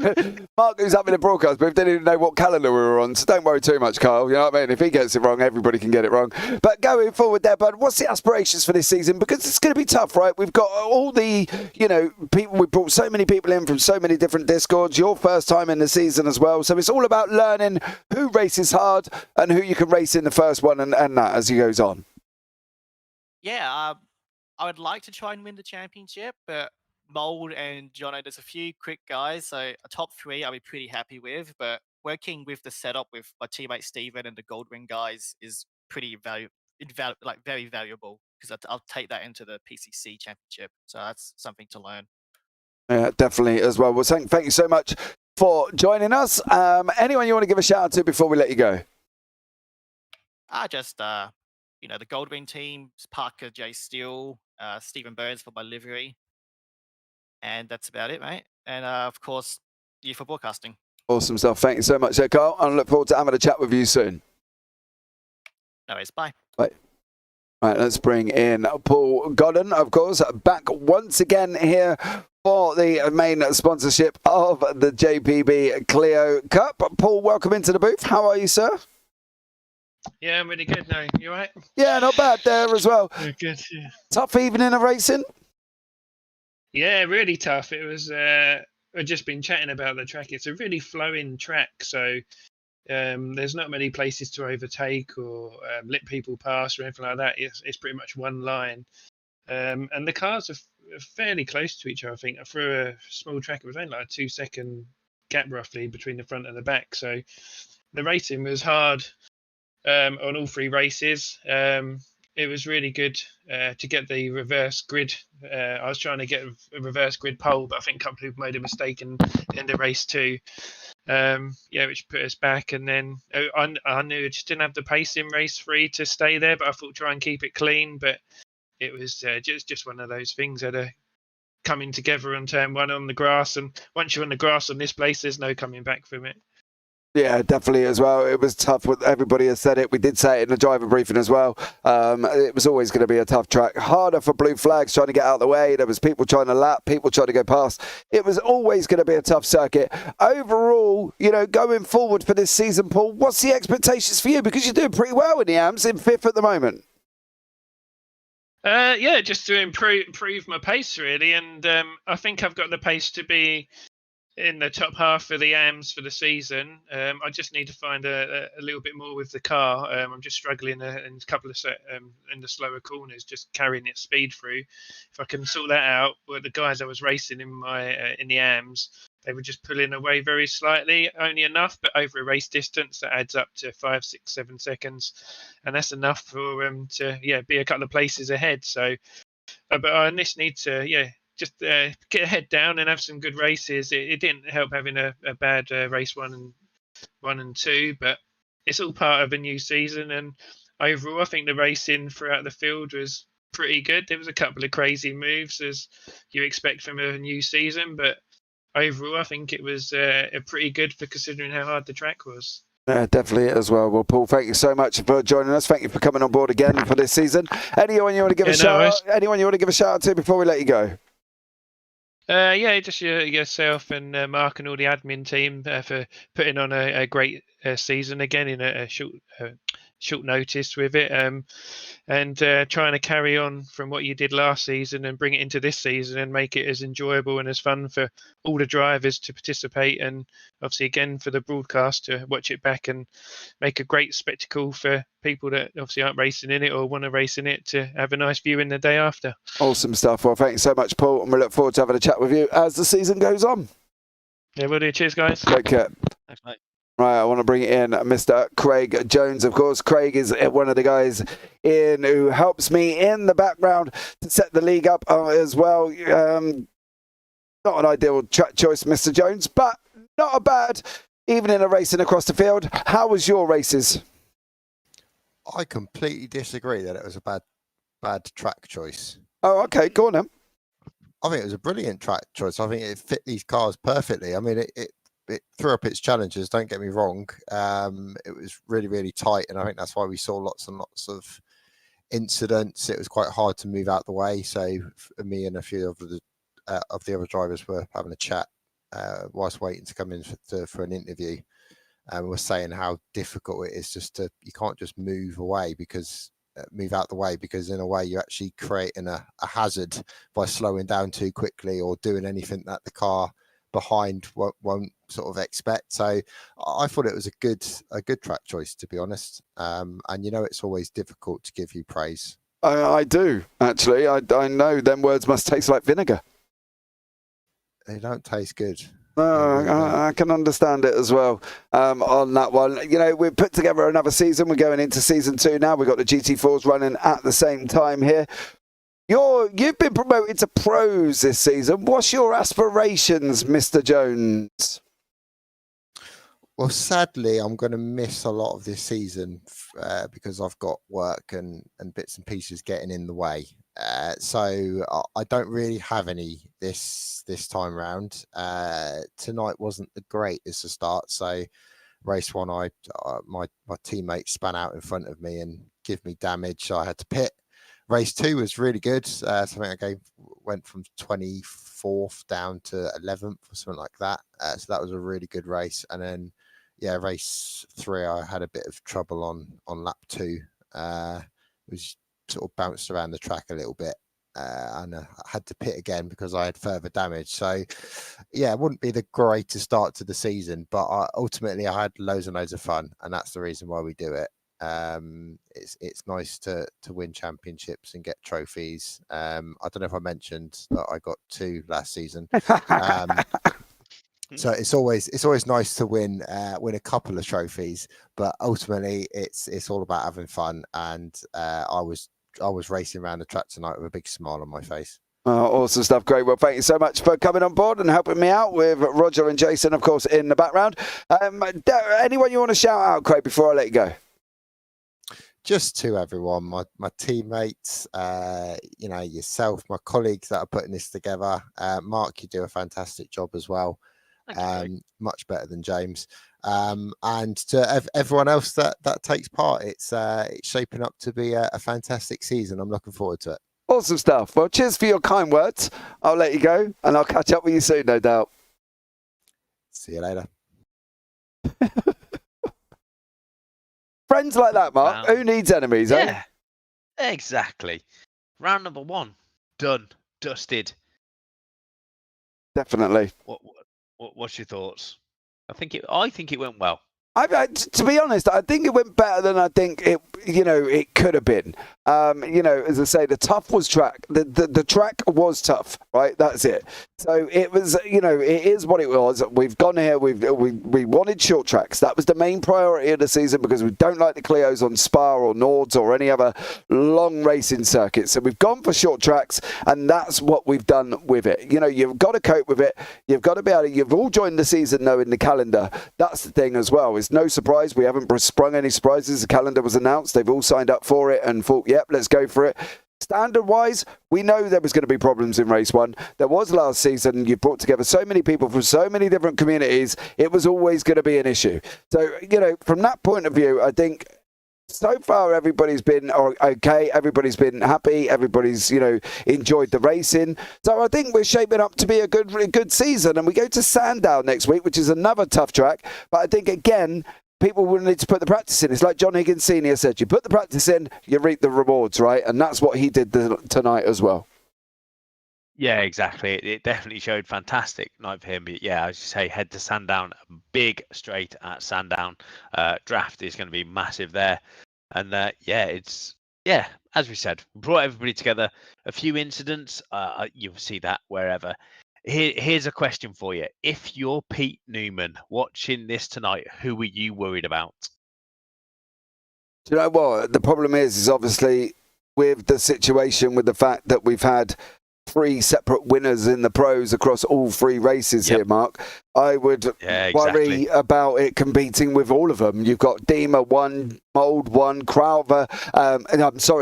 Mark, who's up in the broadcast booth, didn't even know what calendar we were on, so don't worry too much, Carl. You know what I mean? If he gets it wrong, everybody can get it wrong. But going forward there, bud, what's the aspirations for this season? Because it's going to be tough, right? We've got all the, people, we brought so many people in from so many different discords. Your first time in the season as well. So it's all about learning who races hard and who you can race in the first one and that as he goes on. Yeah, I would like to try and win the championship, but Mold and Jono, there's a few quick guys, so a top 3 I'll be pretty happy with, but working with the setup with my teammate Steven and the Goldwing guys is pretty very valuable, because I'll take that into the PCC championship, so that's something to learn. Yeah, definitely as well. Well, thank you so much for joining us. Anyone you want to give a shout out to before we let you go? The Goldwing team, Parker J. Steele, Stephen Burns for my livery. And that's about it, mate. And, of course, you for broadcasting. Awesome stuff. Thank you so much, Carl. I look forward to having a chat with you soon. No worries. Bye. Bye. Right, let's bring in Paul Godden, of course, back once again here for the main sponsorship of the JPB Clio Cup. Paul, welcome into the booth. How are you, sir? Yeah, I'm really good now. You all right? Yeah, not bad there as well. You're good, yeah. Tough evening of racing? Yeah, really tough. It was, I've just been chatting about the track. It's a really flowing track, so there's not many places to overtake or let people pass or anything like that. It's pretty much one line. And the cars are fairly close to each other, I think. For a small track, it was only like a 2-second gap roughly between the front and the back. So the racing was hard. On all 3 races. It was really good to get the reverse grid. I was trying to get a reverse grid pole, but I think a couple of people made a mistake in the race too. Which put us back. And then I knew I just didn't have the pace in race 3 to stay there, but I thought try and keep it clean. But it was just one of those things that are coming together on turn 1 on the grass. And once you're on the grass on this place, there's no coming back from it. Yeah, definitely as well. It was tough. Everybody has said it. We did say it in the driver briefing as well. It was always going to be a tough track. Harder for blue flags trying to get out of the way. There was people trying to lap, people trying to go past. It was always going to be a tough circuit. Overall, going forward for this season, Paul, what's the expectations for you? Because you're doing pretty well in the AMS, in 5th at the moment. Just to improve my pace really, and I think I've got the pace to be in the top half of the AMs for the season. I just need to find a little bit more with the car. I'm just struggling in a couple of in the slower corners, just carrying its speed through. If I can sort that out, well, the guys I was racing in in the AMs, they were just pulling away very slightly, only enough, but over a race distance that adds up to 5, 6, 7 seconds, and that's enough for to be a couple of places ahead. So, but I just need to just get a head down and have some good races. It didn't help having a bad race 1 and 2, but it's all part of a new season. And overall, I think the racing throughout the field was pretty good. There was a couple of crazy moves, as you expect from a new season, but overall, I think it was pretty good for considering how hard the track was. Yeah, definitely as well. Well, Paul, thank you so much for joining us. Thank you for coming on board again for this season. Anyone you want to give a shout out? Anyone you want to give a shout out to before we let you go? Just yourself and Mark and all the admin team for putting on a great season again in a short notice with it, and trying to carry on from what you did last season and bring it into this season and make it as enjoyable and as fun for all the drivers to participate, and obviously again for the broadcast to watch it back and make a great spectacle for people that obviously aren't racing in it or want to race in it to have a nice view in the day after. Awesome stuff. Well, thank you so much, Paul, and we look forward to having a chat with you as the season goes on. Yeah, will do. Cheers, guys. Take care. Thanks, mate. Right, I want to bring in Mr. Craig Jones, of course. Craig is one of the guys who helps me in the background to set the league up as well. Not an ideal track choice, Mr. Jones, but not a bad evening of racing across the field. How was your races? I completely disagree that it was a bad track choice. Oh, okay, go on then. I think it was a brilliant track choice. I think it fit these cars perfectly. I mean, it threw up its challenges, don't get me wrong. It was really, really tight, and I think that's why we saw lots and lots of incidents. It was quite hard to move out the way, so me and a few of the other drivers were having a chat whilst waiting to come in for an interview, and we're saying how difficult it is you can't just move out the way, because in a way you're actually creating a hazard by slowing down too quickly or doing anything that the car behind won't sort of expect. So I thought it was a good track choice, to be honest. And it's always difficult to give you praise. I do, actually. I know them words must taste like vinegar. They don't taste good. I can understand it as well on that one. We've put together another season. We're going into season 2 now. We've got the GT4s running at the same time here. You've been promoted to pros this season. What's your aspirations, Mr. Jones? Well, sadly, I'm going to miss a lot of this season because I've got work and bits and pieces getting in the way. So I don't really have any this time round. Tonight wasn't the greatest to start. So race 1, my teammate span out in front of me and give me damage. So I had to pit. Race 2 was really good. So I think I went from 24th down to 11th or something like that. So that was a really good race. And then, race 3, I had a bit of trouble on lap 2. It was sort of bounced around the track a little bit. And I had to pit again because I had further damage. So, it wouldn't be the greatest start to the season, but ultimately I had loads and loads of fun. And that's the reason why we do it. It's nice to win championships and get trophies. I don't know if I mentioned that I got 2 last season. So it's always nice to win a couple of trophies, but ultimately it's all about having fun. And I was racing around the track tonight with a big smile on my face. Awesome stuff, great. Well, thank you so much for coming on board and helping me out with Roger and Jason, of course, in the background. Anyone you want to shout out, Craig, before I let you go? Just to everyone, my teammates, yourself, my colleagues that are putting this together. Mark, you do a fantastic job as well. Much better than James. And to everyone else that takes part, it's shaping up to be a fantastic season. I'm looking forward to it. Awesome stuff. Well, cheers for your kind words. I'll let you go, and I'll catch up with you soon, no doubt. See you later. Friends like that, Mark. Who needs enemies, Yeah, exactly. Round number 1, done, dusted. Definitely. What's your thoughts? I think it went well. To be honest, I think it went better than I think it could have been. As I say, the track was tough, right? That's it. So it was, it is what it was. We've gone here. We wanted short tracks. That was the main priority of the season because we don't like the Clios on Spa or Nords or any other long racing circuits. So we've gone for short tracks, and that's what we've done with it. You've got to cope with it. You've got to be able to. You've all joined the season though in the calendar. That's the thing as well. It's no surprise. We haven't sprung any surprises. The calendar was announced. They've all signed up for it and thought, yep, let's go for it. Standard-wise, we know there was going to be problems in race one. There was last season. You brought together so many people from so many different communities. It was always going to be an issue. So, from that point of view, I think so far everybody's been okay. Everybody's been happy. Everybody's, enjoyed the racing. So I think we're shaping up to be a good season. And we go to Sandown next week, which is another tough track. But I think, again, people will need to put the practice in. It's like John Higgins Sr. said, you put the practice in, you reap the rewards, right? And that's what he did tonight as well. Yeah, exactly. It definitely showed fantastic night for him. But yeah, as you say, head to Sandown, big straight at Sandown. Draft is going to be massive there. And as we said, we brought everybody together. A few incidents, you'll see that wherever. Here's a question for you. If you're Pete Newman watching this tonight, who are you worried about? Do you know what? The problem is obviously with the situation, with the fact that we've had 3 separate winners in the pros across all 3 races here, Mark. I would worry about it competing with all of them. You've got Dima 1, Mould 1, Crowther,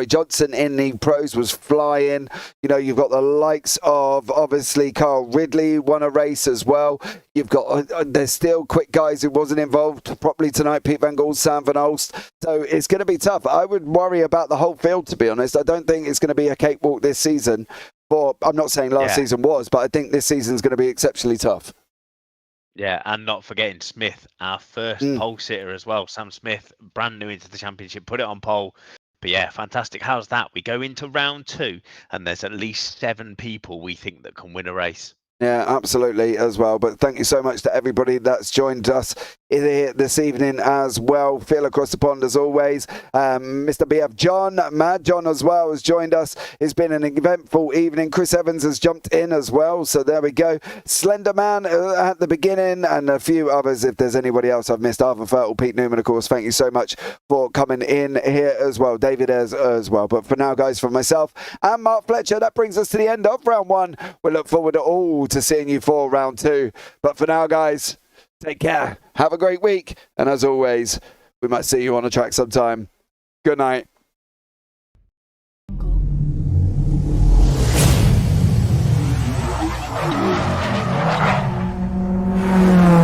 Johnson in the pros was flying. You've got the likes of, obviously, Carl Ridley won a race as well. You've got, there's still quick guys who wasn't involved properly tonight, Pete Van Gaal, Sam Van Olst. So it's going to be tough. I would worry about the whole field, to be honest. I don't think it's going to be a cakewalk this season. I'm not saying last season was, but I think this season's going to be exceptionally tough. Yeah, and not forgetting Smith, our first pole sitter as well. Sam Smith, brand new into the championship, put it on pole. But yeah, fantastic. How's that? We go into round 2, and there's at least 7 people we think that can win a race. Yeah, absolutely as well. But thank you so much to everybody that's joined us here this evening as well. Phil across the pond as always. Mr. BF John, Mad John as well has joined us. It's been an eventful evening. Chris Evans has jumped in as well. So there we go. Slender Man at the beginning and a few others. If there's anybody else I've missed, Arthur Fertile, Pete Newman, of course. Thank you so much for coming in here as well. David as well. But for now, guys, for myself and Mark Fletcher, that brings us to the end of round 1. We look forward to seeing you for round 2. But for now, guys, take care. Have a great week. And as always, we might see you on the track sometime. Good night.